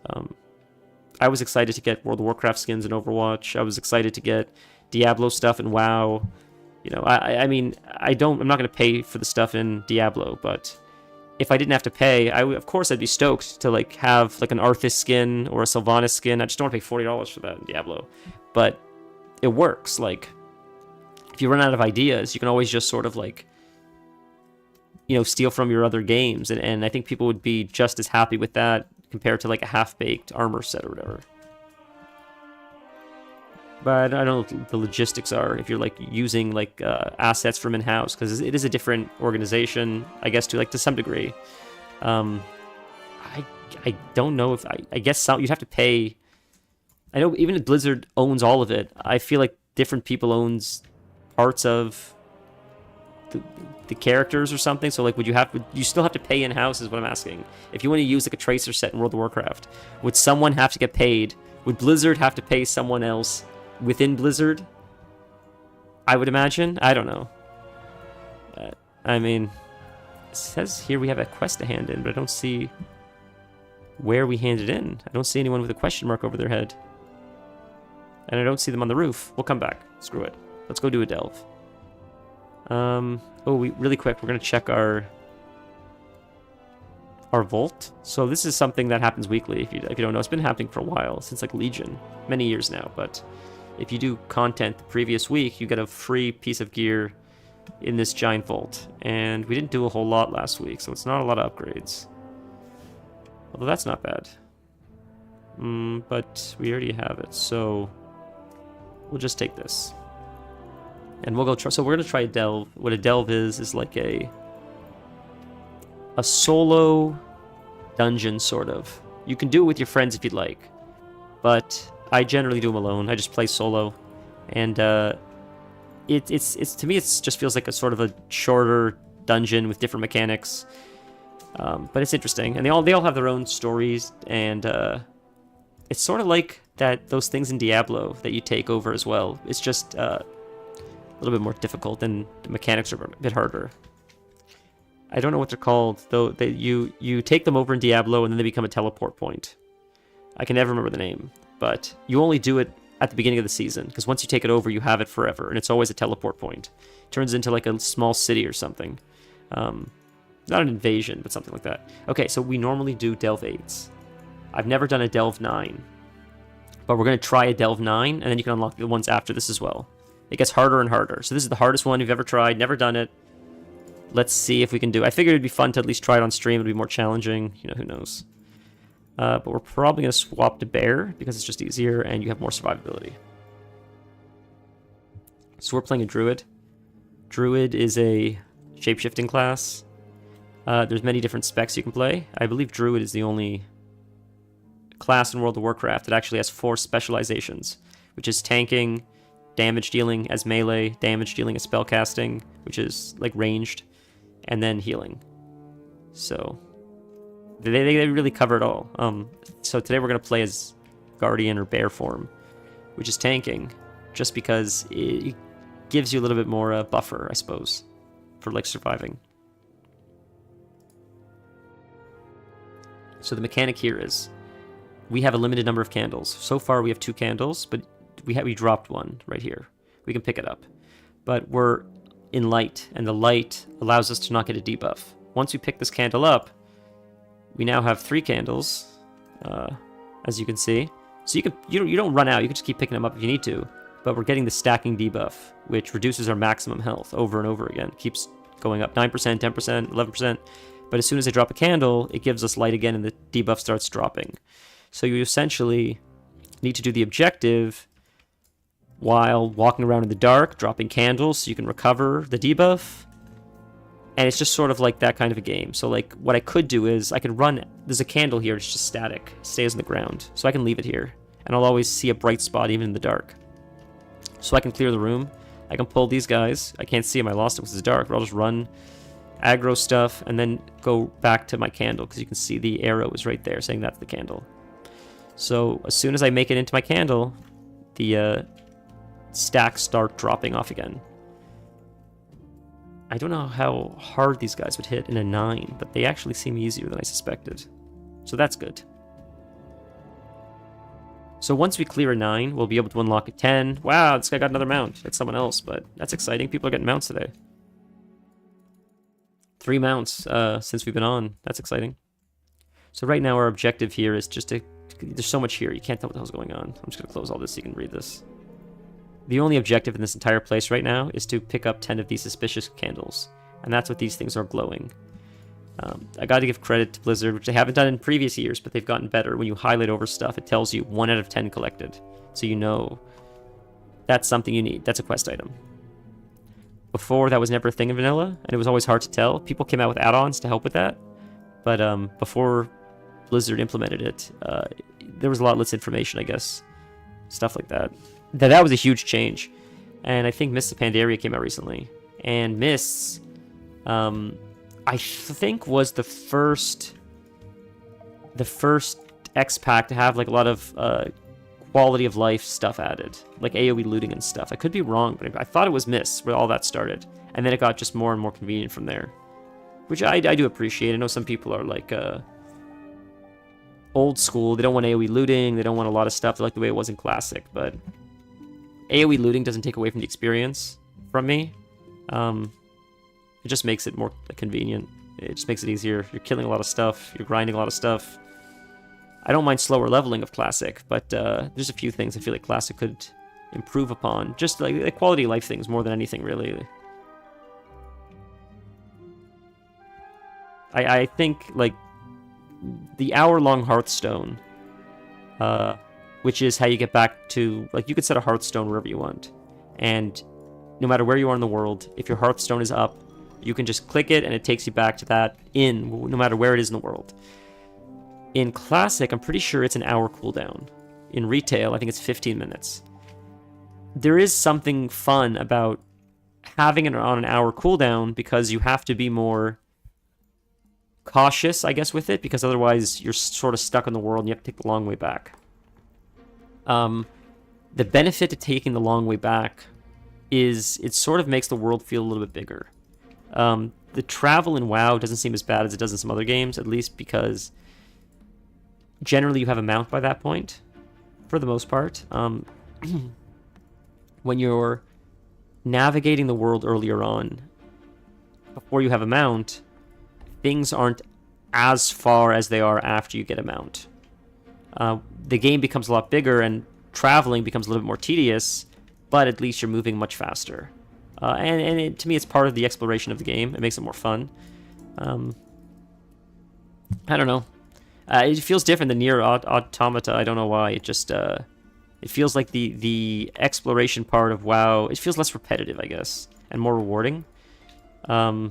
I was excited to get World of Warcraft skins in Overwatch. I was excited to get Diablo stuff in WoW. You know, I mean, I'm not going to pay for the stuff in Diablo, but if I didn't have to pay, of course I'd be stoked to like have like an Arthas skin or a Sylvanas skin. I just don't want to pay $40 for that in Diablo. But it works. Like, if you run out of ideas, you can always just sort of like, you know, steal from your other games, and I think people would be just as happy with that compared to like a half-baked armor set or whatever. But I don't know what the logistics are if you're like using like assets from in-house, because it is a different organization, I guess, to some degree. I don't know if I guess you'd have to pay. I know even if Blizzard owns all of it, I feel like different people owns parts of the characters or something. So like, would you still have to pay in-house is what I'm asking. If you want to use like a Tracer set in World of Warcraft, would someone have to get paid? Would Blizzard have to pay someone else within Blizzard? I would imagine. I don't know. I mean, it says here we have a quest to hand in, but I don't see where we hand it in. I don't see anyone with a question mark over their head. And I don't see them on the roof. We'll come back. Screw it. Let's go do a delve. Really quick, we're going to check our vault. So this is something that happens weekly. If you don't know, it's been happening for a while, since like Legion, many years now. But if you do content the previous week, you get a free piece of gear in this giant vault. And we didn't do a whole lot last week, so it's not a lot of upgrades. Although that's not bad. But we already have it, so we'll just take this. And we'll go try. So we're gonna try a delve. What a delve is like a solo dungeon, sort of. You can do it with your friends if you'd like, but I generally do them alone. I just play solo, and it's to me, it just feels like a sort of a shorter dungeon with different mechanics. But it's interesting, and they all have their own stories, and it's sort of like those things in Diablo that you take over as well. It's just a little bit more difficult, and the mechanics are a bit harder. I don't know what they're called, though. You take them over in Diablo, and then they become a teleport point. I can never remember the name, but you only do it at the beginning of the season, because once you take it over, you have it forever, and it's always a teleport point. It turns into like a small city or something. Not an invasion, but something like that. Okay, so we normally do Delve 8s. I've never done a Delve 9, but we're going to try a Delve 9, and then you can unlock the ones after this as well. It gets harder and harder. So this is the hardest one you've ever tried, never done it. Let's see if we can do it. I figured it'd be fun to at least try it on stream. It'd be more challenging. You know, who knows. But we're probably going to swap to Bear, because it's just easier, and you have more survivability. So we're playing a Druid. Druid is a shape-shifting class. There's many different specs you can play. I believe Druid is the only class in World of Warcraft that actually has 4 specializations, which is tanking, damage dealing as melee, damage dealing as spellcasting, which is like ranged, and then healing. So they really cover it all. So today we're going to play as Guardian or Bear form, which is tanking, just because it gives you a little bit more buffer, I suppose, for like surviving. So the mechanic here is, we have a limited number of candles. So far we have 2 candles, but we dropped one right here. We can pick it up. But we're in light, and the light allows us to not get a debuff. Once we pick this candle up, we now have 3 candles, as you can see. So you don't run out, you can just keep picking them up if you need to. But we're getting the stacking debuff, which reduces our maximum health over and over again. Keeps going up 9%, 10%, 11%. But as soon as I drop a candle, it gives us light again, and the debuff starts dropping. So you essentially need to do the objective while walking around in the dark, dropping candles so you can recover the debuff. And it's just sort of like that kind of a game. So like what I could do is I could run, there's a candle here, it's just static, it stays on the ground. So I can leave it here, and I'll always see a bright spot even in the dark. So I can clear the room, I can pull these guys, I can't see them, I lost it because it's dark, but I'll just run, aggro stuff, and then go back to my candle, because you can see the arrow is right there saying that's the candle. So as soon as I make it into my candle, the stacks start dropping off again. I don't know how hard these guys would hit in a 9, but they actually seem easier than I suspected. So that's good. So once we clear a 9, we'll be able to unlock a 10. Wow, this guy got another mount. It's someone else, but that's exciting. People are getting mounts today. 3 mounts since we've been on. That's exciting. So right now our objective here is just to... There's so much here, you can't tell what the hell's going on. I'm just going to close all this so you can read this. The only objective in this entire place right now is to pick up 10 of these suspicious candles. And that's what these things are glowing. I got to give credit to Blizzard, which they haven't done in previous years, but they've gotten better. When you highlight over stuff, it tells you 1 out of 10 collected. So you know that's something you need. That's a quest item. Before, that was never a thing in vanilla, and it was always hard to tell. People came out with add-ons to help with that. But before Blizzard implemented it, there was a lot less information, I guess. Stuff like that. That was a huge change. And I think Mists of Pandaria came out recently. And Mists, I think, was the first X-Pack to have like a lot of quality of life stuff added, like AoE looting and stuff. I could be wrong, but I thought it was Mists where all that started, and then it got just more and more convenient from there, which I do appreciate. I know some people are like old school. They don't want AoE looting. They don't want a lot of stuff. They like the way it was in Classic, but AoE looting doesn't take away from the experience from me. It just makes it more convenient. It just makes it easier. You're killing a lot of stuff. You're grinding a lot of stuff. I don't mind slower leveling of Classic, but there's a few things I feel like Classic could improve upon. Just like quality of life things more than anything, really. I think, like, the hour-long Hearthstone, which is how you get back to... Like, you could set a Hearthstone wherever you want. And no matter where you are in the world, if your Hearthstone is up, you can just click it and it takes you back to that inn, no matter where it is in the world. In Classic, I'm pretty sure it's an hour cooldown. In Retail, I think it's 15 minutes. There is something fun about having it on an hour cooldown because you have to be more cautious, I guess, with it, because otherwise you're sort of stuck in the world and you have to take the long way back. The benefit to taking the long way back is it sort of makes the world feel a little bit bigger. The travel in WoW doesn't seem as bad as it does in some other games, at least because generally you have a mount by that point, for the most part. When you're navigating the world earlier on, before you have a mount, things aren't as far as they are after you get a mount. The game becomes a lot bigger and traveling becomes a little bit more tedious, but at least you're moving much faster. To me, it's part of the exploration of the game. It makes it more fun. I don't know. It feels different than Nier Automata. I don't know why. It just it feels like the exploration part of WoW. It feels less repetitive, I guess, and more rewarding. I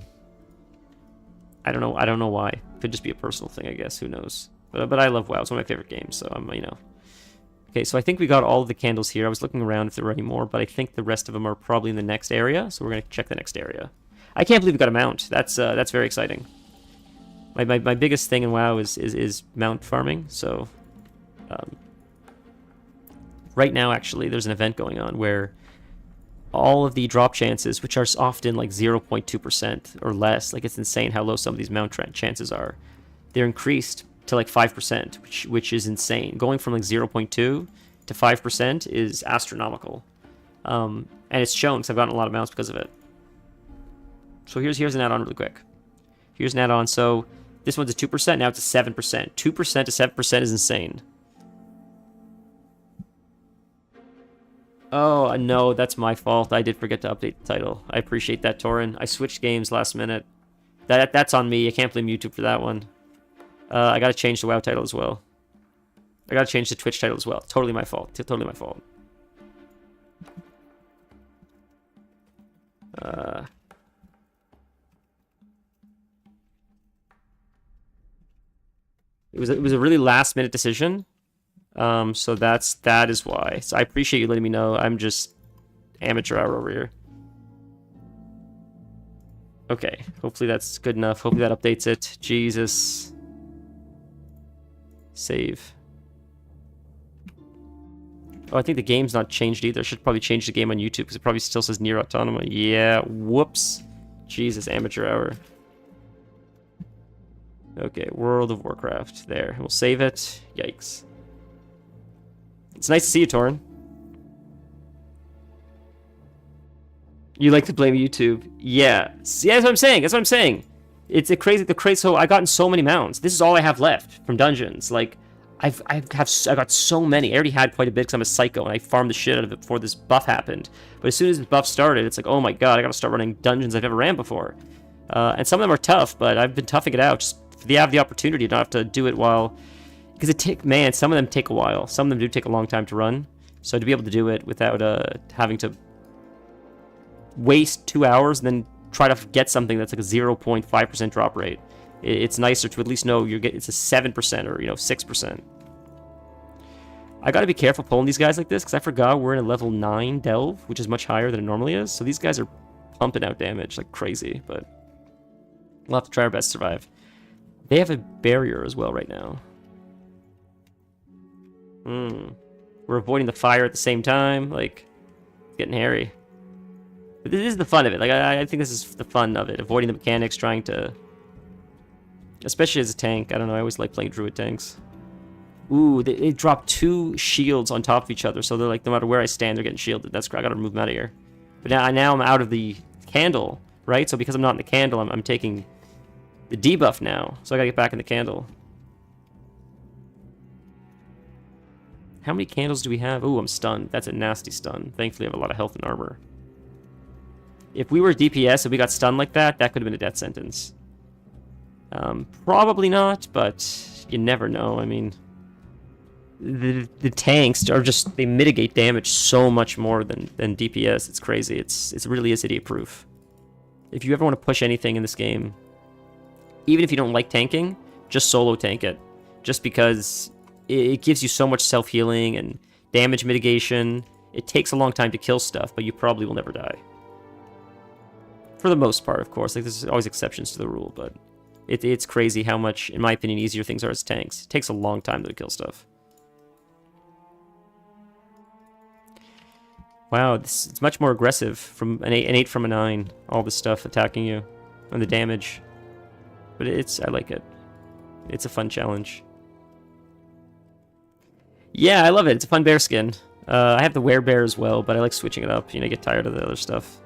don't know. I don't know why. Could just be a personal thing, I guess. Who knows? But I love WoW. It's one of my favorite games. So I'm Okay, so I think we got all of the candles here. I was looking around if there were any more, but I think the rest of them are probably in the next area, so we're going to check the next area. I can't believe we got a mount. That's very exciting. My biggest thing in WoW is mount farming, so... right now, actually, there's an event going on where all of the drop chances, which are often like 0.2% or less, like it's insane how low some of these mount chances are, they're increased to like 5%, which is insane. Going from like 0.2 to 5% is astronomical. And it's shown because I've gotten a lot of mounts because of it. So here's an add-on really quick. Here's an add-on. So this one's a 2%, now it's a 7%. 2% to 7% is insane. Oh, no, that's my fault. I did forget to update the title. I appreciate that, Torin. I switched games last minute. That's on me. I can't blame YouTube for that one. I gotta change the WoW title as well. I gotta change the Twitch title as well. Totally my fault. Totally my fault. It was a really last minute decision. So that is why. So I appreciate you letting me know. I'm just amateur hour over here. Okay, hopefully that's good enough. Hopefully that updates it. Jesus. Save. Oh, I think the game's not changed either. I should probably change the game on YouTube because it probably still says Nier Automata. Yeah, whoops. Jesus, amateur hour. Okay, World of Warcraft. There, we'll save it. Yikes. It's nice to see you, Torin. You like to blame YouTube. Yeah. See, that's what I'm saying. That's what I'm saying. It's a crazy. So I've gotten so many mounts. This is all I have left from dungeons. Like, I got so many. I already had quite a bit because I'm a psycho and I farmed the shit out of it before this buff happened. But as soon as this buff started, it's like, oh my god, I gotta start running dungeons I've never ran before. And some of them are tough, but I've been toughing it out. Just they have the opportunity, not have to do it while. Because some of them take a while. Some of them do take a long time to run. So to be able to do it without having to waste 2 hours and then try to get something that's like a 0.5% drop rate, it's nicer to at least know it's a 7% or 6%. I gotta be careful pulling these guys like this because I forgot we're in a level 9 delve, which is much higher than it normally is. So these guys are pumping out damage like crazy, but we'll have to try our best to survive. They have a barrier as well right now. We're avoiding the fire at the same time. Like, it's getting hairy. But this is the fun of it. Like, I think this is the fun of it. Avoiding the mechanics, trying to... Especially as a tank. I don't know, I always like playing druid tanks. Ooh, they drop 2 shields on top of each other. So they're like, no matter where I stand, they're getting shielded. That's great. I gotta remove them out of here. But now I'm out of the candle, right? So because I'm not in the candle, I'm taking the debuff now. So I gotta get back in the candle. How many candles do we have? Ooh, I'm stunned. That's a nasty stun. Thankfully, I have a lot of health and armor. If we were DPS and we got stunned like that, that could have been a death sentence. Probably not, but you never know. I mean, the tanks are just, they mitigate damage so much more than DPS. It's crazy. It really is idiot-proof. If you ever want to push anything in this game, even if you don't like tanking, just solo tank it. Just because it gives you so much self-healing and damage mitigation. It takes a long time to kill stuff, but you probably will never die. For the most part, of course. Like, there's always exceptions to the rule, but it's crazy how much, in my opinion, easier things are as tanks. It takes a long time to kill stuff. Wow, it's much more aggressive from an 8 from a 9. All this stuff attacking you, and the damage. But I like it. It's a fun challenge. Yeah, I love it. It's a fun bear skin. I have the werebear as well, but I like switching it up. You know, I get tired of the other stuff.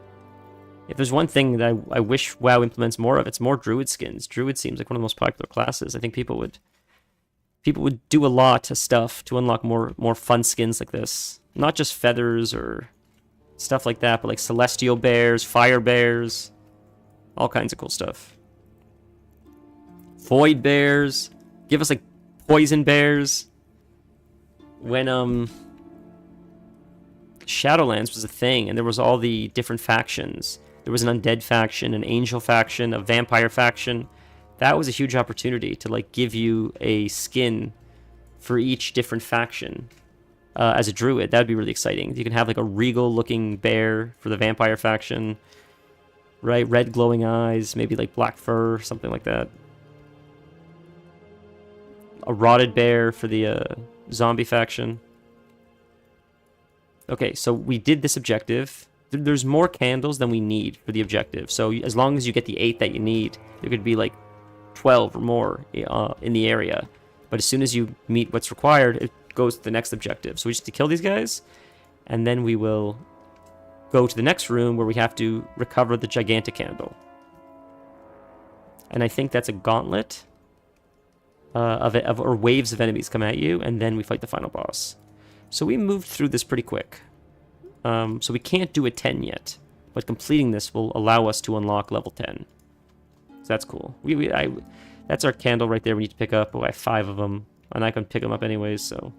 If there's one thing that I wish WoW implements more of, it's more druid skins. Druid seems like one of the most popular classes. I think people would do a lot of stuff to unlock more fun skins like this. Not just feathers or stuff like that, but like celestial bears, fire bears, all kinds of cool stuff. Void bears. Give us like poison bears. When Shadowlands was a thing, and there was all the different factions. There was an undead faction, an angel faction, a vampire faction. That was a huge opportunity to like give you a skin for each different faction. As a druid, that would be really exciting. You can have like a regal-looking bear for the vampire faction, right? Red glowing eyes, maybe like black fur, something like that. A rotted bear for the zombie faction. Okay, so we did this objective. There's more candles than we need for the objective. So as long as you get the 8 that you need, there could be like 12 or more in the area. But as soon as you meet what's required, it goes to the next objective. So we just have to kill these guys, and then we will go to the next room where we have to recover the gigantic candle. And I think that's a gauntlet or waves of enemies come at you, and then we fight the final boss. So we moved through this pretty quick. So we can't do a 10 yet, but completing this will allow us to unlock level 10. So that's cool. That's our candle right there we need to pick up. Oh, I have 5 of them, and I can pick them up anyways, so...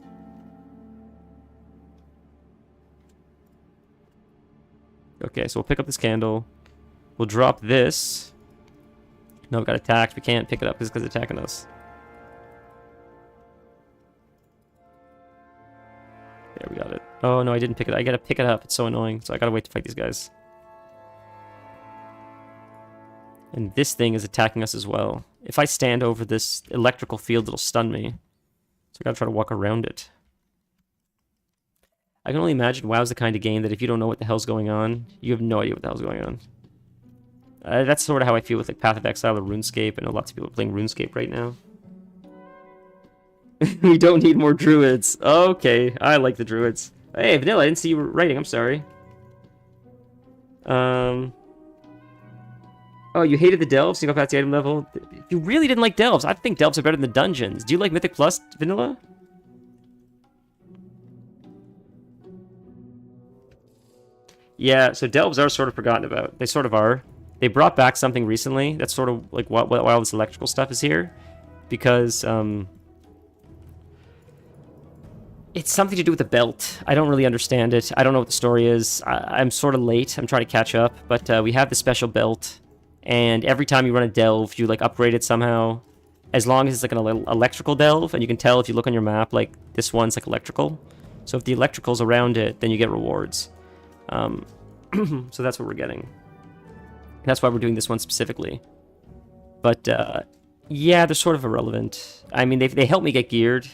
Okay, so we'll pick up this candle. We'll drop this. No, we got attacked. We can't pick it up because it's attacking us. There, we got it. Oh, no, I didn't pick it up. I gotta pick it up. It's so annoying. So I gotta wait to fight these guys. And this thing is attacking us as well. If I stand over this electrical field, it'll stun me. So I gotta try to walk around it. I can only imagine WoW's the kind of game that if you don't know what the hell's going on, you have no idea what the hell's going on. That's sort of how I feel with like Path of Exile or RuneScape. I know lots of people are playing RuneScape right now. We don't need more druids. Okay, I like the druids. Hey, Vanilla, I didn't see you writing. I'm sorry. Oh, you hated the delves? You got past the item level? You really didn't like delves. I think delves are better than the dungeons. Do you like Mythic Plus, Vanilla? Yeah, so delves are sort of forgotten about. They sort of are. They brought back something recently. That's sort of like why all this electrical stuff is here. Because, it's something to do with the belt. I don't really understand it. I don't know what the story is. I'm sort of late. I'm trying to catch up. But we have this special belt. And every time you run a delve, you like upgrade it somehow. As long as it's like an electrical delve. And you can tell if you look on your map, like this one's like electrical. So if the electrical's around it, then you get rewards. So that's what we're getting. That's why we're doing this one specifically. But yeah, they're sort of irrelevant. I mean, they help me get geared.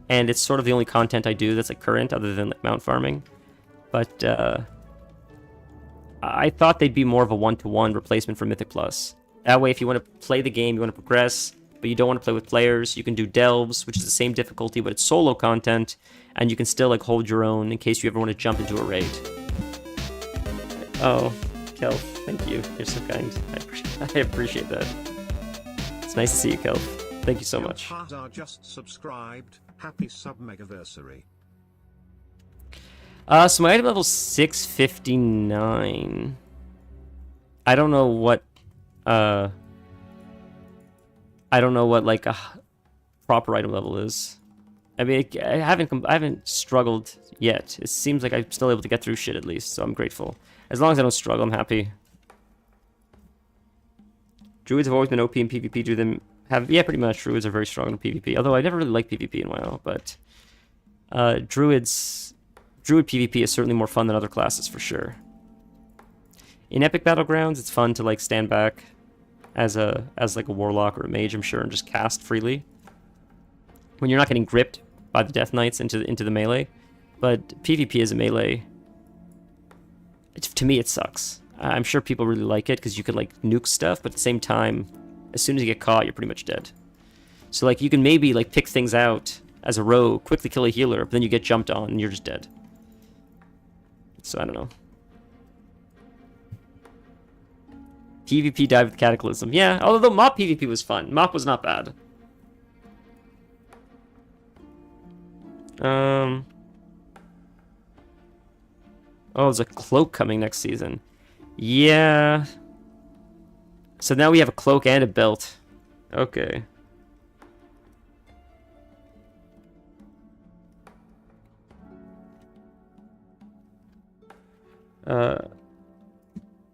And it's sort of the only content I do that's like current, other than like mount farming. But I thought they'd be more of a one-to-one replacement for Mythic Plus. That way, if you want to play the game, you want to progress, but you don't want to play with players, you can do delves, which is the same difficulty, but it's solo content, and you can still like hold your own in case you ever want to jump into a raid. Oh, Kelf, thank you. You're so kind. I appreciate that. It's nice to see you, Kelf. Thank you so much. Hazar just subscribed. Happy sub-megaversary. So my item level's 659. I don't know what like a proper item level is. I mean, I haven't struggled yet. It seems like I'm still able to get through shit at least, so I'm grateful. As long as I don't struggle, I'm happy. Druids have always been OP in PvP. Do them have... Yeah, pretty much. Druids are very strong in PvP. Although I never really liked PvP in WoW, but... Druid PvP is certainly more fun than other classes, for sure. In Epic Battlegrounds, it's fun to like stand back as like a warlock or a mage, I'm sure, and just cast freely when you're not getting gripped by the Death Knights into the melee. But PvP as a melee, to me, it sucks. I'm sure people really like it because you can like nuke stuff, but at the same time, as soon as you get caught, you're pretty much dead. So like you can maybe like pick things out as a rogue, quickly kill a healer, but then you get jumped on and you're just dead. So I don't know. PvP dive with Cataclysm. Yeah, although Mop PvP was fun. Mop was not bad. Oh, there's a cloak coming next season. Yeah. So now we have a cloak and a belt. Okay.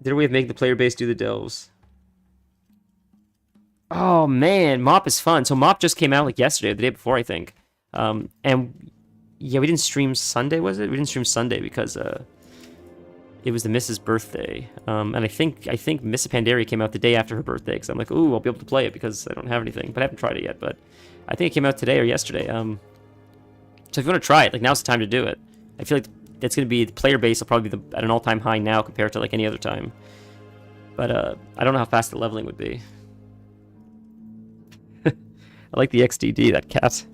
Did we have make the player base do the delves? Oh man, Mop is fun. So Mop just came out like yesterday, or the day before, I think. And yeah, we didn't stream Sunday, was it? We didn't stream Sunday because it was the Miss's birthday. And I think Miss Pandaria came out the day after her birthday, because I'm like, ooh, I'll be able to play it because I don't have anything. But I haven't tried it yet. But I think it came out today or yesterday. So if you want to try it, like now's the time to do it. I feel like it's going to be, the player base will probably be at an all-time high now compared to like any other time. But I don't know how fast the leveling would be. I like the XDD, that cat.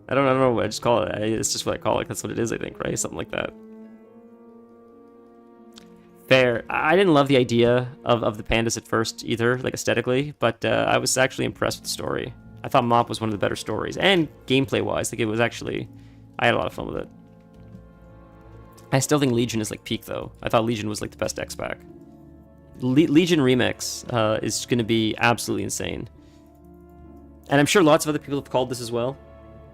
I don't know what I just call it. It's just what I call it. That's what it is, I think, right? Something like that. Fair. I didn't love the idea of the pandas at first either, like aesthetically, but I was actually impressed with the story. I thought Mop was one of the better stories, and gameplay-wise, like it was actually, I had a lot of fun with it. I still think Legion is like peak though. I thought Legion was like the best X-Pack. Legion Remix is going to be absolutely insane. And I'm sure lots of other people have called this as well.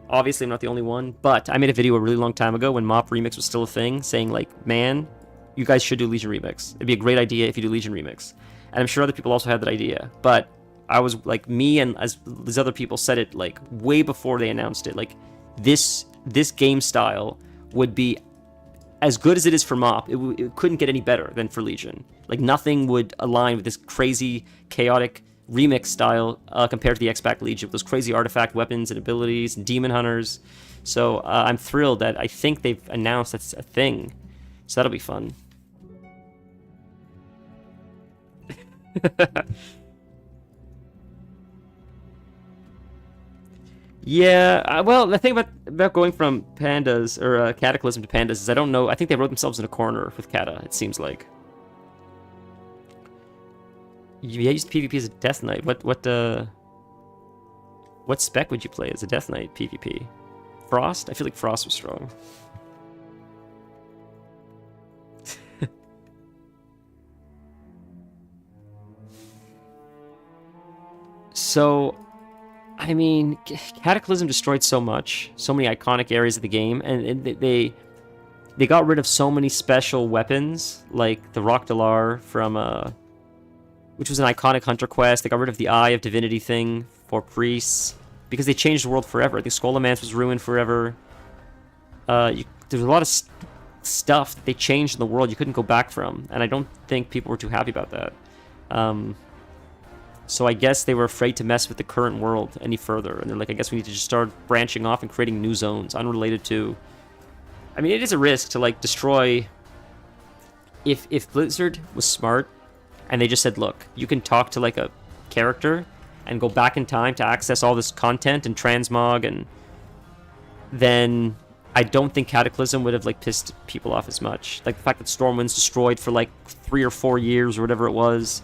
Obviously, I'm not the only one, but I made a video a really long time ago when Mop Remix was still a thing, saying like, man, you guys should do Legion Remix. It'd be a great idea if you do Legion Remix. And I'm sure other people also had that idea, but I was like, me and as these other people said it like way before they announced it, like this game style would be as good as it is for Mop. It couldn't get any better than for Legion. Like nothing would align with this crazy, chaotic remix style compared to the X-Pac Legion with those crazy artifact weapons and abilities and demon hunters. So I'm thrilled that I think they've announced that's a thing. So that'll be fun. Yeah, well, the thing about going from pandas or Cataclysm to pandas is I don't know. I think they wrote themselves in a corner with Kata. It seems like. Yeah, used PvP as a Death Knight. What spec would you play as a Death Knight PvP? Frost? I feel like Frost was strong. So, I mean, Cataclysm destroyed so much, so many iconic areas of the game, and they got rid of so many special weapons, like the Rock Dalar from which was an iconic hunter quest. They got rid of the Eye of Divinity thing for priests because they changed the world forever. The Scholomance was ruined forever. There's a lot of stuff that they changed in the world you couldn't go back from, and I don't think people were too happy about that. So I guess they were afraid to mess with the current world any further, and they're like, I guess we need to just start branching off and creating new zones unrelated to. I mean, it is a risk to like destroy. If Blizzard was smart, and they just said, look, you can talk to like a character and go back in time to access all this content and transmog, and then I don't think Cataclysm would have like pissed people off as much. Like the fact that Stormwind's destroyed for like 3 or 4 years or whatever it was,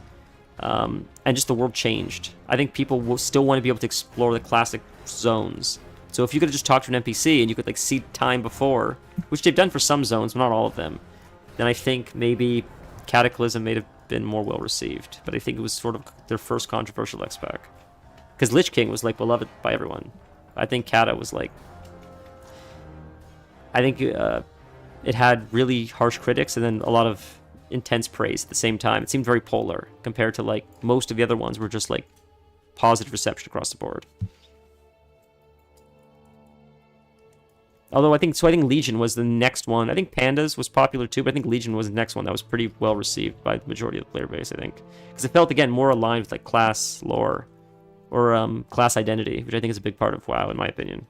and just the world changed. I think people will still want to be able to explore the classic zones. So if you could have just talked to an NPC and you could like see time before, which they've done for some zones, but not all of them, then I think maybe Cataclysm may have been more well received. But I think it was sort of their first controversial X-Pac. Because Lich King was like beloved by everyone. I think Kata was like, I think it had really harsh critics and then a lot of intense praise at the same time. It seemed very polar compared to like most of the other ones were just like positive reception across the board. Although I think Legion was the next one. I think Pandas was popular too, but I think Legion was the next one that was pretty well received by the majority of the player base, I think. Because it felt, again, more aligned with like class lore or class identity, which I think is a big part of WoW, in my opinion.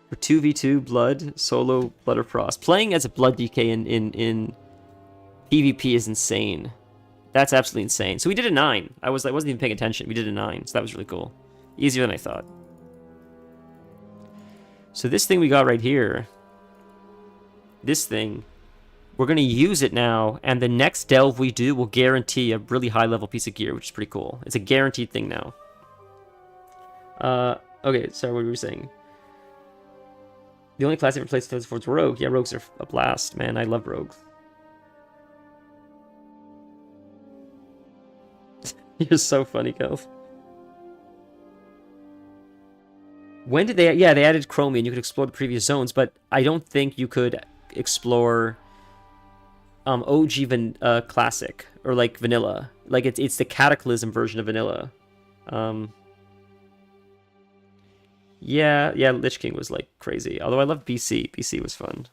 For 2v2 Blood, solo Blood or Frost. Playing as a Blood DK in PvP is insane. That's absolutely insane. So we did a 9. I wasn't even paying attention. We did a 9, so that was really cool. Easier than I thought. So this thing we got right here, this thing, we're going to use it now, and the next delve we do will guarantee a really high-level piece of gear, which is pretty cool. It's a guaranteed thing now. Okay, sorry, what were we saying? The only class I ever played for is Rogue. Yeah, Rogues are a blast, man. I love Rogues. You're so funny, Kelv. When did they... Yeah, they added Chromium. You could explore the previous zones, but I don't think you could explore OG Classic or like Vanilla. Like it's the Cataclysm version of Vanilla. Yeah, Lich King was like crazy. Although I love BC. BC was fun.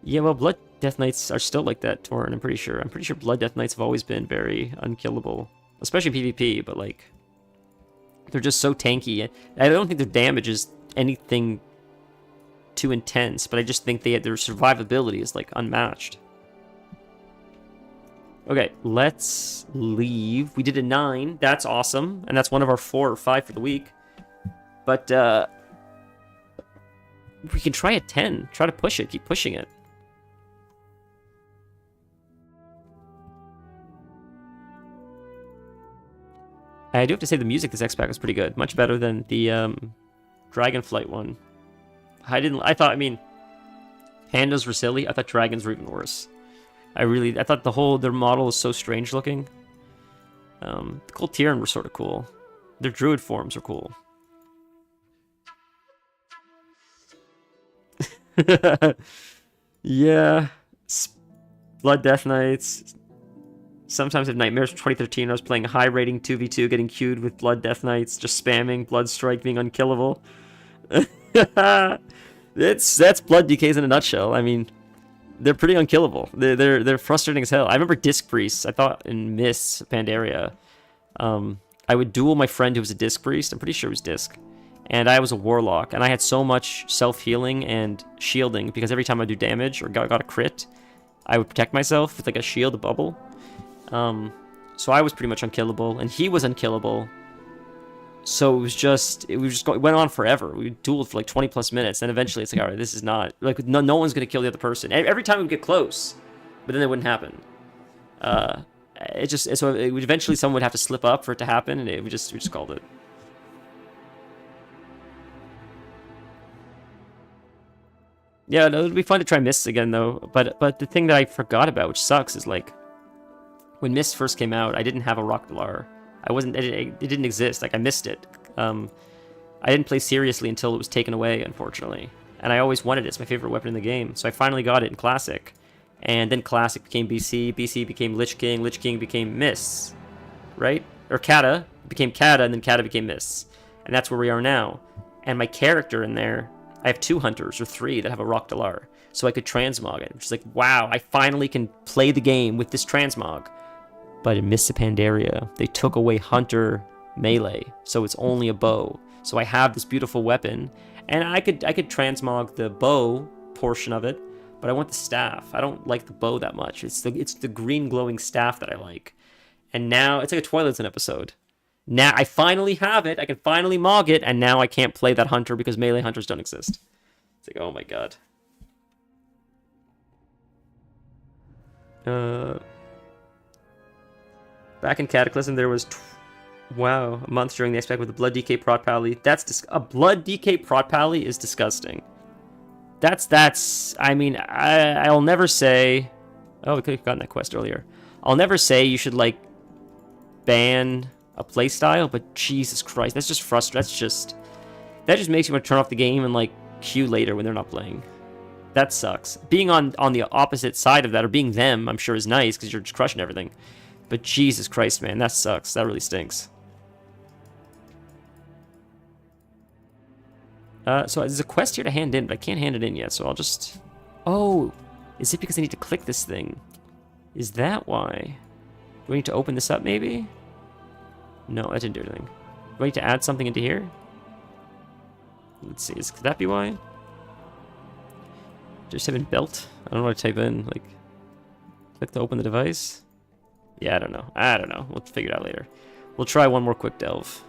Yeah, well, Blood Death Knights are still like that, Torn, I'm pretty sure. I'm pretty sure Blood Death Knights have always been very unkillable. Especially PvP, but like... They're just so tanky. I don't think their damage is anything too intense, but I just think their survivability is like unmatched. Okay, let's leave. We did a 9. That's awesome. And that's one of our 4 or 5 for the week. But, we can try a 10. Try to push it. Keep pushing it. I do have to say the music this X-Pack was pretty good. Much better than the, Dragonflight one. I mean, pandas were silly. I thought dragons were even worse. I thought their model was so strange looking. The Cold Tyran were sort of cool. Their druid forms are cool. Yeah. Blood Death Knights. Sometimes I have nightmares from 2013. I was playing high rating 2v2, getting queued with Blood Death Knights, just spamming Blood Strike, being unkillable. That's Blood DKs in a nutshell. I mean, they're pretty unkillable. They're frustrating as hell. I remember Disc Priest. I thought in Mists Pandaria, I would duel my friend who was a Disc Priest. I'm pretty sure it was Disc. And I was a Warlock, and I had so much self-healing and shielding because every time I do damage or got a crit, I would protect myself with like a shield, a bubble. So I was pretty much unkillable, and he was unkillable. So it went on forever. We dueled for like 20 plus minutes, and eventually it's like, all right, this is not like no one's gonna kill the other person. Every time we would get close, but then it wouldn't happen. Eventually someone would have to slip up for it to happen, and we just called it. Yeah, no, it'd be fun to try Mists again though. But the thing that I forgot about, which sucks, is like when Mists first came out, I didn't have a Rockdalar. It didn't exist. Like I missed it. I didn't play seriously until it was taken away, unfortunately. And I always wanted it. It's my favorite weapon in the game. So I finally got it in Classic. And then Classic became BC. BC became Lich King. Lich King became Mists. Right? Or Kata. It became Kata, and then Kata became Mists. And that's where we are now. And my character in there, I have 2 hunters, or 3, that have a Rockdalar. So I could transmog it. Which is like, wow, I finally can play the game with this transmog. But in Mists of Pandaria, they took away Hunter melee, so it's only a bow. So I have this beautiful weapon, and I could transmog the bow portion of it, but I want the staff. I don't like the bow that much. It's the green glowing staff that I like. And now it's like a Twilight Zone episode. Now I finally have it. I can finally mog it, and now I can't play that Hunter because melee Hunters don't exist. It's like, oh my god. Back in Cataclysm, there was, a month during the X-Pack with a Blood DK Prot Pally. A Blood DK Prot Pally is disgusting. I mean, I'll never say... Oh, we could have gotten that quest earlier. I'll never say you should, like, ban a playstyle, but Jesus Christ, that's just frustrating. That just makes you want to turn off the game and, like, queue later when they're not playing. That sucks. Being on the opposite side of that, or being them, I'm sure is nice, because you're just crushing everything. But Jesus Christ, man, that sucks. That really stinks. So there's a quest here to hand in, but I can't hand it in yet, so I'll just... Oh, is it because I need to click this thing? Is that why? Do I need to open this up, maybe? No, that didn't do anything. Do I need to add something into here? Let's see, could that be why? Just type in belt? I don't know what to type in, like... Click to open the device? Yeah, I don't know. I don't know. We'll figure it out later. We'll try one more quick delve.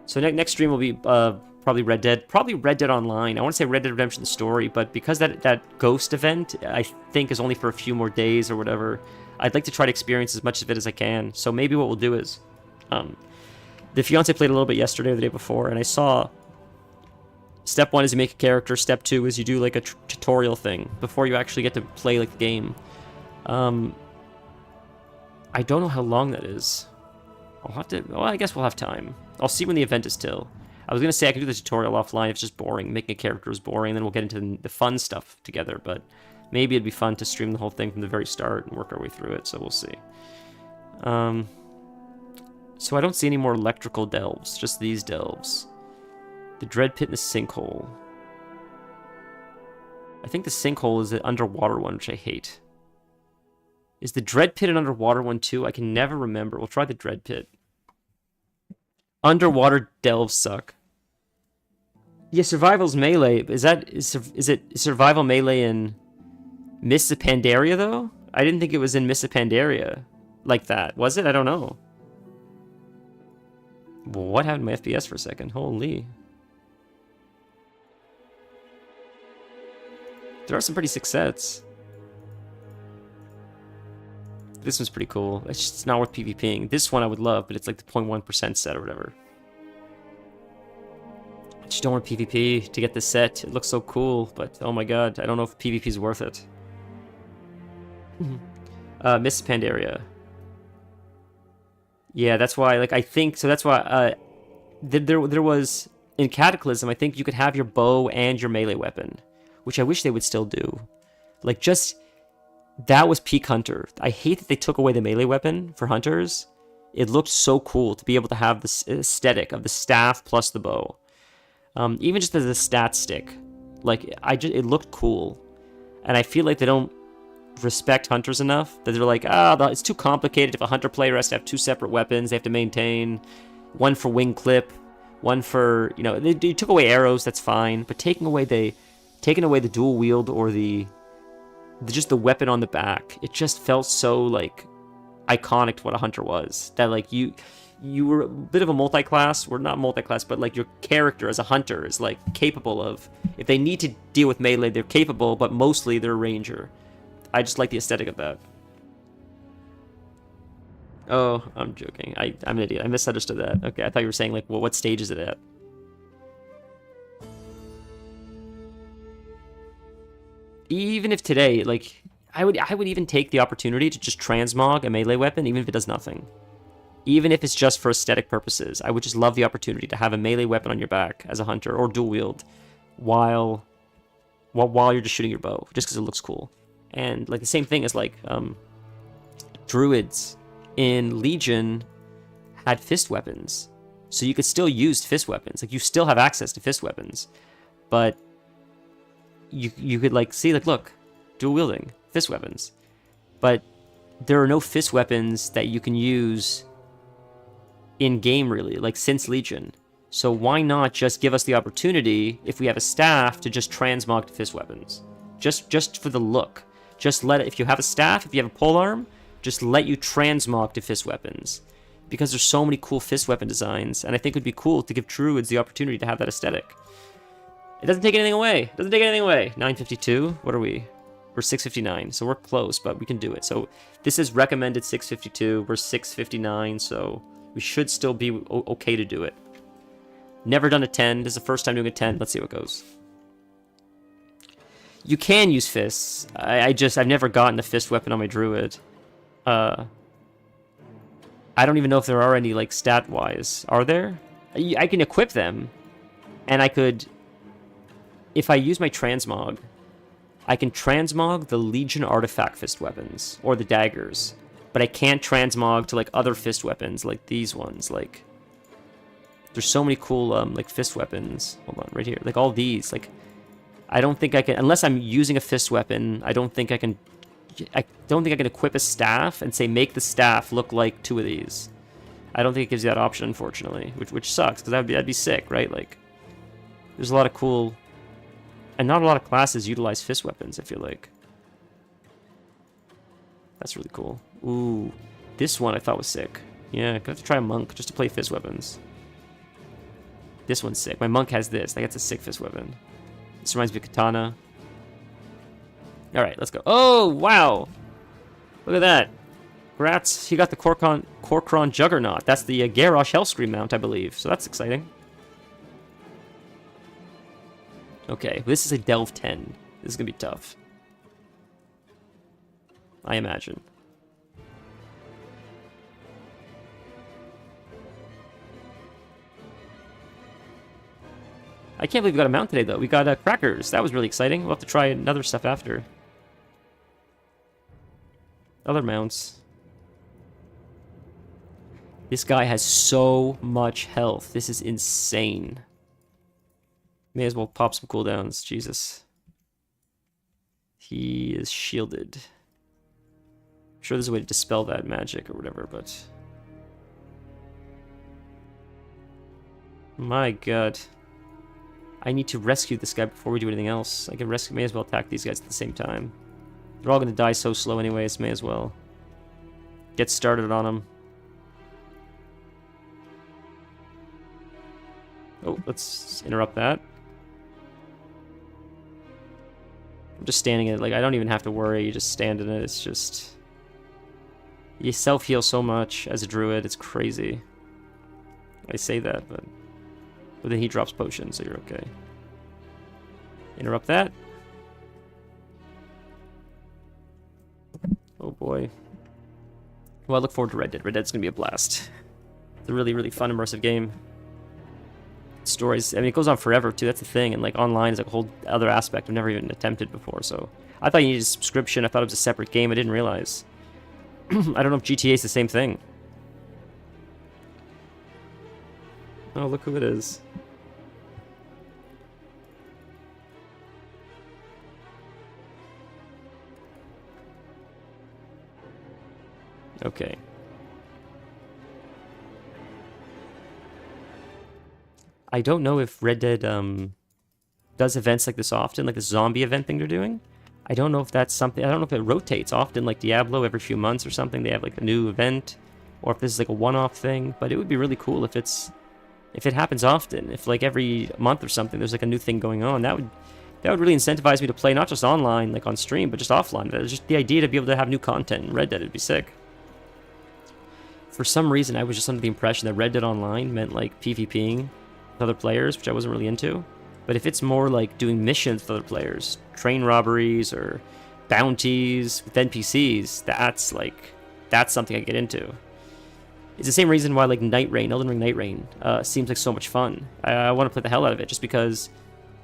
So next stream will be probably Red Dead. Probably Red Dead Online. I want to say Red Dead Redemption the story, but because that ghost event, I think, is only for a few more days or whatever, I'd like to try to experience as much of it as I can. So maybe what we'll do is... the fiance played a little bit yesterday or the day before, and I saw... Step 1 is you make a character. Step 2 is you do like a tutorial thing before you actually get to play like the game. I don't know how long that is. I'll have to... Well, I guess we'll have time. I'll see when the event is till. I was going to say I could do the tutorial offline if it's just boring. Making a character is boring, and then we'll get into the fun stuff together. But maybe it'd be fun to stream the whole thing from the very start and work our way through it, so we'll see. So I don't see any more electrical delves, just these delves. The Dread Pit and the Sinkhole. I think the Sinkhole is the underwater one, which I hate. Is the Dread Pit an underwater one too? I can never remember. We'll try the Dread Pit. Underwater delves suck. Yeah, Survival's Melee. Is it Survival Melee in Mists of Pandaria, though? I didn't think it was in Mists of Pandaria like that. Was it? I don't know. What happened to my FPS for a second? Holy. There are some pretty sick sets. This one's pretty cool. It's just not worth PvPing. This one I would love, but it's like the 0.1% set or whatever. I just don't want PvP to get this set. It looks so cool, but oh my god, I don't know if PvP is worth it. Miss Pandaria. Yeah, that's why, like, I think, so that's why, there was, in Cataclysm, I think you could have your bow and your melee weapon, which I wish they would still do. Like, just, that was peak Hunter. I hate that they took away the melee weapon for Hunters. It looked so cool to be able to have this aesthetic of the staff plus the bow. Even just as a stat stick. Like, it looked cool. And I feel like they don't respect Hunters enough, that they're like, it's too complicated if a Hunter player has to have two separate weapons they have to maintain. One for wing clip, one for, you know, they took away arrows, that's fine, but taking away the dual wield or just the weapon on the back, it just felt so, like, iconic to what a Hunter was. That, like, you were a bit of a multi-class, or not multi-class, but, like, your character as a Hunter is, like, capable of, if they need to deal with melee, they're capable, but mostly they're a ranger. I just like the aesthetic of that. Oh, I'm joking. I'm an idiot. I misunderstood that. Okay, I thought you were saying, like, well, what stage is it at? Even if today, like, I would even take the opportunity to just transmog a melee weapon, even if it does nothing. Even if it's just for aesthetic purposes. I would just love the opportunity to have a melee weapon on your back as a Hunter, or dual wield, while you're just shooting your bow, just because it looks cool. And, like, the same thing as, like, druids in Legion had fist weapons. So you could still use fist weapons. Like, you still have access to fist weapons. But you could, like, see, like, look, dual wielding, fist weapons. But there are no fist weapons that you can use in-game, really, like, since Legion. So why not just give us the opportunity, if we have a staff, to just transmog to fist weapons? Just for the look. Just let it, if you have a staff, if you have a polearm, just let you transmog to fist weapons. Because there's so many cool fist weapon designs, and I think it would be cool to give druids the opportunity to have that aesthetic. It doesn't take anything away. It doesn't take anything away. 952? What are we? We're 659, so we're close, but we can do it. So this is recommended 652. We're 659, so we should still be okay to do it. Never done a 10. This is the first time doing a 10. Let's see what goes. You can use fists. I've never gotten a fist weapon on my druid. I don't even know if there are any, like, stat-wise. Are there? I can equip them, and I could... If I use my transmog, I can transmog the Legion artifact fist weapons, or the daggers, but I can't transmog to like other fist weapons, like these ones. Like, there's so many cool like fist weapons. Hold on, right here. Like all these. Like, I don't think I can, unless I'm using a fist weapon. I don't think I can equip a staff and say make the staff look like 2 of these. I don't think it gives you that option, unfortunately, which sucks, because that'd be sick, right? Like, there's a lot of cool, and not a lot of classes utilize fist weapons, I feel like. That's really cool. Ooh, this one I thought was sick. Yeah, I'm gonna have to try a monk just to play fist weapons. This one's sick. My monk has this. Like, that's a sick fist weapon. This reminds me of katana. Alright, let's go. Oh, wow! Look at that. Grats, he got the Korkron Juggernaut. That's the Garrosh Hellscream mount, I believe. So that's exciting. Okay, this is a Delve 10. This is going to be tough. I imagine. I can't believe we got a mount today, though. We got crackers. That was really exciting. We'll have to try another stuff after. Other mounts. This guy has so much health. This is insane. May as well pop some cooldowns. Jesus. He is shielded. I'm sure there's a way to dispel that magic or whatever, but... My god. I need to rescue this guy before we do anything else. I can rescue, may as well attack these guys at the same time. They're all going to die so slow anyways, may as well. Get started on them. Oh, let's interrupt that. I'm just standing in it. Like, I don't even have to worry. You just stand in it. It's just... You self-heal so much as a druid. It's crazy. I say that, but then he drops potions, so you're okay. Interrupt that. Oh boy. Well, I look forward to Red Dead. Red Dead's gonna be a blast. It's a really, really fun, immersive game. Stories, I mean, it goes on forever too, that's the thing, and like online is like a whole other aspect I've never even attempted before, so I thought you needed a subscription. I thought it was a separate game. I didn't realize. I don't know if GTA is the same thing. Oh, look who it is. Okay. I don't know if Red Dead does events like this often, like the zombie event thing they're doing. I don't know if that's something, I don't know if it rotates often, like Diablo every few months or something. They have like a new event, or if this is like a one-off thing. But it would be really cool if it happens often. If like every month or something, there's like a new thing going on. That would really incentivize me to play not just online, like on stream, but just offline. But just the idea to be able to have new content in Red Dead would be sick. For some reason, I was just under the impression that Red Dead Online meant like PvPing with other players, which I wasn't really into. But if it's more like doing missions with other players, train robberies or bounties with NPCs, that's something I get into. It's the same reason why like Night Rain, Elden Ring Night Rain, seems like so much fun. I want to play the hell out of it just because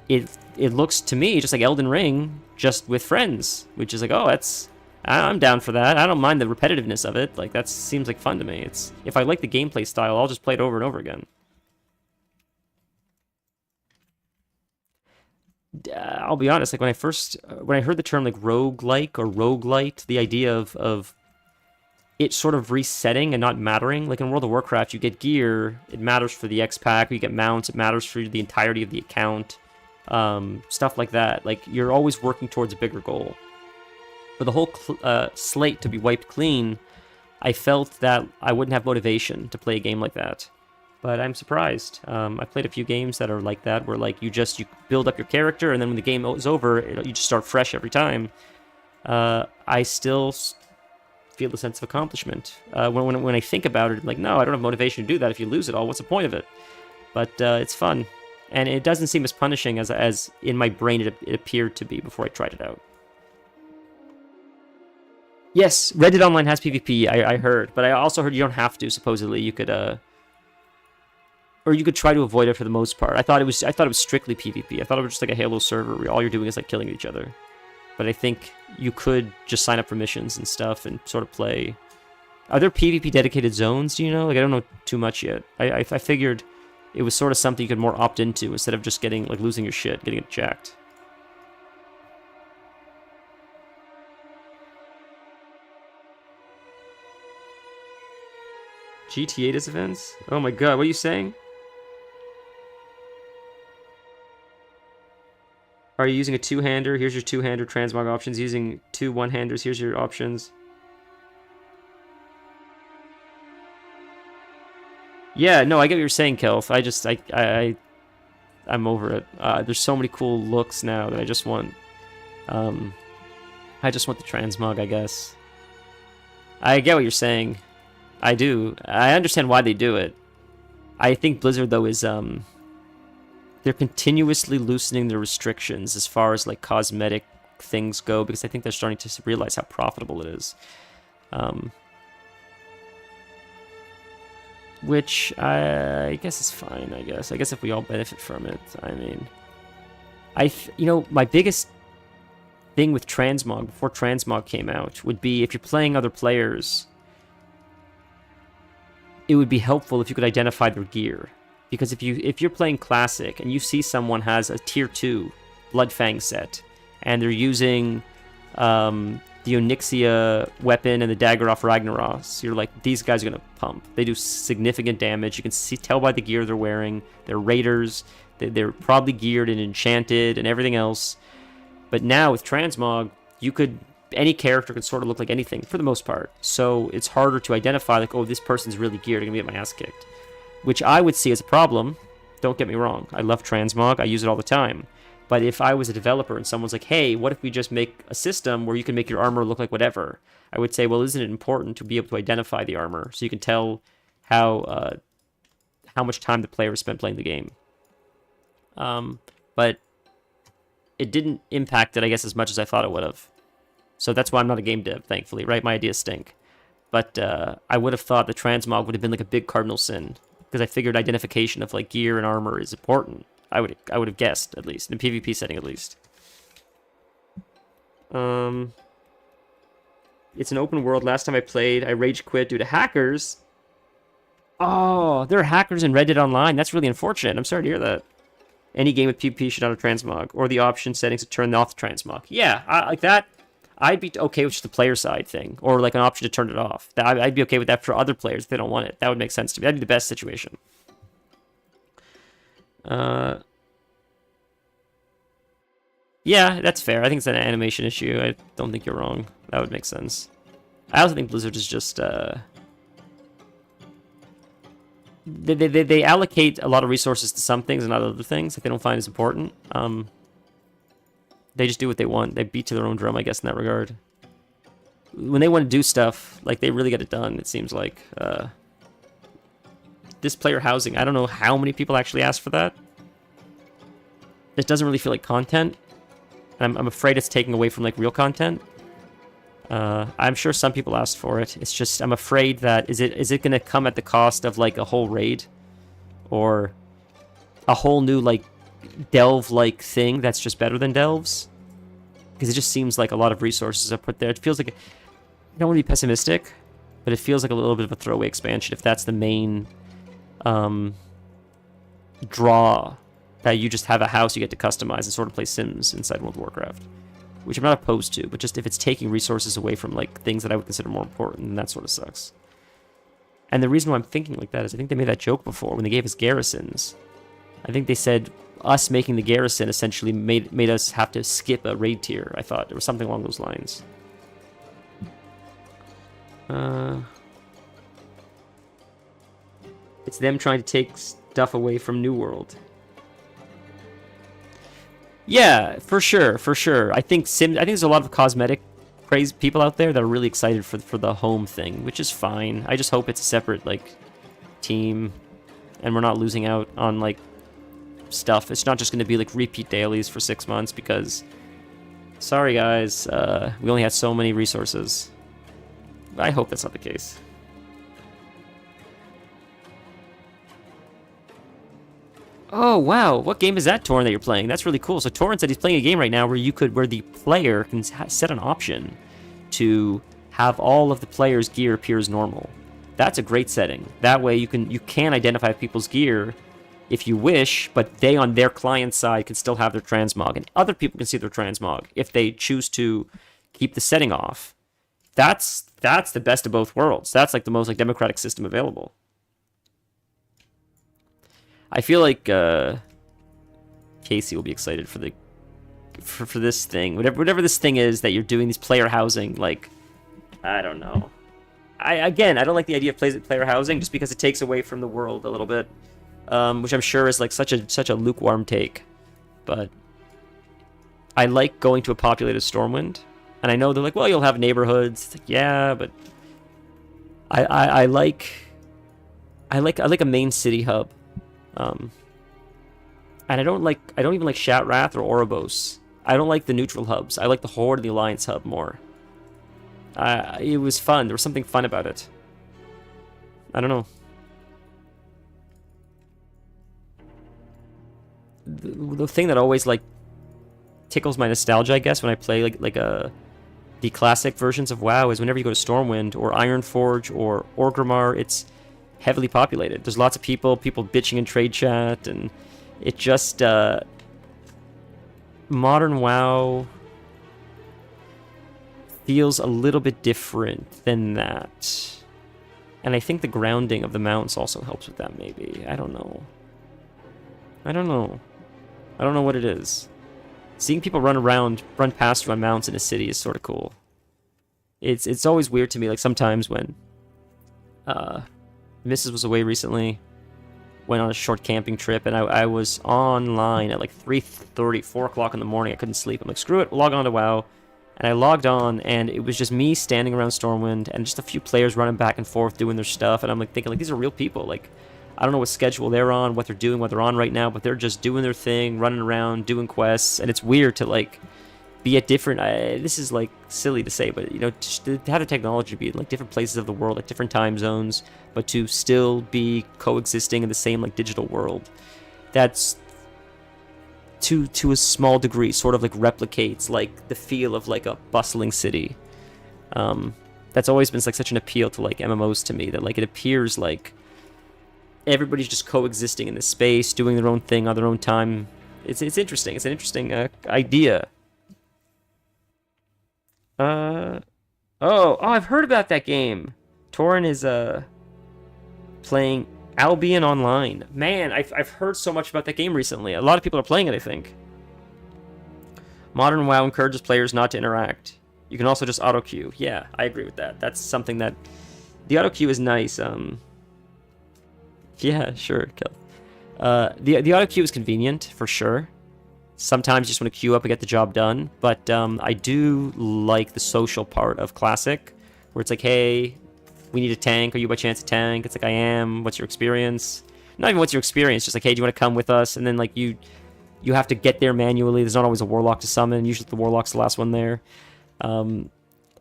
it looks to me just like Elden Ring, just with friends, which is like, oh, I'm down for that. I don't mind the repetitiveness of it. Like, that seems like fun to me. If I like the gameplay style, I'll just play it over and over again. I'll be honest, like when I heard the term like roguelike or roguelite, the idea of it sort of resetting and not mattering. Like in World of Warcraft, you get gear, it matters for the X-Pack, you get mounts, it matters for the entirety of the account. Stuff like that. Like, you're always working towards a bigger goal. For the whole slate to be wiped clean, I felt that I wouldn't have motivation to play a game like that. But I'm surprised. I've played a few games that are like that, where like you build up your character, and then when the game is over, you just start fresh every time. I still feel the sense of accomplishment. When I think about it, I'm like, no, I don't have motivation to do that. If you lose it all, what's the point of it? But it's fun. And it doesn't seem as punishing as in my brain it appeared to be before I tried it out. Yes, Red Dead Online has PvP, I heard. But I also heard you don't have to, supposedly. You could, or you could try to avoid it for the most part. I thought it was strictly PvP. I thought it was just like a Halo server where all you're doing is like killing each other. But I think you could just sign up for missions and stuff and sort of play Are there PvP dedicated zones, do you know? Like, I don't know too much yet. I figured it was sort of something you could more opt into instead of just getting, like, losing your shit, getting it jacked. GTA does events? Oh my god, what are you saying? Are you using a two-hander? Here's your two-hander transmog options. Using two one-handers, here's your options. Yeah, no, I get what you're saying, Kelf. I'm over it. There's so many cool looks now that I just want the transmog, I guess. I get what you're saying. I do. I understand why they do it. I think Blizzard, though, is they're continuously loosening their restrictions as far as like cosmetic things go, because I think they're starting to realize how profitable it is. Which I guess is fine. I guess if we all benefit from it. I mean, you know, my biggest thing with transmog before transmog came out would be if you're playing other players, it would be helpful if you could identify their gear. Because if you're playing Classic and you see someone has a Tier 2 Bloodfang set, and they're using the Onyxia weapon and the Dagger off Ragnaros, you're like, these guys are going to pump. They do significant damage. You can tell by the gear they're wearing. They're raiders. They're probably geared and enchanted and everything else. But now with Transmog, any character can sort of look like anything for the most part. So it's harder to identify, like, oh, this person's really geared. I'm going to get my ass kicked. Which I would see as a problem. Don't get me wrong. I love Transmog. I use it all the time. But if I was a developer and someone's like, hey, what if we just make a system where you can make your armor look like whatever? I would say, well, isn't it important to be able to identify the armor so you can tell how much time the player spent playing the game? But it didn't impact it, I guess, as much as I thought it would have. So that's why I'm not a game dev, thankfully, right? My ideas stink. But I would have thought the transmog would have been like a big cardinal sin, because I figured identification of like gear and armor is important. I would have guessed, at least in a PvP setting, at least. It's an open world. Last time I played, I rage quit due to hackers. Oh, there are hackers in Reddit Online. That's really unfortunate. I'm sorry to hear that. Any game with PvP should have a transmog, or the option settings to turn off the transmog. Yeah, like that. I'd be okay with just the player side thing, or like an option to turn it off. I'd be okay with that for other players if they don't want it. That would make sense to me. That'd be the best situation. Yeah, that's fair. I think it's an animation issue. I don't think you're wrong. That would make sense. I also think Blizzard is just they allocate a lot of resources to some things and not other things that they don't find as important. They just do what they want. They beat to their own drum, I guess, in that regard. When they want to do stuff, like, they really get it done, it seems like. This player housing, I don't know how many people actually asked for that. It doesn't really feel like content. I'm afraid it's taking away from, like, real content. I'm sure some people asked for it. It's just, I'm afraid that, is it going to come at the cost of, like, a whole raid? Or a whole new, like, delve-like thing that's just better than delves? Because it just seems like a lot of resources are put there. It feels like, I don't want to be pessimistic, but it feels like a little bit of a throwaway expansion if that's the main draw, that you just have a house you get to customize and sort of play Sims inside World of Warcraft. Which I'm not opposed to, but just if it's taking resources away from like things that I would consider more important, then that sort of sucks. And the reason why I'm thinking like that is I think they made that joke before when they gave us garrisons. I think they said us making the garrison essentially made us have to skip a raid tier, I thought. There was something along those lines. It's them trying to take stuff away from New World. Yeah, for sure, for sure. I think there's a lot of cosmetic crazy people out there that are really excited for the home thing, which is fine. I just hope it's a separate like team, and we're not losing out on like stuff. It's not just going to be like repeat dailies for 6 months because, sorry guys, we only had so many resources. I hope that's not the case. Oh wow, what game is that, Torrent, that you're playing? That's really cool. So Torrent said he's playing a game right now where the player can set an option to have all of the players' gear appear as normal. That's a great setting. That way you can identify people's gear if you wish, but they on their client side can still have their transmog, and other people can see their transmog if they choose to keep the setting off. That's the best of both worlds. That's like the most like democratic system available. I feel like Casey will be excited for the for this thing, whatever this thing is that you're doing, these player housing. Like, I don't know. I don't like the idea of player housing just because it takes away from the world a little bit, which I'm sure is like such a lukewarm take. But I like going to a populated Stormwind, and I know they're like, well, you'll have neighborhoods. It's like, yeah, but I like a main city hub. And I don't even like Shatrath or Oribos. I don't like the neutral hubs. I like the Horde and the Alliance hub more. It was fun. There was something fun about it. I don't know. The thing that always like tickles my nostalgia, I guess, when I play the classic versions of WoW is whenever you go to Stormwind or Ironforge or Orgrimmar, it's heavily populated. There's lots of people bitching in trade chat, and it just modern WoW feels a little bit different than that. And I think the grounding of the mounts also helps with that, maybe. I don't know what it is. Seeing people run past you on mounts in a city is sort of cool. It's always weird to me, like sometimes when Mrs. was away recently, went on a short camping trip, and I was online at like 3:30, 4 o'clock in the morning. I couldn't sleep. I'm like, screw it, log on to WoW. And I logged on, and it was just me standing around Stormwind, and just a few players running back and forth doing their stuff. And I'm like thinking, like, these are real people. Like, I don't know what schedule they're on, what they're doing, what they're on right now, but they're just doing their thing, running around, doing quests. And it's weird to like be at different. This is like silly to say, but you know, just to have the technology be in like different places of the world, like different time zones, but to still be coexisting in the same like digital world. That's to a small degree sort of like replicates like the feel of like a bustling city. That's always been like such an appeal to like MMOs to me, that like it appears like everybody's just coexisting in this space, doing their own thing on their own time. It's interesting. It's an interesting idea. I've heard about that game. Torin is playing Albion Online. Man, I've heard so much about that game recently. A lot of people are playing it, I think. Modern WoW encourages players not to interact. You can also just auto queue. Yeah, I agree with that. That's something that the auto queue is nice. Yeah, sure. The auto queue is convenient for sure. Sometimes you just want to queue up and get the job done, but I do like the social part of Classic, where it's like, hey, we need a tank. Are you by chance a tank? It's like, I am. What's your experience? Not even what's your experience, just like, hey, do you want to come with us? And then like you have to get there manually. There's not always a warlock to summon. Usually the warlock's the last one there. You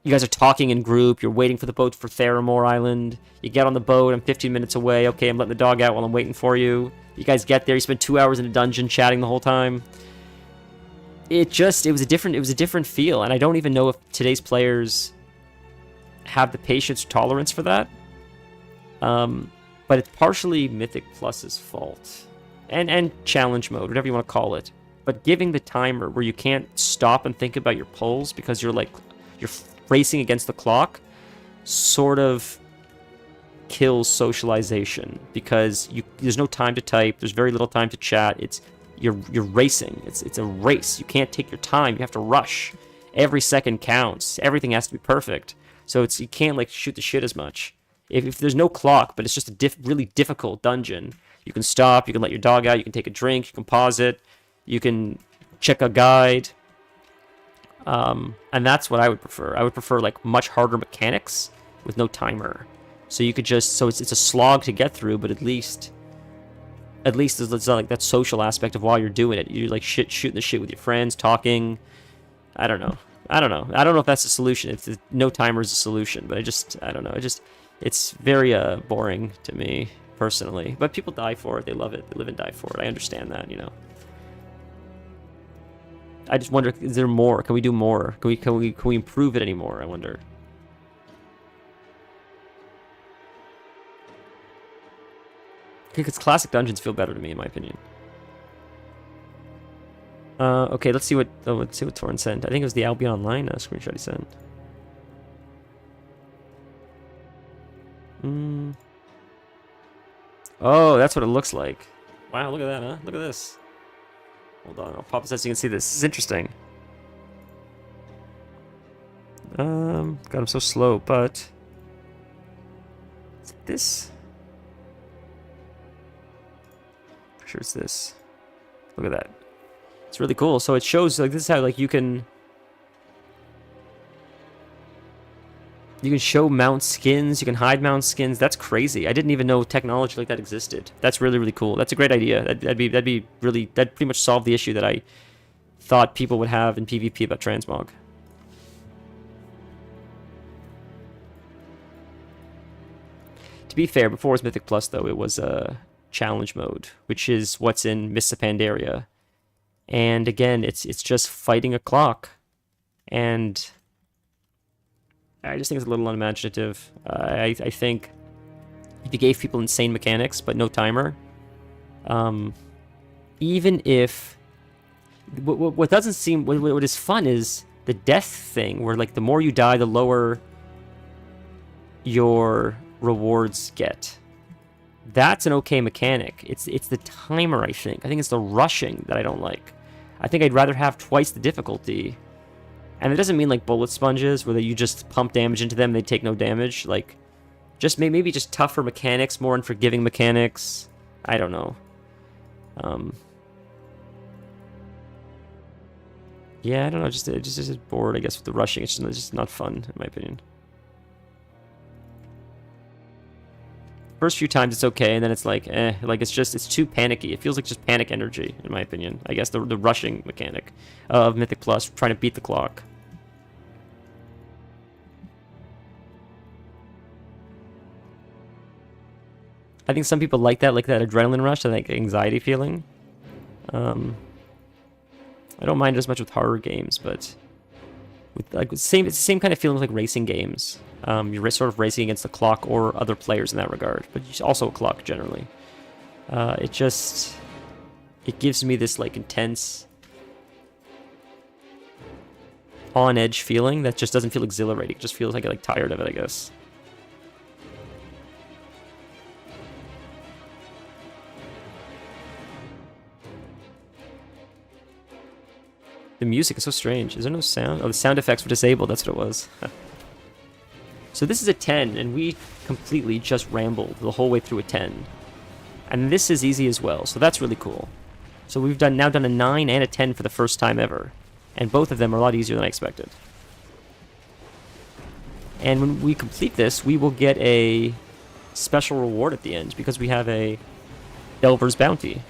guys are talking in group. You're waiting for the boat for Theramore Island. You get on the boat. I'm 15 minutes away. Okay, I'm letting the dog out while I'm waiting for you. You guys get there. You spend 2 hours in a dungeon chatting the whole time. It was a different feel, and I don't even know if today's players have the patience or tolerance for that. But it's partially Mythic Plus's fault, and challenge mode, whatever you want to call it. But giving the timer where you can't stop and think about your pulls because you're racing against the clock sort of kills socialization, because there's no time to type, there's very little time to chat. You're racing. It's a race. You can't take your time. You have to rush. Every second counts. Everything has to be perfect. So you can't like shoot the shit as much. If there's no clock, but it's just a really difficult dungeon, you can stop. You can let your dog out. You can take a drink. You can pause it. You can check a guide. And that's what I would prefer. I would prefer like much harder mechanics with no timer. So you could just it's a slog to get through, but at least there's not like that social aspect of while you're doing it. You're like shooting the shit with your friends, talking. I don't know if that's the solution. If no timer is a solution, but I don't know. It's very boring to me personally. But people die for it. They love it. They live and die for it. I understand that, you know. I just wonder, is there more? Can we do more? Can we improve it anymore? I wonder. Because classic dungeons feel better to me, in my opinion. Okay, let's see what Torrin sent. I think it was the Albion Online screenshot he sent. Oh, that's what it looks like. Wow, look at that, huh? Look at this. Hold on, I'll pop this out so you can see this. This is interesting. God, I'm so slow, but... Is it this? Pretty sure it's this. Look at that. It's really cool. So it shows, like, this is how, like, you can show mount skins, you can hide mount skins. That's crazy. I didn't even know technology like that existed. That's really, really cool. That's a great idea. That'd pretty much solve the issue that I thought people would have in PvP about transmog. To be fair, before it was Mythic Plus, though, it was challenge mode, which is what's in Mists of Pandaria. And again, it's just fighting a clock. And I just think it's a little unimaginative. I think if you gave people insane mechanics, but no timer, even if... What doesn't seem... What is fun is the death thing, where, like, the more you die, the lower your rewards get. That's an okay mechanic. It's the timer, I think. I think it's the rushing that I don't like. I think I'd rather have twice the difficulty. And it doesn't mean like bullet sponges, where you just pump damage into them, they take no damage. Like, just maybe just tougher mechanics, more unforgiving mechanics. I don't know. Yeah, I don't know. Just bored, I guess, with the rushing. It's just not fun, in my opinion. First few times it's okay, and then it's like, like it's too panicky. It feels like just panic energy, in my opinion. I guess the rushing mechanic of Mythic Plus, trying to beat the clock. I think some people like that adrenaline rush, that anxiety feeling. I don't mind it as much with horror games, but it's the same kind of feeling with like racing games. You're sort of racing against the clock or other players in that regard, but also a clock generally. It gives me this like intense, on edge feeling that just doesn't feel exhilarating. It just feels like I like tired of it, I guess. The music is so strange. Is there no sound? Oh, the sound effects were disabled. That's what it was. So this is a 10, and we completely just rambled the whole way through a 10. And this is easy as well, so that's really cool. So we've now done a 9 and a 10 for the first time ever. And both of them are a lot easier than I expected. And when we complete this, we will get a special reward at the end, because we have a Delver's Bounty.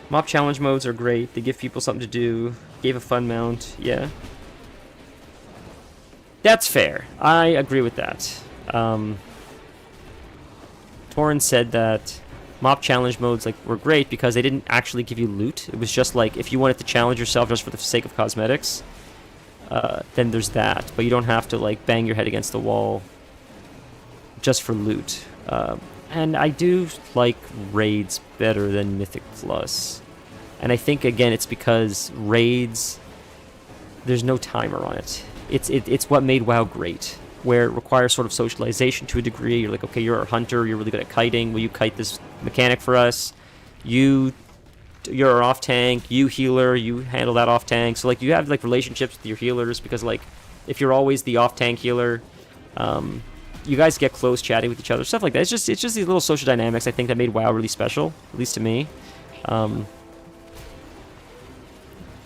Mob challenge modes are great. They give people something to do. Gave a fun mount. Yeah. That's fair. I agree with that. Torrin said that mob challenge modes were great because they didn't actually give you loot. It was just like, if you wanted to challenge yourself just for the sake of cosmetics, then there's that. But you don't have to bang your head against the wall just for loot. And I do like raids better than Mythic Plus. And I think, again, it's because raids, there's no timer on it. It's what made WoW great, where it requires sort of socialization to a degree. You're like, okay, you're a hunter, you're really good at kiting. Will you kite this mechanic for us? You're an off tank, you healer, you handle that off tank. So you have relationships with your healers, because if you're always the off tank healer, you guys get close chatting with each other, stuff like that. It's just these little social dynamics, I think, that made WoW really special, at least to me.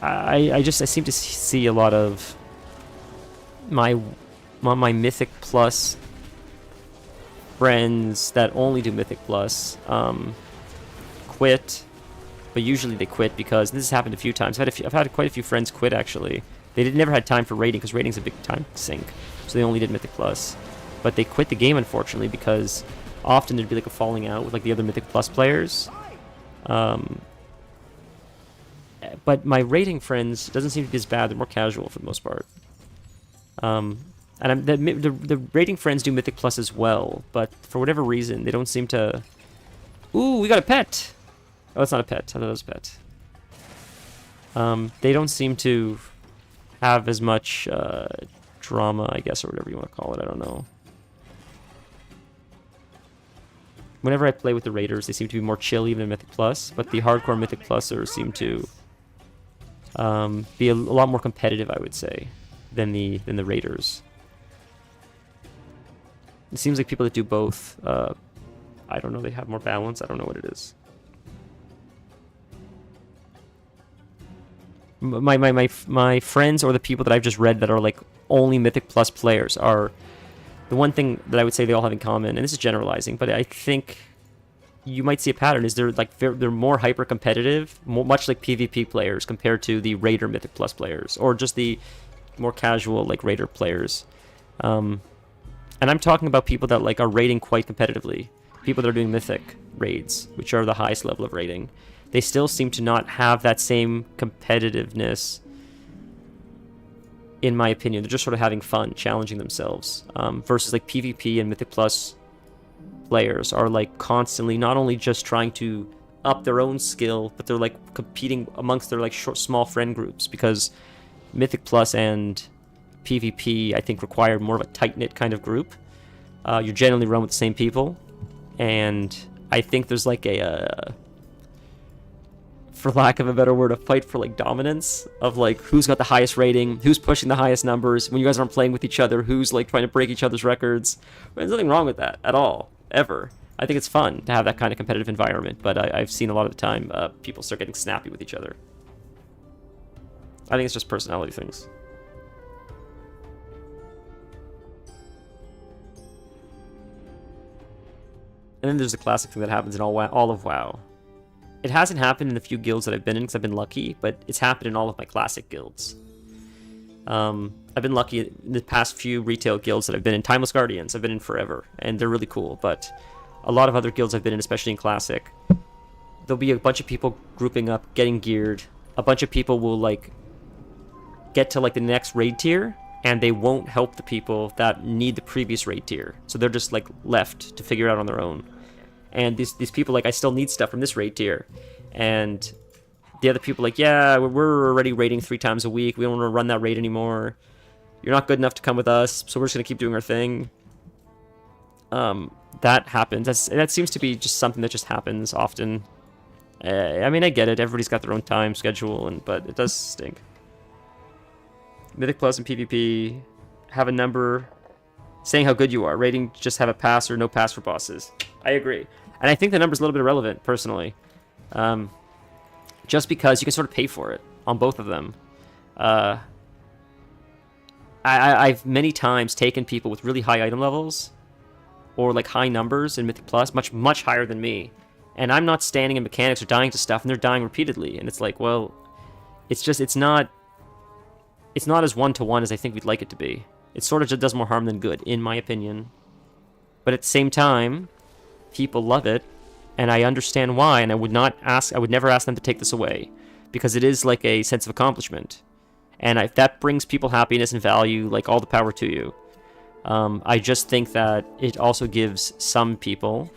I seem to see a lot of my Mythic Plus friends that only do Mythic Plus quit, but usually they quit because this has happened a few times. I've had quite a few friends quit, actually. They never had time for raiding, because raiding's a big time sink, so they only did Mythic Plus. But they quit the game, unfortunately, because often there'd be a falling out with the other Mythic Plus players. But my raiding friends doesn't seem to be as bad. They're more casual for the most part. And the rating friends do Mythic Plus as well, but for whatever reason, they don't seem to... Ooh, we got a pet! Oh, it's not a pet. I thought it was a pet. They don't seem to have as much drama, I guess, or whatever you want to call it. I don't know. Whenever I play with the Raiders, they seem to be more chill even in Mythic Plus, but the hardcore Mythic Plusers seem to be a lot more competitive, I would say, than the Raiders. It seems like people that do both, I don't know, they have more balance. I don't know what it is. My friends or the people that I've just read that are like only Mythic Plus players are the one thing that I would say they all have in common, and this is generalizing, but I think you might see a pattern, is they're more hyper competitive, much like PvP players compared to the Raider Mythic Plus players, or just the more casual like Raider players. And I'm talking about people that like are raiding quite competitively, people that are doing Mythic raids, which are the highest level of raiding. They still seem to not have that same competitiveness, in my opinion. They're just sort of having fun, challenging themselves, versus like PvP and Mythic Plus players are like constantly not only just trying to up their own skill, but they're like competing amongst their like small friend groups, because Mythic Plus and PvP I think require more of a tight-knit kind of group. You generally run with the same people, and I think there's like a for lack of a better word, a fight for like dominance of like who's got the highest rating, who's pushing the highest numbers. When you guys aren't playing with each other, who's like trying to break each other's records. There's nothing wrong with that at all, ever. I think it's fun to have that kind of competitive environment, but I've seen a lot of the time people start getting snappy with each other. I think it's just personality things. And then there's the classic thing that happens in all of WoW. It hasn't happened in the few guilds that I've been in because I've been lucky, but it's happened in all of my classic guilds. I've been lucky in the past few retail guilds that I've been in. Timeless Guardians, I've been in forever, and they're really cool, but a lot of other guilds I've been in, especially in classic, there'll be a bunch of people grouping up, getting geared. A bunch of people will like get to like the next raid tier, and they won't help the people that need the previous raid tier. So they're just like left to figure it out on their own. And these people like, I still need stuff from this raid tier. And the other people like, yeah, we're already raiding 3 times a week. We don't want to run that raid anymore. You're not good enough to come with us, so we're just going to keep doing our thing. That happens. That seems to be just something that just happens often. I mean, I get it. Everybody's got their own time schedule, but it does stink. Mythic Plus and PvP have a number saying how good you are. Rating just have a pass or no pass for bosses. I agree. And I think the number's a little bit irrelevant, personally. Just because you can sort of pay for it on both of them. I've many times taken people with really high item levels or like high numbers in Mythic Plus, much higher than me. And I'm not standing in mechanics or dying to stuff, and they're dying repeatedly. And it's like, well, it's not as one-to-one as I think we'd like it to be. It sort of just does more harm than good, in my opinion. But at the same time, people love it, and I understand why, and I would never ask them to take this away, because it is like a sense of accomplishment. And if that brings people happiness and value, like, all the power to you. I just think that it also gives some people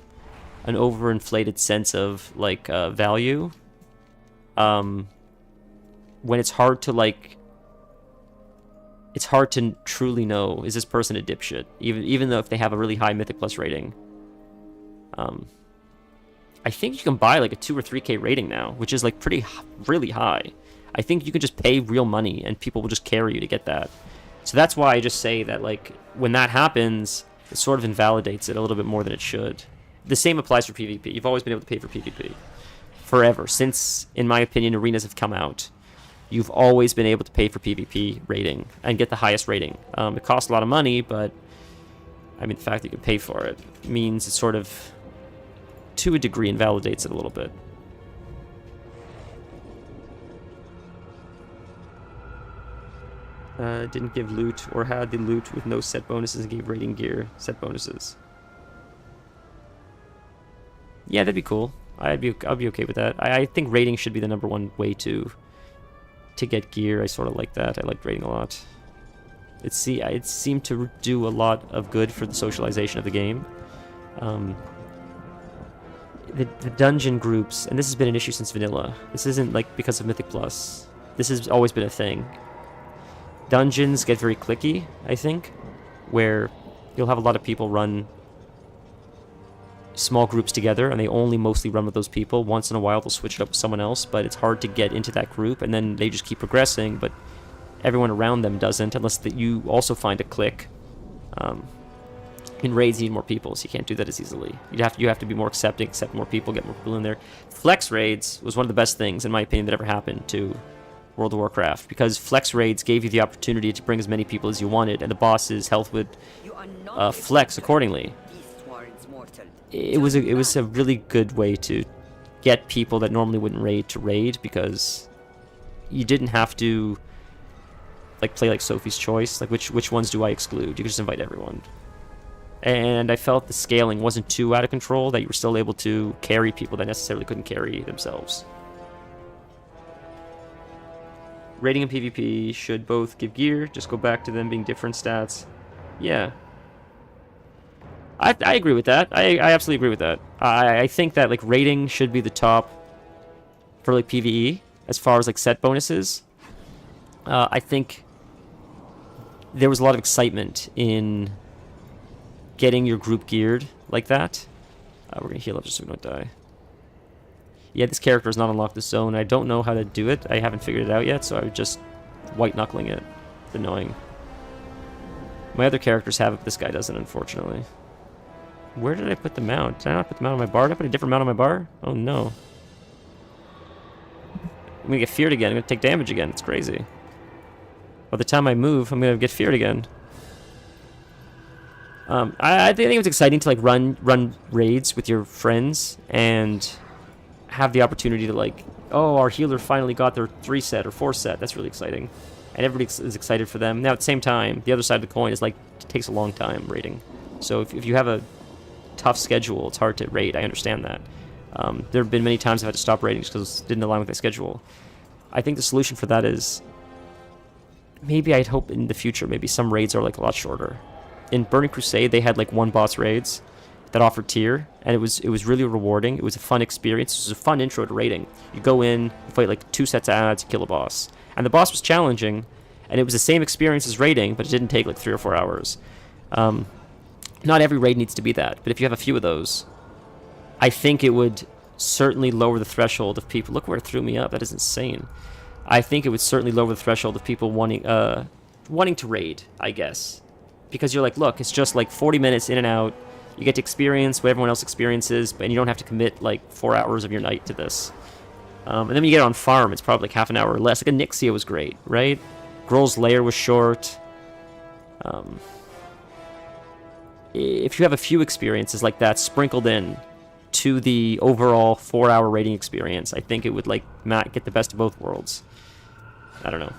an overinflated sense of, like, value. When it's hard to, like... It's hard to truly know, is this person a dipshit? Even though if they have a really high Mythic Plus rating. I think you can buy like a 2 or 3k rating now, which is like really high. I think you can just pay real money and people will just carry you to get that. So that's why I just say that like when that happens, it sort of invalidates it a little bit more than it should. The same applies for PvP. You've always been able to pay for PvP. Forever. Since, in my opinion, arenas have come out. You've always been able to pay for PvP rating and get the highest rating. It costs a lot of money, but I mean, the fact that you can pay for it means it sort of, to a degree, invalidates it a little bit. Didn't give loot, or had the loot with no set bonuses and gave rating gear set bonuses. Yeah, that'd be cool. I'd be okay with that. I think rating should be the #1 way to get gear. I sort of like that. I like rating a lot. It seemed to do a lot of good for the socialization of the game. The dungeon groups, and this has been an issue since vanilla. This isn't like because of Mythic Plus. This has always been a thing. Dungeons get very cliquey, I think, where you'll have a lot of people run small groups together, and they only mostly run with those people. Once in a while, they'll switch it up with someone else, but it's hard to get into that group, and then they just keep progressing, but everyone around them doesn't, unless you also find a clique. In raids, you need more people, so you can't do that as easily. You have to be more accepting, accept more people, get more people in there. Flex raids was one of the best things, in my opinion, that ever happened to World of Warcraft, because flex raids gave you the opportunity to bring as many people as you wanted, and the boss's health would flex accordingly. It was a really good way to get people that normally wouldn't raid to raid, because you didn't have to like play like Sophie's Choice, like which ones do I exclude? You could just invite everyone. And I felt the scaling wasn't too out of control, that you were still able to carry people that necessarily couldn't carry themselves. Raiding and PvP should both give gear, just go back to them being different stats. Yeah. I agree with that. I absolutely agree with that. I think that like raiding should be the top for like PvE as far as like set bonuses. I think there was a lot of excitement in getting your group geared like that. We're gonna heal up just so we don't die. Yeah, this character has not unlocked the zone. I don't know how to do it. I haven't figured it out yet, so I was just white knuckling it. It's annoying. My other characters have it, but this guy doesn't, unfortunately. Where did I put the mount? Did I not put the mount on my bar? Did I put a different mount on my bar? Oh no. I'm gonna get feared again. I'm gonna take damage again. It's crazy. By the time I move, I'm gonna get feared again. I think it was exciting to like run raids with your friends and have the opportunity to like, oh, our healer finally got their 3 set or 4 set. That's really exciting, and everybody is excited for them. Now at the same time, the other side of the coin is like it takes a long time raiding. So if you have a tough schedule, it's hard to raid. I understand that. There have been many times I've had to stop raiding just because it didn't align with my schedule. I think the solution for that is maybe I'd hope in the future maybe some raids are like a lot shorter. In Burning Crusade, they had like 1 boss raids that offered tier, and it was really rewarding. It was a fun experience. It was a fun intro to raiding. You go in, you fight like 2 sets of ads, kill a boss, and the boss was challenging, and it was the same experience as raiding, but it didn't take like 3 or 4 hours. Not every raid needs to be that, but if you have a few of those, I think it would certainly lower the threshold of people. Look where it threw me up. That is insane. I think it would certainly lower the threshold of people wanting to raid, I guess. Because you're like, look, it's just like 40 minutes in and out. You get to experience what everyone else experiences, and you don't have to commit like 4 hours of your night to this. And then when you get on farm, it's probably like half an hour or less. Like Onyxia was great, right? Grohl's Lair was short. If you have a few experiences like that sprinkled in to the overall 4-hour raiding experience, I think it would like get the best of both worlds. I don't know.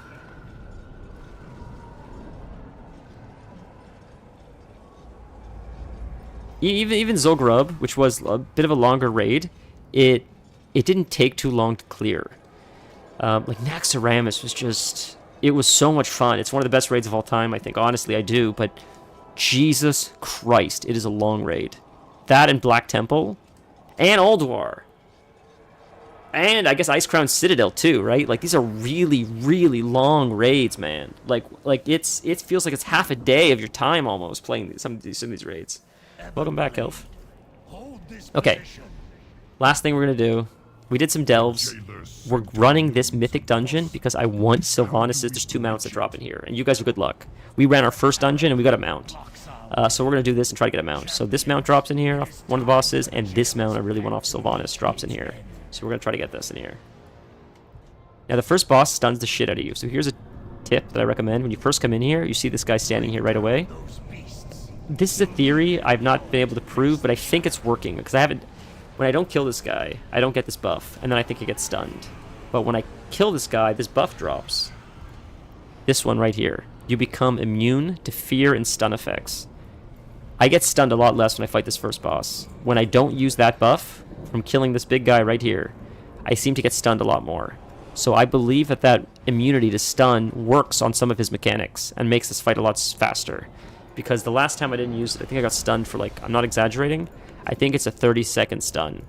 Even Zogrub, which was a bit of a longer raid, it didn't take too long to clear. Like Naxxramas was just, it was so much fun. It's one of the best raids of all time, I think. Honestly, I do, but Jesus Christ, it is a long raid. That and Black Temple, and Ulduar, and I guess Ice Crown Citadel too, right? Like these are really, really long raids, man. Like it feels like it's half a day of your time almost playing some of these raids. Welcome back, Elf. Okay. Last thing we're going to do. We did some delves. We're running this mythic dungeon because I want Sylvanas'. There's 2 mounts that drop in here. And you guys are good luck. We ran our first dungeon and we got a mount. So we're going to do this and try to get a mount. So this mount drops in here off one of the bosses. And this mount I really want off Sylvanas drops in here. So we're going to try to get this in here. Now the first boss stuns the shit out of you. So here's a tip that I recommend. When you first come in here, you see this guy standing here right away. This is a theory I've not been able to prove, but I think it's working, because when I don't kill this guy, I don't get this buff, and then I think it gets stunned. But when I kill this guy, this buff drops. This one right here. You become immune to fear and stun effects. I get stunned a lot less when I fight this first boss. When I don't use that buff from killing this big guy right here, I seem to get stunned a lot more. So I believe that that immunity to stun works on some of his mechanics and makes this fight a lot faster. Because the last time I didn't use it, I think I got stunned for like, I'm not exaggerating, I think it's a 30-second stun.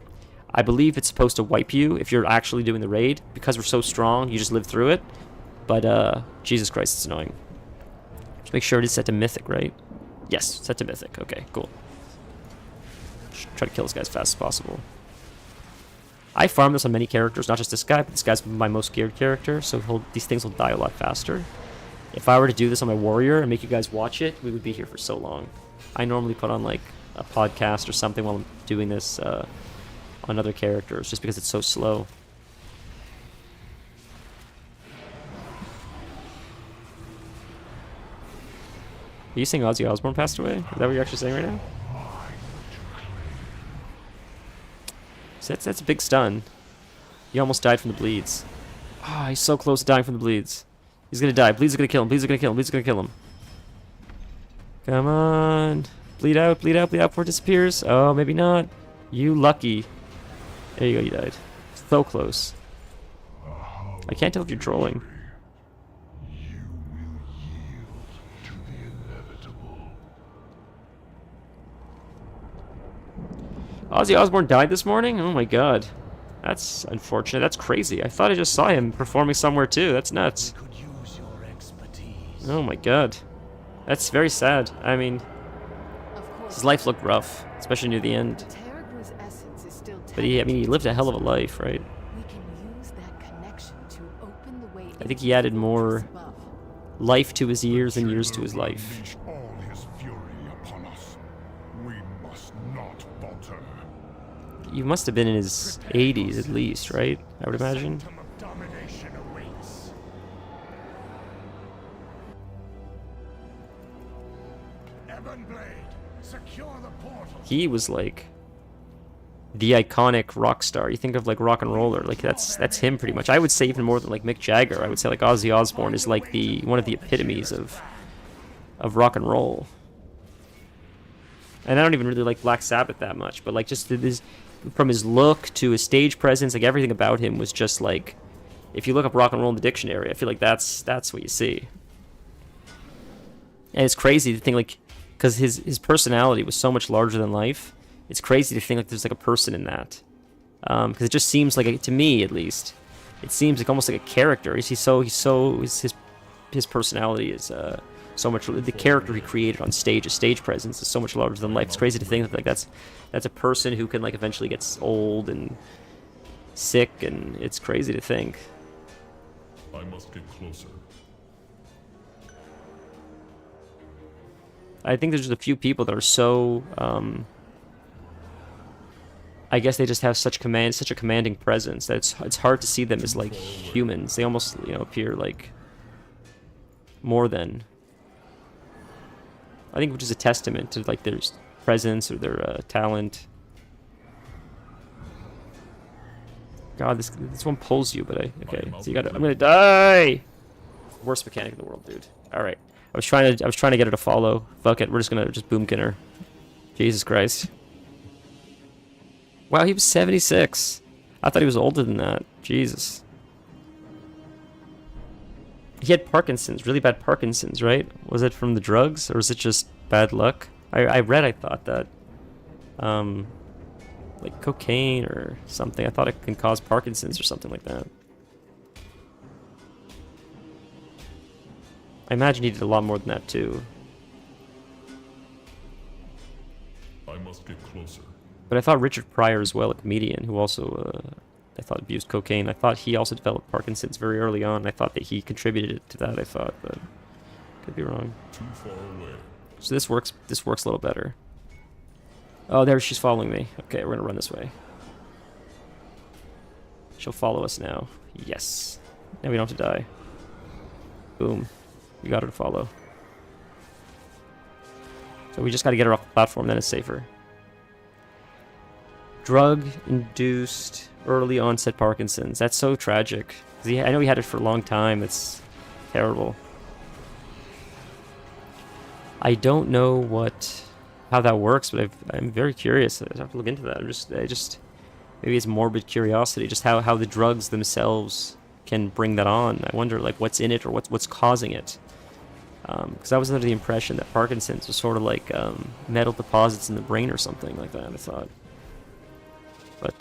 I believe it's supposed to wipe you if you're actually doing the raid. Because we're so strong, you just live through it. But, Jesus Christ, it's annoying. Just make sure it is set to Mythic, right? Yes, set to Mythic. Okay, cool. Just try to kill this guy as fast as possible. I farm this on many characters, not just this guy, but this guy's my most geared character, so these things will die a lot faster. If I were to do this on my warrior and make you guys watch it, we would be here for so long. I normally put on like a podcast or something while I'm doing this on other characters, just because it's so slow. Are you saying Ozzy Osbourne passed away? Is that what you're actually saying right now? So that's a big stun. He almost died from the bleeds. Ah, he's so close to dying from the bleeds. He's gonna die. Bleeds are gonna kill him. Bleeds are gonna kill him. Bleeds are gonna kill him. Come on. Bleed out, bleed out, bleed out before it disappears. Oh, maybe not. You lucky. There you go, you died. So close. I can't tell if you're trolling. Ozzy Osbourne died this morning? Oh my god. That's unfortunate. That's crazy. I thought I just saw him performing somewhere too. That's nuts. Oh my god. That's very sad. I mean, his life looked rough, especially near the end. But I mean, he lived a hell of a life, right? I think he added more life to his years and years to his life. You must have been in his 80s at least, right? I would imagine. He was like the iconic rock star. You think of like rock and roller, like that's him pretty much. I would say even more than like Mick Jagger. I would say like Ozzy Osbourne is like one of the epitomes of rock and roll. And I don't even really like Black Sabbath that much, but like just this, from his look to his stage presence, like everything about him was just like, if you look up rock and roll in the dictionary, I feel like that's what you see. And it's crazy to think like, because his personality was so much larger than life, it's crazy to think like there's like a person in that. Because it just seems like, to me at least, it seems like almost like a character. His personality is so much, the character he created on stage, his stage presence is so much larger than life. It's crazy to think that like that's a person who can like eventually get old and sick, and it's crazy to think. I must get closer. I think there's just a few people that are so I guess they just have such a commanding presence that it's hard to see them as like humans. They almost, appear like more than, I think, which is a testament to like their presence or their talent. God, this one pulls you, but okay. So I'm gonna die. Worst mechanic in the world, dude. All right, I was trying to get her to follow. Fuck it, we're just gonna boomkin her. Jesus Christ. Wow, he was 76. I thought he was older than that. Jesus. He had Parkinson's, really bad Parkinson's, right? Was it from the drugs, or is it just bad luck? I thought that, like cocaine or something. I thought it can cause Parkinson's or something like that. I imagine he did a lot more than that too. I must get closer. But I thought Richard Pryor as well, a comedian who also, I thought abused cocaine. I thought he also developed Parkinson's very early on. I thought that he contributed to that. I thought, but could be wrong. Too far away. So this works a little better. Oh, there, she's following me. Okay, we're gonna run this way. She'll follow us now. Yes. Now we don't have to die. Boom. We got her to follow. So we just gotta get her off the platform, then it's safer. Drug-induced early onset Parkinson's. That's so tragic. I know he had it for a long time. It's terrible. I don't know how that works, but I'm very curious. I have to look into that. Maybe it's morbid curiosity, just how the drugs themselves can bring that on. I wonder like what's in it or what's causing it. Because I was under the impression that Parkinson's was sort of like metal deposits in the brain or something like that, I thought. But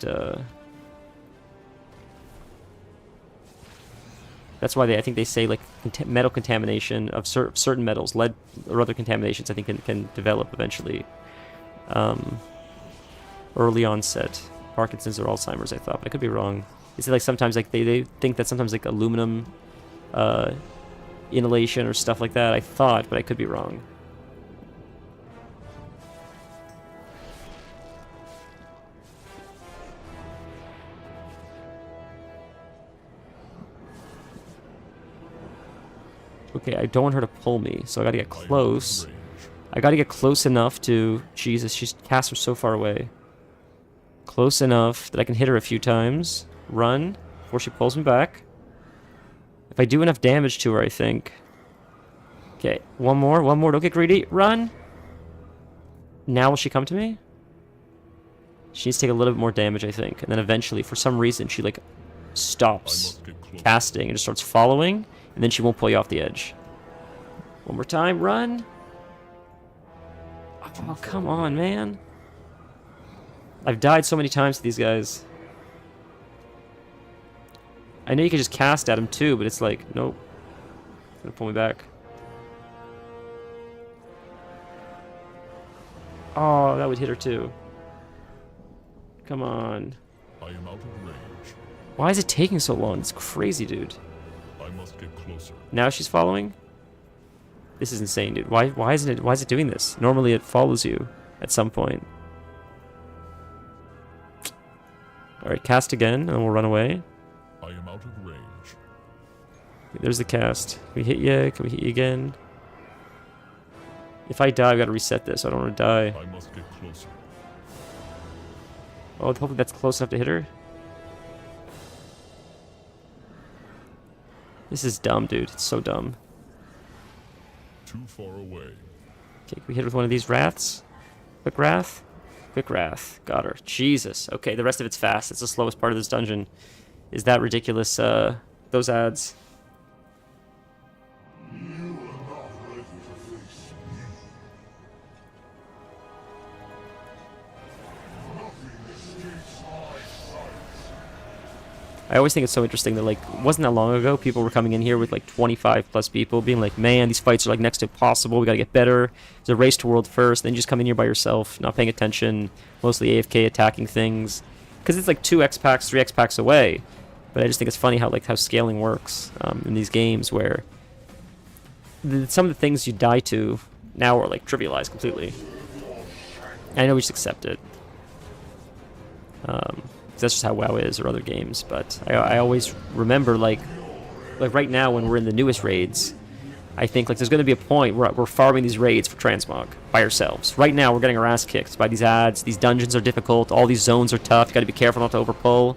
that's why I think they say like metal contamination of certain metals, lead or other contaminations, I think can develop eventually. Early onset Parkinson's or Alzheimer's, I thought, but I could be wrong. Is it like sometimes like they think that sometimes like aluminum inhalation or stuff like that? I thought, but I could be wrong. Okay, I don't want her to pull me, so I gotta get close. I gotta get close enough to... Jesus, she's cast from so far away. Close enough that I can hit her a few times. Run before she pulls me back. If I do enough damage to her, I think. Okay, one more. Don't get greedy. Run! Now will she come to me? She needs to take a little bit more damage, I think. And then eventually, for some reason, she, like, stops casting and just starts following. And then she won't pull you off the edge. One more time. Run! Oh, come on, man. I've died so many times to these guys. I know you can just cast at him too, but it's like, nope. It's gonna pull me back. Oh, that would hit her too. Come on. I am out of range. Why is it taking so long? It's crazy, dude. I must get closer. Now she's following? This is insane, dude. Why is it doing this? Normally it follows you at some point. Alright, cast again, and we'll run away. I am out of range. There's the cast. Can we hit you? Can we hit you again? If I die, I've got to reset this. I don't want to die. I must get closer. Oh, hopefully that's close enough to hit her. This is dumb, dude. It's so dumb. Too far away. Okay, can we hit her with one of these wraths? Quick wrath? Quick wrath. Got her. Jesus. Okay, the rest of it's fast. It's the slowest part of this dungeon. Is that ridiculous? Those ads. I always think it's so interesting that, like, wasn't that long ago people were coming in here with, like, 25 plus people being like, man, these fights are, like, next to impossible, we gotta get better. It's a race to world first, then you just come in here by yourself, not paying attention, mostly AFK attacking things. Because it's, like, 2 X-Packs, 3 X-Packs away. But I just think it's funny how, like, how scaling works in these games where some of the things you die to now are, like, trivialized completely. And I know we just accept it. That's just how WoW is, or other games, but I always remember, like right now when we're in the newest raids, I think, like, there's going to be a point where we're farming these raids for transmog by ourselves. Right now, we're getting our ass kicked by these ads, these dungeons are difficult, all these zones are tough, you got to be careful not to overpull,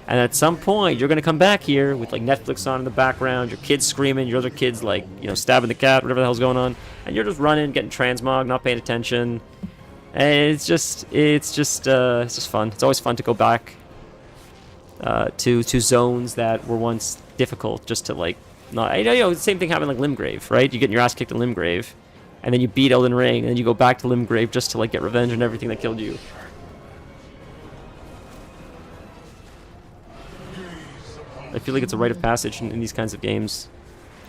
and at some point, you're going to come back here with, like, Netflix on in the background, your kids screaming, your other kids, like, you know, stabbing the cat, whatever the hell's going on, and you're just running, getting transmog, not paying attention, and it's just fun. It's always fun to go back to zones that were once difficult, just to, like, not, you know, the same thing happened like Limgrave, right? You get your ass kicked in Limgrave, and then you beat Elden Ring, and then you go back to Limgrave just to, like, get revenge on everything that killed you. I feel like it's a rite of passage in these kinds of games.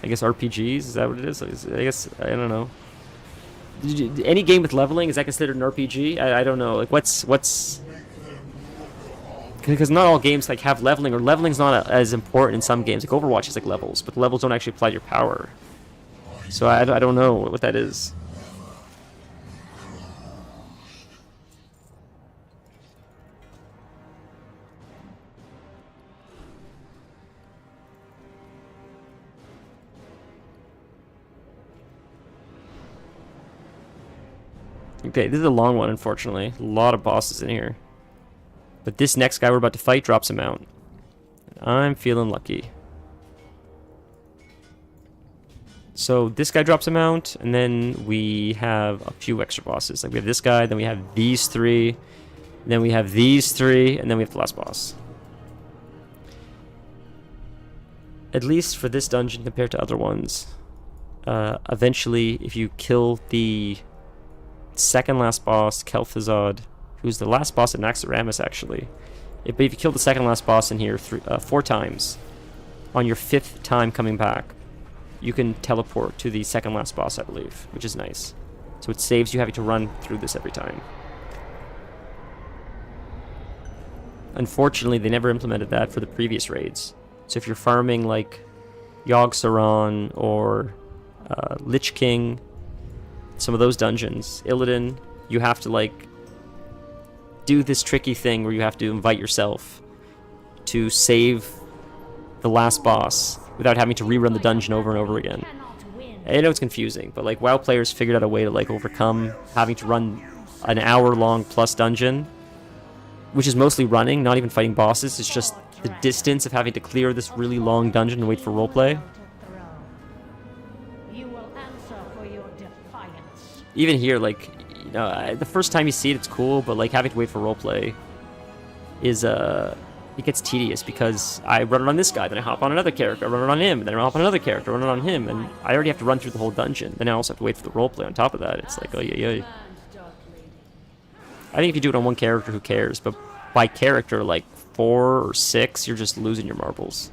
I guess RPGs, is that what it is? I guess, I don't know. Any game with leveling, is that considered an RPG? I don't know. Like, what's... Because not all games, like, have leveling, or leveling's not as important in some games. Like, Overwatch is like levels, but the levels don't actually apply to your power. So I don't know what that is. Okay, this is a long one, unfortunately. A lot of bosses in here. But this next guy we're about to fight drops a mount. I'm feeling lucky. So this guy drops a mount, and then we have a few extra bosses. Like, we have this guy, then we have these 3, then we have these 3, and then we have the last boss. at least for this dungeon compared to other ones, eventually, if you kill the second last boss, Kel'Thuzad, who's the last boss at Naxxramas, actually. If you kill the second last boss in here 4 times, on your 5th time coming back, you can teleport to the second last boss, I believe, which is nice. So it saves you having to run through this every time. Unfortunately, they never implemented that for the previous raids. So if you're farming like Yogg-Saron or Lich King, some of those dungeons, Illidan, you have to like do this tricky thing where you have to invite yourself to save the last boss without having to rerun the dungeon over and over again. I know it's confusing, but like WoW players figured out a way to like overcome having to run an hour-long plus dungeon, which is mostly running, not even fighting bosses. It's just the distance of having to clear this really long dungeon and wait for roleplay. Even here, like, you know, the first time you see it, it's cool, but like having to wait for roleplay is it gets tedious because I run it on this guy, then I hop on another character, I run it on him, then I hop on another character, run it on him, and I already have to run through the whole dungeon. Then I also have to wait for the roleplay on top of that. It's like, oh yeah. I think if you do it on one character, who cares? But by character, like 4 or 6, you're just losing your marbles.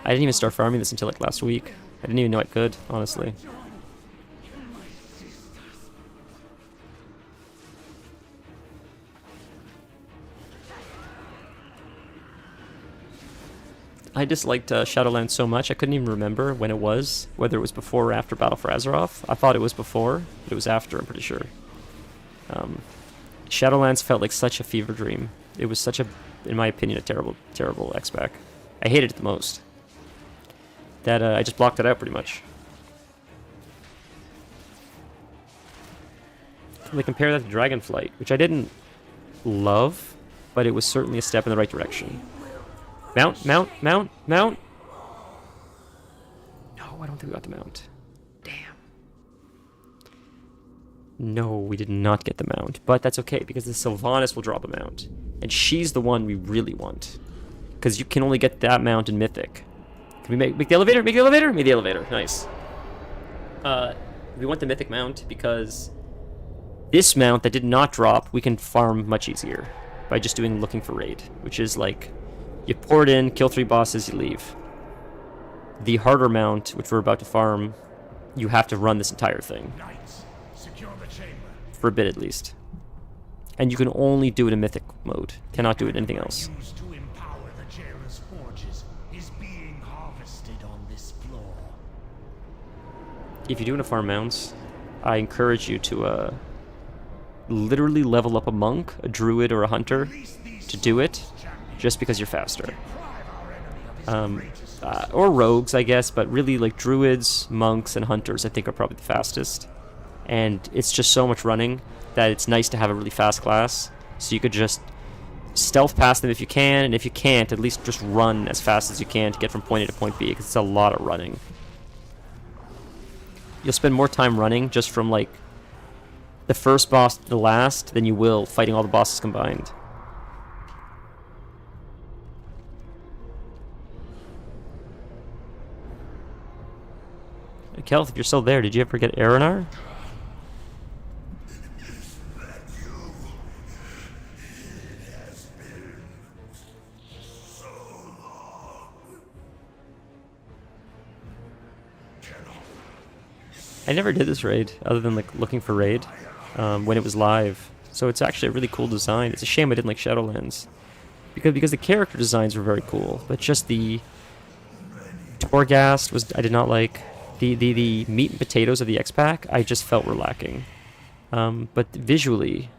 I didn't even start farming this until like last week. I didn't even know I could, honestly. I disliked Shadowlands so much, I couldn't even remember when it was, whether it was before or after Battle for Azeroth. I thought it was before, but it was after, I'm pretty sure. Shadowlands felt like such a fever dream. It was such a, in my opinion, a terrible, terrible X-Pack. I hated it the most. That I just blocked it out pretty much. Like compare that to Dragonflight, which I didn't love, but it was certainly a step in the right direction. Mount, mount, mount, mount! No, I don't think we got the mount. Damn. No, we did not get the mount, but that's okay, because the Sylvanas will drop a mount. And she's the one we really want. Because you can only get that mount in Mythic. Can we make the elevator? Make the elevator? Make the elevator. Nice. We want the Mythic mount because this mount that did not drop, we can farm much easier by just doing looking for raid, which is like, you pour it in, kill 3 bosses, you leave. The harder mount, which we're about to farm, you have to run this entire thing. For a bit at least. And you can only do it in Mythic mode. Cannot do it in anything else. If you do want to farm mounts, I encourage you to literally level up a monk, a druid, or a hunter to do it, just because you're faster. Or rogues, I guess, but really like druids, monks, and hunters I think are probably the fastest. And it's just so much running that it's nice to have a really fast class, so you could just stealth past them if you can, and if you can't, at least just run as fast as you can to get from point A to point B, because it's a lot of running. You'll spend more time running just from like the first boss to the last than you will fighting all the bosses combined. Kelth, if you're still there, did you ever get Aranar? I never did this raid, other than like looking for raid when it was live. So it's actually a really cool design. It's a shame I didn't like Shadowlands, because the character designs were very cool, but just the Torghast was I did not like. The meat and potatoes of the X-Pack I just felt were lacking. But visually,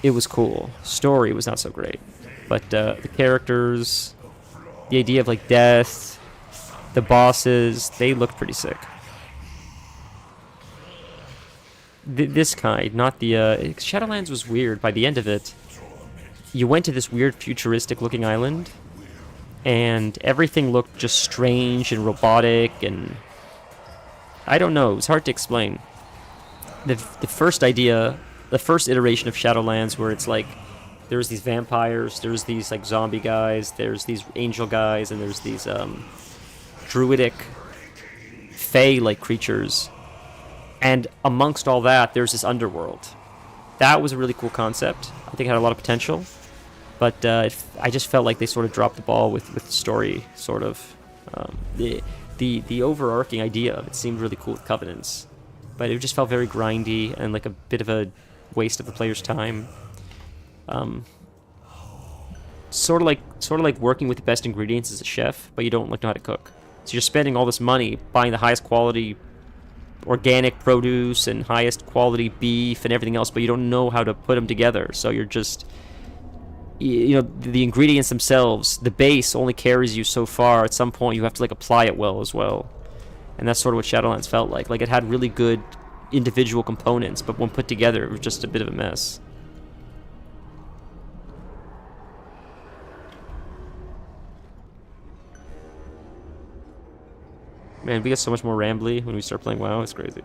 it was cool. Story was not so great, but the characters, the idea of like death, the bosses, they looked pretty sick. This kind, not the Shadowlands was weird. By the end of it, you went to this weird futuristic looking island, and everything looked just strange and robotic, and I don't know, it was hard to explain. The first idea the first iteration of Shadowlands, where it's like there's these vampires, there's these like zombie guys, there's these angel guys, and there's these druidic fae-like creatures, and amongst all that, there's this underworld. That was a really cool concept. I think it had a lot of potential, but I just felt like they sort of dropped the ball with the story. Sort of the overarching idea of it seemed really cool with Covenants, but it just felt very grindy and like a bit of a waste of the player's time. Sort of like working with the best ingredients as a chef, but you don't know how to cook. So you're spending all this money buying the highest quality organic produce and highest quality beef and everything else, but you don't know how to put them together. So you're just, you know, the ingredients themselves, the base only carries you so far. At some point you have to like apply it well as well. And that's sort of what Shadowlands felt like. Like it had really good individual components, but when put together it was just a bit of a mess. Man, we get so much more rambly when we start playing WoW. It's crazy.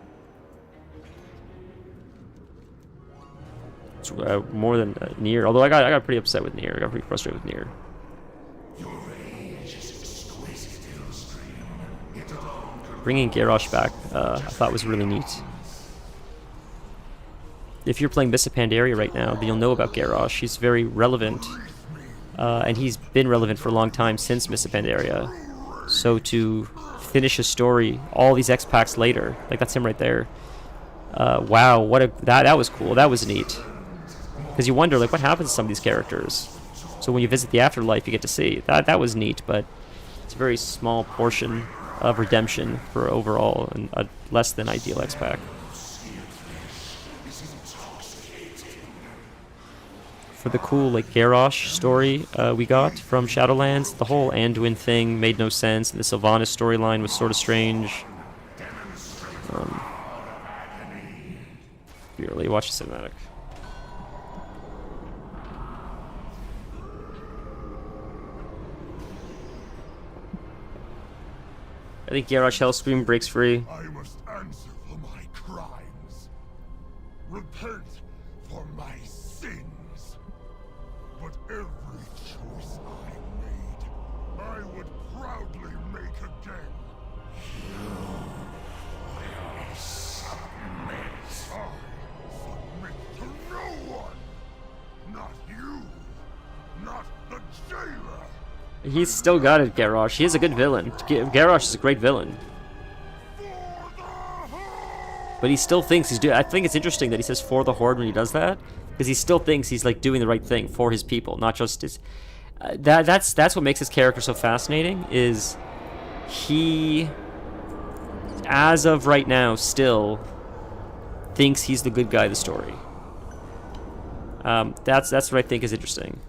It's more than Nier. Although I got pretty upset with Nier. I got pretty frustrated with Nier. Bringing Garrosh back, I thought was really neat. If you're playing Mists of Pandaria right now, then you'll know about Garrosh. He's very relevant, and he's been relevant for a long time since Mists of Pandaria. So to finish his story all these X packs later, like that's him right there. Wow, that was cool. That was neat. Because you wonder like what happens to some of these characters. So when you visit the afterlife, you get to see that was neat, but it's a very small portion of redemption for overall and a less than ideal X pack. For the cool like Garrosh story we got from Shadowlands, the whole Anduin thing made no sense, and the Sylvanas storyline was sort of strange. Really, watch the cinematic. I think Garrosh Hellscream breaks free. I must answer for my crimes. Repent for my sins. But every choice I made, I would proudly make again. You will submit. I submit to no one. Not you. Not the jailer. He's still got it, Garrosh. He is a good villain. Garrosh is a great villain. But he still thinks he's doing... I think it's interesting that he says for the Horde when he does that. Because he still thinks he's like doing the right thing for his people, not just his... That's what makes his character so fascinating, is he, as of right now, still thinks he's the good guy of the story. That's what I think is interesting.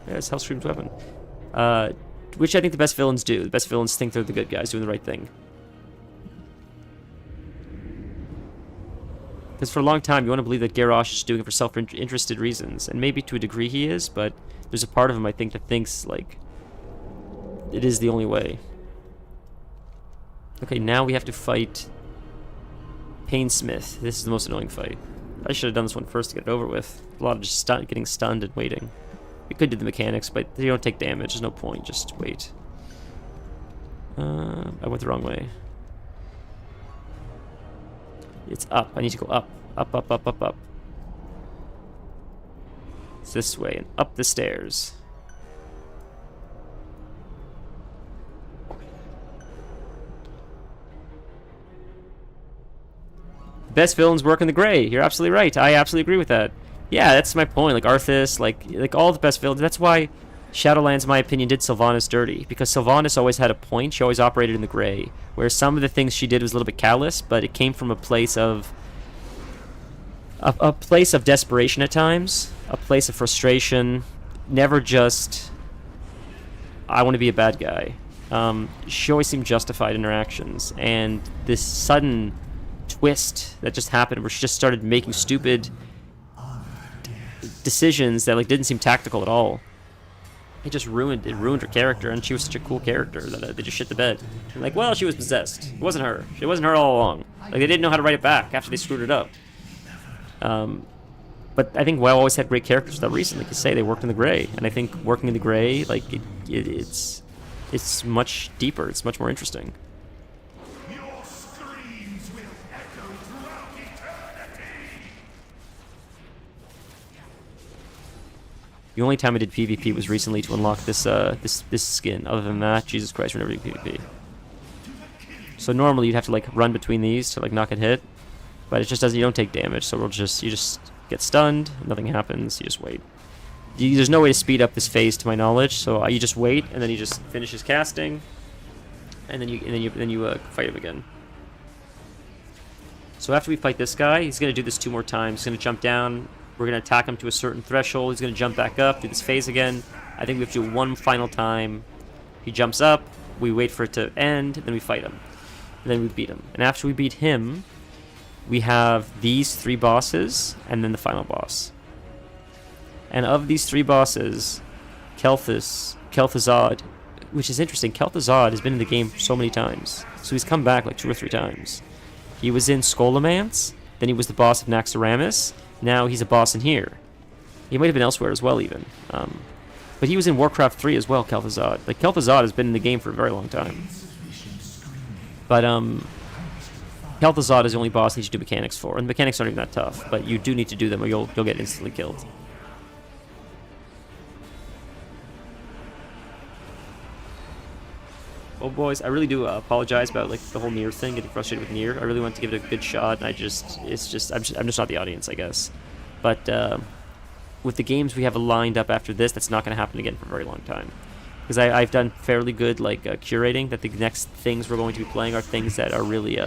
Yeah, it's Hellscream's weapon. Which I think the best villains do. The best villains think they're the good guys doing the right thing. Because for a long time, you want to believe that Garrosh is doing it for self-interested reasons. And maybe to a degree he is, but there's a part of him, I think, that thinks, like, it is the only way. Okay, now we have to fight Painsmith. This is the most annoying fight. I should have done this one first to get it over with. A lot of just getting stunned and waiting. We could do the mechanics, but they don't take damage. There's no point. Just wait. I went the wrong way. It's up. I need to go up. Up, up, up, up, up. It's this way and up the stairs. The best villains work in the gray. You're absolutely right. I absolutely agree with that. Yeah, that's my point. Like Arthas, like all the best villains. That's why Shadowlands, in my opinion, did Sylvanas dirty, because Sylvanas always had a point. She always operated in the gray, where some of the things she did was a little bit callous, but it came from a place of desperation at times, a place of frustration. Never just, I want to be a bad guy. She always seemed justified in her actions, and this sudden twist that just happened, where she just started making stupid decisions that like didn't seem tactical at all. It just ruined her character, and she was such a cool character that they just shit the bed. And like, well, she was possessed. It wasn't her. It wasn't her all along. Like, they didn't know how to write it back after they screwed it up. But I think WoW always had great characters for that reason. Like you say, they worked in the gray, and I think working in the gray, like it's much deeper. It's much more interesting. The only time I did PvP was recently to unlock this this skin. Other than that, Jesus Christ, we're never doing PvP. So normally you'd have to like run between these to like not get hit, but it just doesn't. You don't take damage, so you just get stunned. Nothing happens. You just wait. There's no way to speed up this phase, to my knowledge. So you just wait, and then he just finishes casting, and then you fight him again. So after we fight this guy, he's gonna do this 2 more times. He's gonna jump down. We're going to attack him to a certain threshold. He's going to jump back up, do this phase again. I think we have to do 1 final time. He jumps up, we wait for it to end, then we fight him. And then we beat him. And after we beat him, we have these 3 bosses, and then the final boss. And of these 3 bosses, Kel'Thuzad, which is interesting, Kel'Thuzad has been in the game so many times. So he's come back like 2 or 3 times. He was in Scholomance, then he was the boss of Naxxramas. Now he's a boss in here. He might have been elsewhere as well, even. But he was in Warcraft 3 as well, Kel'Thuzad. Like, Kel'Thuzad has been in the game for a very long time. But, Kel'Thuzad is the only boss that you should do mechanics for. And the mechanics aren't even that tough, but you do need to do them or you'll get instantly killed. Well, boys, I really do apologize about like the whole Nier thing, getting frustrated with Nier. I really want to give it a good shot, and I'm just not the audience, I guess. But with the games we have lined up after this, that's not going to happen again for a very long time. Because I've done fairly good like curating that the next things we're going to be playing are things that are really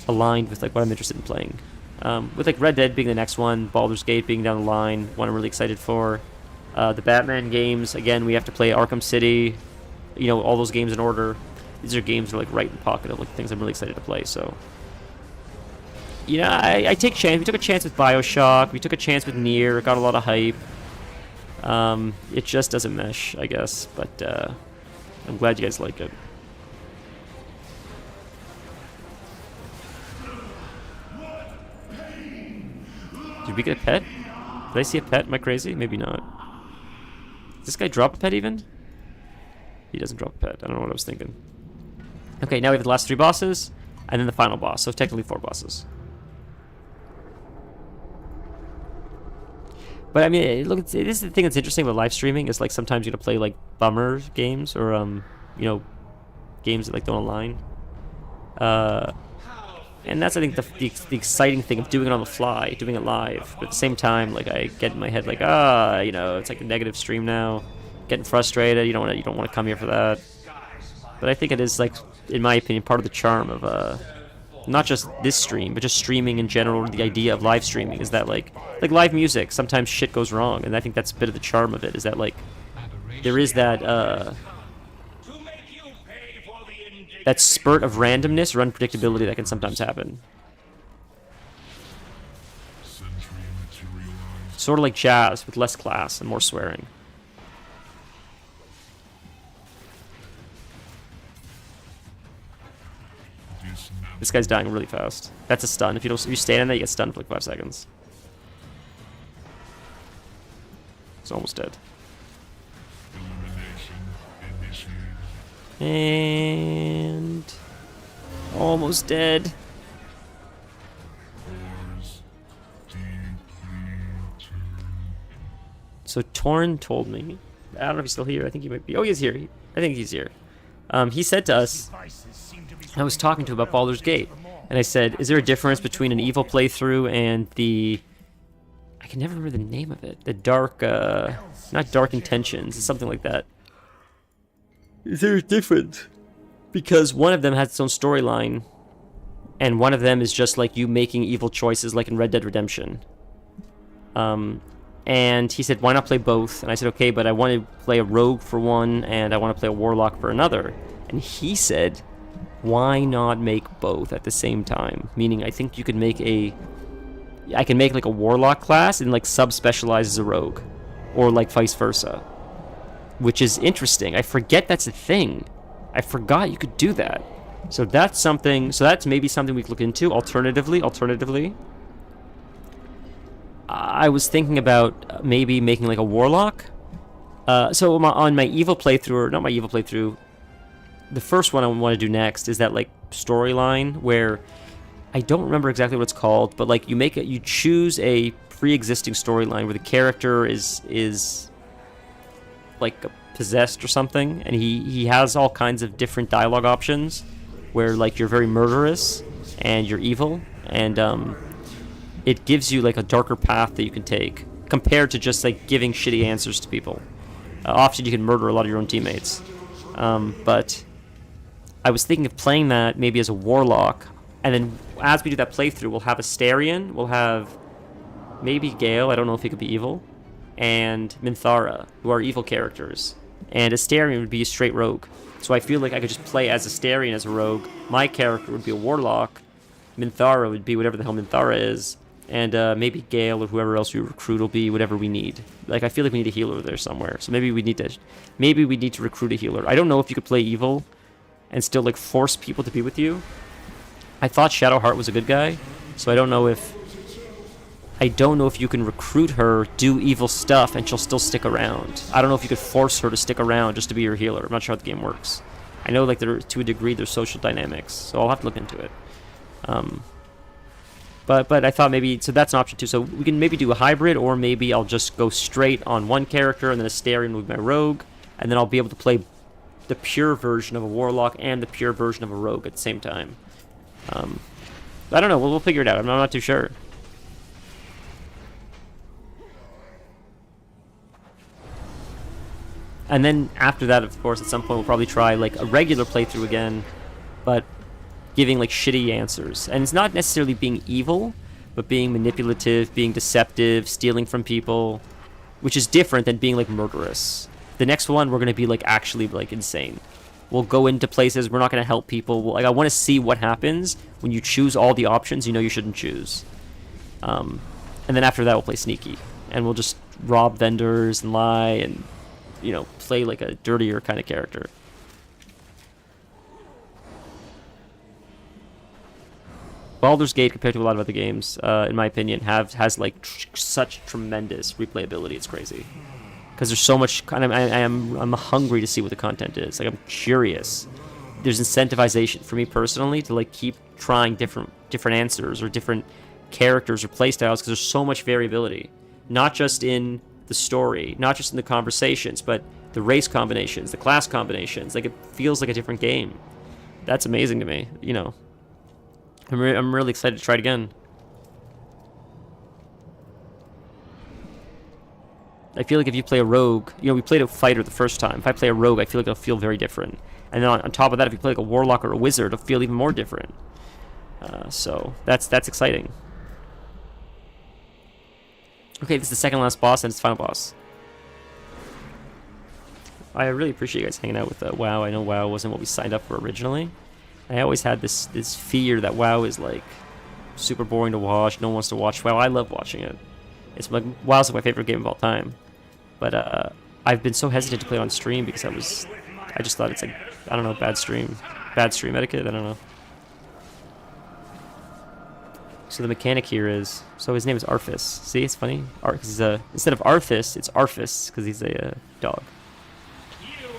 aligned with like what I'm interested in playing. With like Red Dead being the next one, Baldur's Gate being down the line, one I'm really excited for. The Batman games, again, we have to play Arkham City. You know, all those games in order. These are games that are like right in the pocket of like things I'm really excited to play. So, you know, I take chance. We took a chance with BioShock. We took a chance with Nier. It got a lot of hype. It just doesn't mesh, I guess. But I'm glad you guys like it. Did we get a pet? Did I see a pet? Am I crazy? Maybe not. Does this guy drop a pet even? He doesn't drop a pet. I don't know what I was thinking. Okay, now we have the last 3 bosses, and then the final boss. So technically 4 bosses. But I mean, look, it is the thing that's interesting about live streaming is like sometimes you're gonna play like bummer games or you know, games that like don't align. And that's I think the exciting thing of doing it on the fly, doing it live. But at the same time, like I get in my head like you know, it's like a negative stream now. Getting frustrated. You don't want to come here for that. But I think it is like, in my opinion, part of the charm of not just this stream, but just streaming in general. The idea of live streaming is that like live music. Sometimes shit goes wrong, and I think that's a bit of the charm of it. Is that like there is that that spurt of randomness or unpredictability that can sometimes happen. Sort of like jazz with less class and more swearing. This guy's dying really fast. That's a stun. If you stand in there, you get stunned for like 5 seconds. He's almost dead. And almost dead. So Torn told me. I don't know if he's still here. I think he might be. Oh, he's here. I think he's here. He said to us. I was talking to him about Baldur's Gate, and I said, is there a difference between an evil playthrough and the... I can never remember the name of it. The dark, not Dark Intentions, it's something like that. Is there a difference? Because one of them has its own storyline, and one of them is just like you making evil choices like in Red Dead Redemption. And he said, why not play both? And I said, okay, but I want to play a rogue for one, and I want to play a warlock for another. And he said... why not make both at the same time? Meaning, I think you could make I can make like a warlock class and like sub-specialize as a rogue. Or like vice versa. Which is interesting. I forget that's a thing. I forgot you could do that. So that's something, so that's maybe something we could look into. Alternatively, I was thinking about maybe making like a warlock. So on my evil playthrough, or not my evil playthrough, the first one I want to do next is that like storyline where I don't remember exactly what it's called, but like you choose a pre-existing storyline where the character is like possessed or something, and he has all kinds of different dialogue options where like you're very murderous and you're evil, and it gives you like a darker path that you can take compared to just like giving shitty answers to people. Often you can murder a lot of your own teammates, but I was thinking of playing that maybe as a warlock, and then as we do that playthrough, we'll have Astarion, we'll have maybe Gale, I don't know if he could be evil, and Minthara, who are evil characters. And Astarion would be a straight rogue. So I feel like I could just play as Astarion as a rogue. My character would be a warlock. Minthara would be whatever the hell Minthara is. And maybe Gale or whoever else we recruit will be whatever we need. Like, I feel like we need a healer there somewhere. So maybe we need to recruit a healer. I don't know if you could play evil and still like force people to be with you. I thought Shadowheart was a good guy, so I don't know if you can recruit her, do evil stuff, and she'll still stick around. I don't know if you could force her to stick around just to be your healer. I'm not sure how the game works. I know, like, to a degree, there's social dynamics, so I'll have to look into it. But I thought maybe, so that's an option too. So we can maybe do a hybrid, or maybe I'll just go straight on one character, and then Astarion will be my rogue, and then I'll be able to play the pure version of a warlock and the pure version of a rogue at the same time. I don't know. We'll figure it out. I'm not too sure. And then after that, of course, at some point we'll probably try like a regular playthrough again, but giving like shitty answers. And it's not necessarily being evil, but being manipulative, being deceptive, stealing from people, which is different than being like murderous. The next one, we're going to be like actually like insane. We'll go into places, we're not going to help people. Like, I want to see what happens when you choose all the options you know you shouldn't choose. And then after that, we'll play sneaky. And we'll just rob vendors and lie and, you know, play like a dirtier kind of character. Baldur's Gate, compared to a lot of other games, in my opinion, has like such tremendous replayability. It's crazy. Because there's so much kind of, I'm hungry to see what the content is. Like, I'm curious. There's incentivization for me personally to like keep trying different answers or different characters or playstyles, because there's so much variability, not just in the story, not just in the conversations, but the race combinations, the class combinations. Like, it feels like a different game. That's amazing to me. You know, I'm really excited to try it again. I feel like if you play a rogue, you know, we played a fighter the first time. If I play a rogue, I feel like it'll feel very different. And then on top of that, if you play like a warlock or a wizard, it'll feel even more different. So that's exciting. Okay, this is the second last boss, and it's the final boss. I really appreciate you guys hanging out with WoW. I know WoW wasn't what we signed up for originally. I always had this fear that WoW is like super boring to watch. No one wants to watch WoW. I love watching it. It's like, WoW's like my favorite game of all time. But I've been so hesitant to play it on stream because I just thought it's like, I don't know, bad stream etiquette, I don't know. So the mechanic here is, so his name is Arthas. See, it's funny. Instead of Arthas, it's Arthas because he's a dog.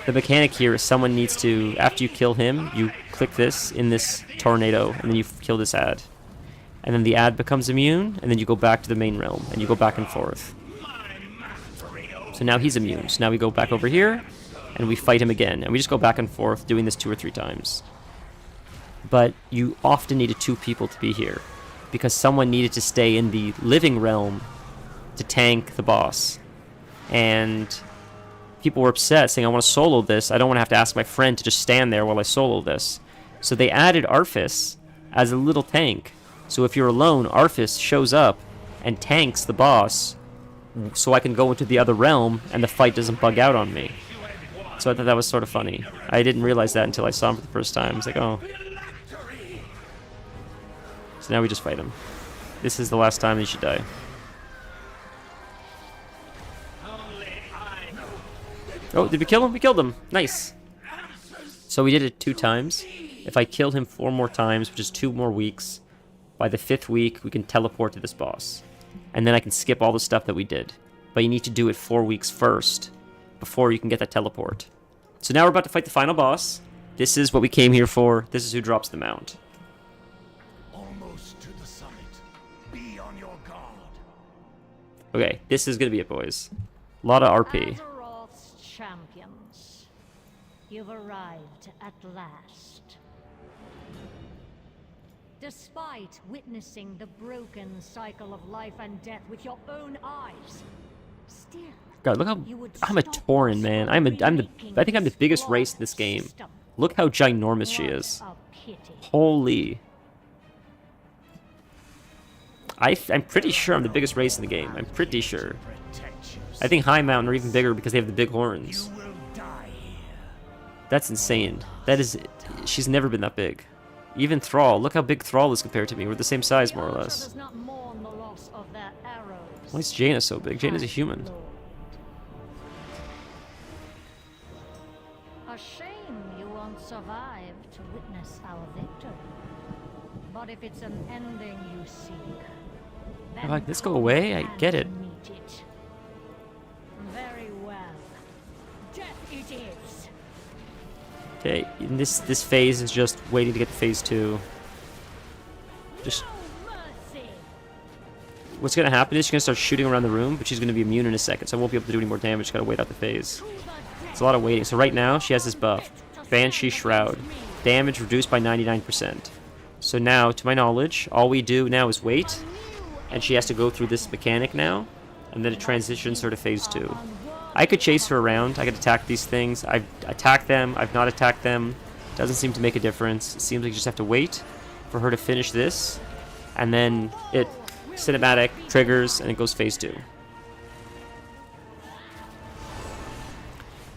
The mechanic here is someone needs to, after you kill him, you click this in this tornado, and then you kill this ad. And then the ad becomes immune, and then you go back to the main realm, and you go back and forth. So now he's immune. So now we go back over here, and we fight him again. And we just go back and forth, doing this 2 or 3 times. But you often needed 2 people to be here, because someone needed to stay in the living realm to tank the boss. And people were upset, saying, I want to solo this. I don't want to have to ask my friend to just stand there while I solo this. So they added Arthas as a little tank. So if you're alone, Arthas shows up and tanks the boss, so I can go into the other realm and the fight doesn't bug out on me. So I thought that was sort of funny. I didn't realize that until I saw him for the first time. I was like, oh. So now we just fight him. This is the last time he should die. Oh, did we kill him? We killed him. Nice. So we did it 2 times. If I kill him 4 more times, which is 2 more weeks, by the 5th week, we can teleport to this boss. and then I can skip all the stuff that we did. But you need to do it 4 weeks first before you can get that teleport. So now we're about to fight the final boss. This is what we came here for. This is who drops the mount. Almost to the summit. Be on your guard. Okay, this is gonna be it, boys. A lot of RP. Azeroth's champions, you've arrived at last. Despite witnessing the broken cycle of life and death with your own eyes, still, God, look how I'm a Tauren, man. I think I'm the biggest race in this game. Look how ginormous she is. Holy. I'm pretty sure I'm the biggest race in the game. I'm pretty sure. I think High Mountain are even bigger because they have the big horns. That's insane. That is... She's never been that big. Even Thrall. Look how big Thrall is compared to me. We're the same size, more or less. Why is Jaina so big? Jaina's a human. A shame you won't survive to witness our victory. But if it's an ending you seek, then Like, this go away? I get it. meet it. Very well. Death it is. Okay, and this phase is just waiting to get to phase 2. Just... What's gonna happen is she's gonna start shooting around the room, but she's gonna be immune in a second, so I won't be able to do any more damage. Gotta wait out the phase. It's a lot of waiting. So right now, she has this buff. Banshee Shroud. Damage reduced by 99%. So now, to my knowledge, all we do now is wait, and she has to go through this mechanic now, and then it transitions her to phase 2. I could chase her around. I could attack these things. I've attacked them. I've not attacked them. Doesn't seem to make a difference. It seems like you just have to wait for her to finish this, and then it cinematic triggers, and it goes phase 2.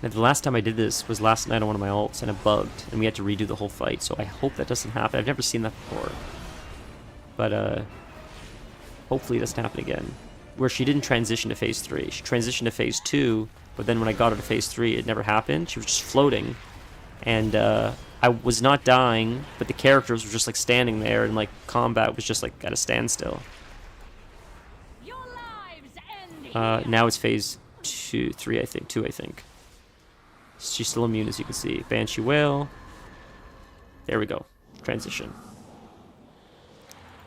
Now, the last time I did this was last night on one of my ults, and it bugged, and we had to redo the whole fight, so I hope that doesn't happen. I've never seen that before. But, hopefully it doesn't happen again. Where she didn't transition to phase 3. She transitioned to phase 2, but then when I got her to phase 3, it never happened. She was just floating, and, I was not dying, but the characters were just, like, standing there, and, like, combat was just, like, at a standstill. Now it's phase 2, 3, I think. 2, I think. She's still immune, as you can see. Banshee Whale. There we go. Transition.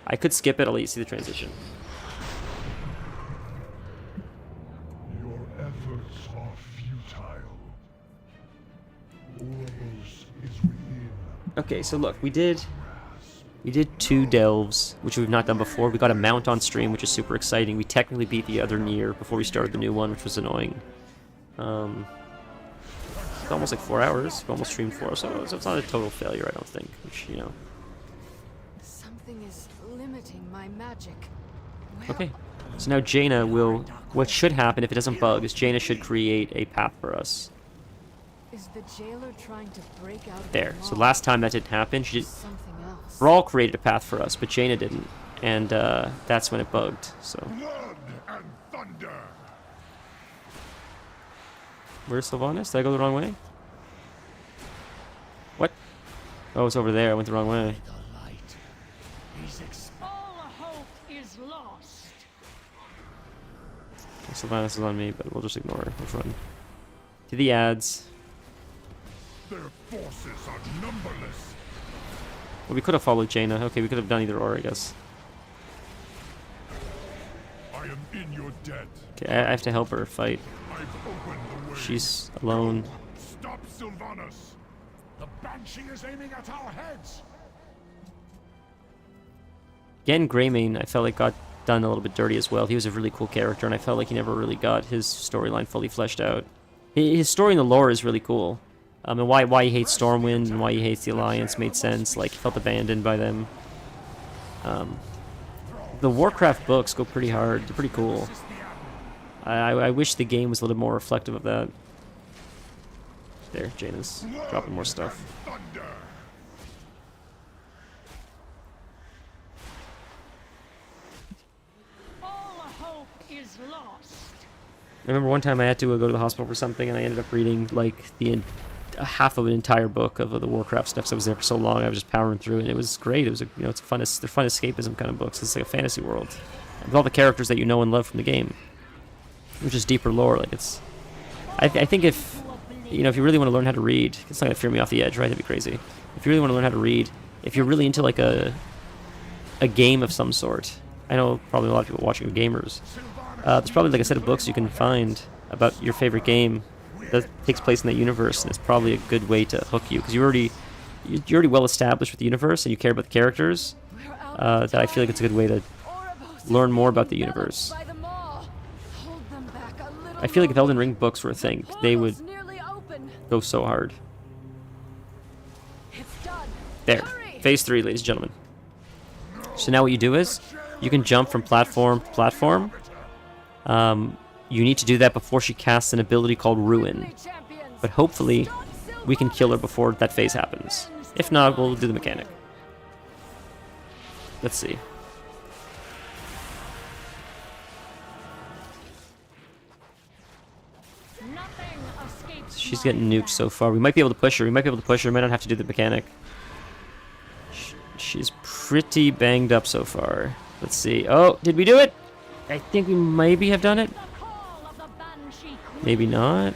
I could skip it. I'll let you see the transition. Your efforts are futile. Oros is within. Okay, so look, we did 2 delves, which we've not done before. We got a mount on stream, which is super exciting. We technically beat the other Nier before we started the new one, which was annoying. It's almost like 4 hours. We almost streamed 4, so it's not a total failure, I don't think. Which, you know. Something is limiting my magic. Okay, so now Jaina will... What should happen, if it doesn't bug, is Jaina should create a path for us. Is the jailer trying to break out of There. the So law? last time that didn't happen, she did... Something else. Brawl created a path for us, but Jaina didn't. And that's when it bugged, so... Blood and thunder. Where's Sylvanas? Did I go the wrong way? What? Oh, it's over there. I went the wrong way. All hope is lost. Sylvanas is on me, but we'll just ignore her. Let's run. To the ads. Their forces are numberless. Well, we could have followed Jaina. Okay, we could have done either or, I guess. I am in your debt. Okay, I have to help her fight. I've opened the way. She's alone. Stop Sylvanas. The Banshee is aiming at our heads. Again, Greymane, I felt like got done a little bit dirty as well. He was a really cool character, and I felt like he never really got his storyline fully fleshed out. His story in the lore is really cool. And why he hates Stormwind and why he hates the Alliance made sense. Like, he felt abandoned by them. The Warcraft books go pretty hard. They're pretty cool. I wish the game was a little more reflective of that. There, Jaina's dropping more stuff. All hope is lost. I remember one time I had to go to the hospital for something, and I ended up reading like half of an entire book of the Warcraft stuff. So I was there for so long, I was just powering through, and it was great. It was they're fun escapism kind of books. It's like a fantasy world. with all the characters that you know and love from the game, which is deeper lore. Like it's, I think if you know, if you really want to learn how to read, it's not gonna fear me off the edge, right? That'd be crazy. If you really want to learn how to read, if you're really into like a game of some sort, I know probably a lot of people watching are gamers. There's probably like a set of books you can find about your favorite game that takes place in that universe, and it's probably a good way to hook you because you're already well established with the universe and you care about the characters. That I feel like it's a good way to learn more about the universe. I feel like if Elden Ring books were a thing, they would go so hard. There, phase 3, ladies and gentlemen. So now what you do is you can jump from platform to platform. You need to do that before she casts an ability called Ruin. But hopefully, we can kill her before that phase happens. If not, we'll do the mechanic. Let's see. She's getting nuked so far. We might be able to push her. We might not have to do the mechanic. She's pretty banged up so far. Let's see. Oh, did we do it? I think we maybe have done it. Maybe not.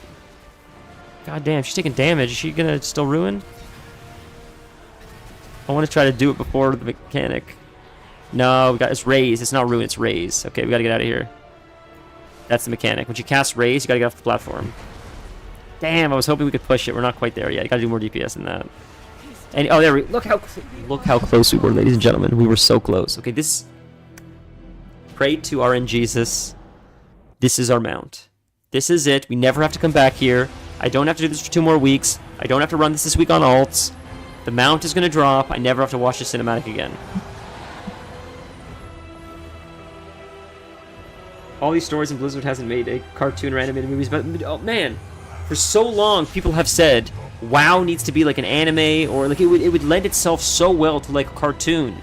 God damn, she's taking damage. Is she gonna still ruin? I want to try to do it before the mechanic. No, it's raise. It's not ruin, it's raise. Okay, we gotta get out of here. That's the mechanic. When she casts raise, you gotta get off the platform. Damn, I was hoping we could push it. We're not quite there yet. You gotta do more DPS than that. And oh, there we look how close we were, ladies and gentlemen. We were so close. Okay, this. Pray to RNGesus. This is our mount. This is it. We never have to come back here. I don't have to do this for 2 more weeks. I don't have to run this week on alts. The mount is gonna drop. I never have to watch the cinematic again. All these stories, and Blizzard hasn't made a cartoon or animated movies, but oh man, for so long people have said WoW needs to be like an anime, or like it would lend itself so well to like a cartoon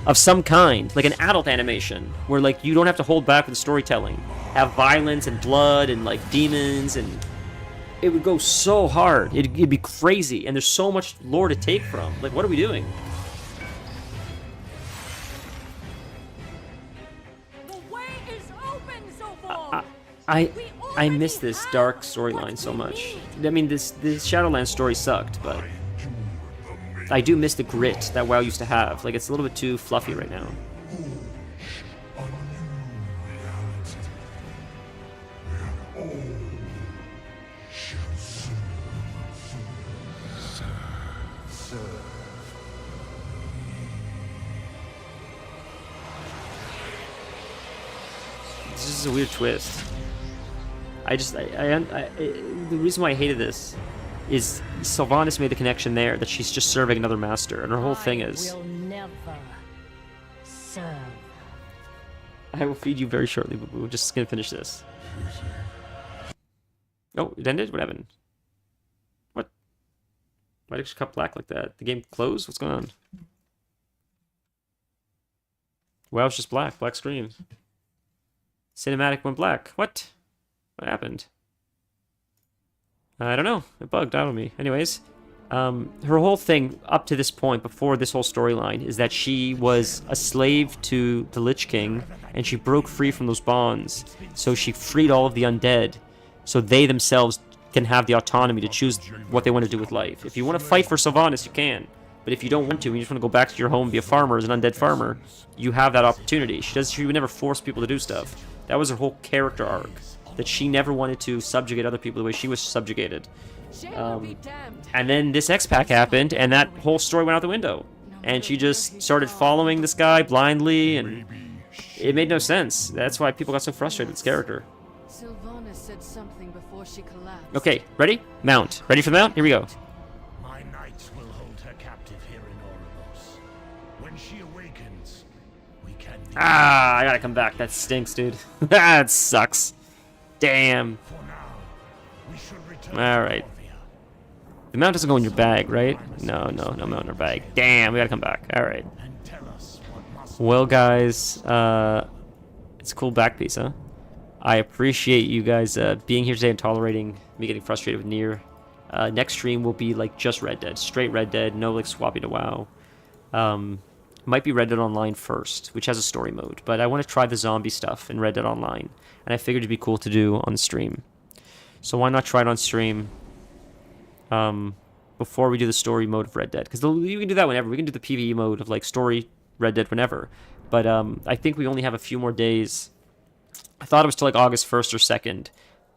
of some kind, like an adult animation, where like you don't have to hold back with the storytelling, have violence and blood and like demons, and it would go so hard. It'd be crazy, and there's so much lore to take from. Like, what are we doing? I miss this dark storyline so much. I mean, this Shadowlands story sucked, but I do miss the grit that WoW used to have. Like, it's a little bit too fluffy right now. This is a weird twist. The reason why I hated this is Sylvanas made the connection there that she's just serving another master, and her whole thing is, will never serve. I will feed you very shortly, but we're just gonna finish this. Oh, it ended? What happened? What? Why did it cut black like that? The game closed? What's going on? Wow, it's just black screen. Cinematic went black. What? What happened? I don't know. It bugged out on me. Anyways, her whole thing up to this point, before this whole storyline, is that she was a slave to the Lich King, and she broke free from those bonds. So she freed all of the undead, so they themselves can have the autonomy to choose what they want to do with life. If you want to fight for Sylvanas, you can. But if you don't want to, and you just want to go back to your home and be a farmer as an undead farmer, you have that opportunity. She would never force people to do stuff. That was her whole character arc. That she never wanted to subjugate other people the way she was subjugated. And then this X-Pack happened, and that whole story went out the window. And she just started following this guy blindly, and it made no sense. That's why people got so frustrated with this character. Sylvanas said something before she collapsed. Okay, ready? Mount. Ready for the mount? Here we go. My knights will hold her captive here in Oribos. When she awakens, we can... Ah, I gotta come back. That stinks, dude. That sucks. Damn. Alright. The mount doesn't go in your bag, right? No mount in our bag. Damn, we gotta come back. Alright. Well, guys, it's a cool back piece, huh? I appreciate you guys being here today and tolerating me getting frustrated with Nier. Next stream will be like just Red Dead. Straight Red Dead, no like swapping to WoW. might be Red Dead Online first, which has a story mode. But I want to try the zombie stuff in Red Dead Online, and I figured it'd be cool to do on stream. So why not try it on stream before we do the story mode of Red Dead? Because you can do that whenever. We can do the PvE mode of like story Red Dead whenever. But I think we only have a few more days. I thought it was till like August 1st or 2nd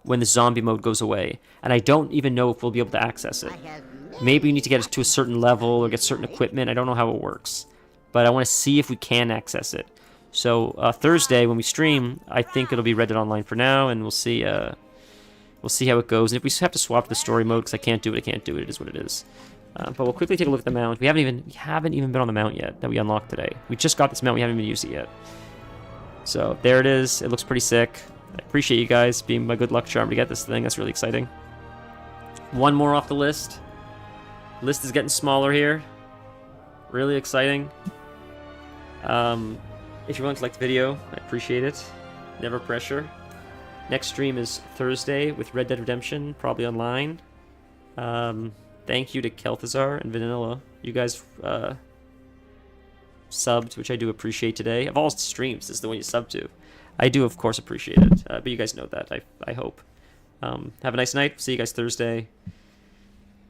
when the zombie mode goes away. And I don't even know if we'll be able to access it. Maybe we need to get us to a certain level or get certain equipment. I don't know how it works. But I want to see if we can access it. So Thursday when we stream, I think it'll be Red Dead Online for now, and we'll see how it goes. And if we have to swap the story mode because I can't do it, I can't do it. It is what it is. But we'll quickly take a look at the mount. We haven't even been on the mount yet that we unlocked today. We just got this mount. We haven't even used it yet. So there it is. It looks pretty sick. I appreciate you guys being my good luck charm to get this thing. That's really exciting. One more off the list. List is getting smaller here. Really exciting. If you want to like the video, I appreciate it. Never pressure. Next stream is Thursday with Red Dead Redemption, probably online. Thank you to Kelthazar and Vanilla. You guys subbed, which I do appreciate today. Of all streams, this is the one you subbed to. I do, of course, appreciate it. But you guys know that, I hope. Have a nice night. See you guys Thursday.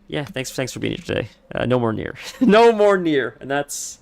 Yeah, thanks for being here today. No more near. No more near. And that's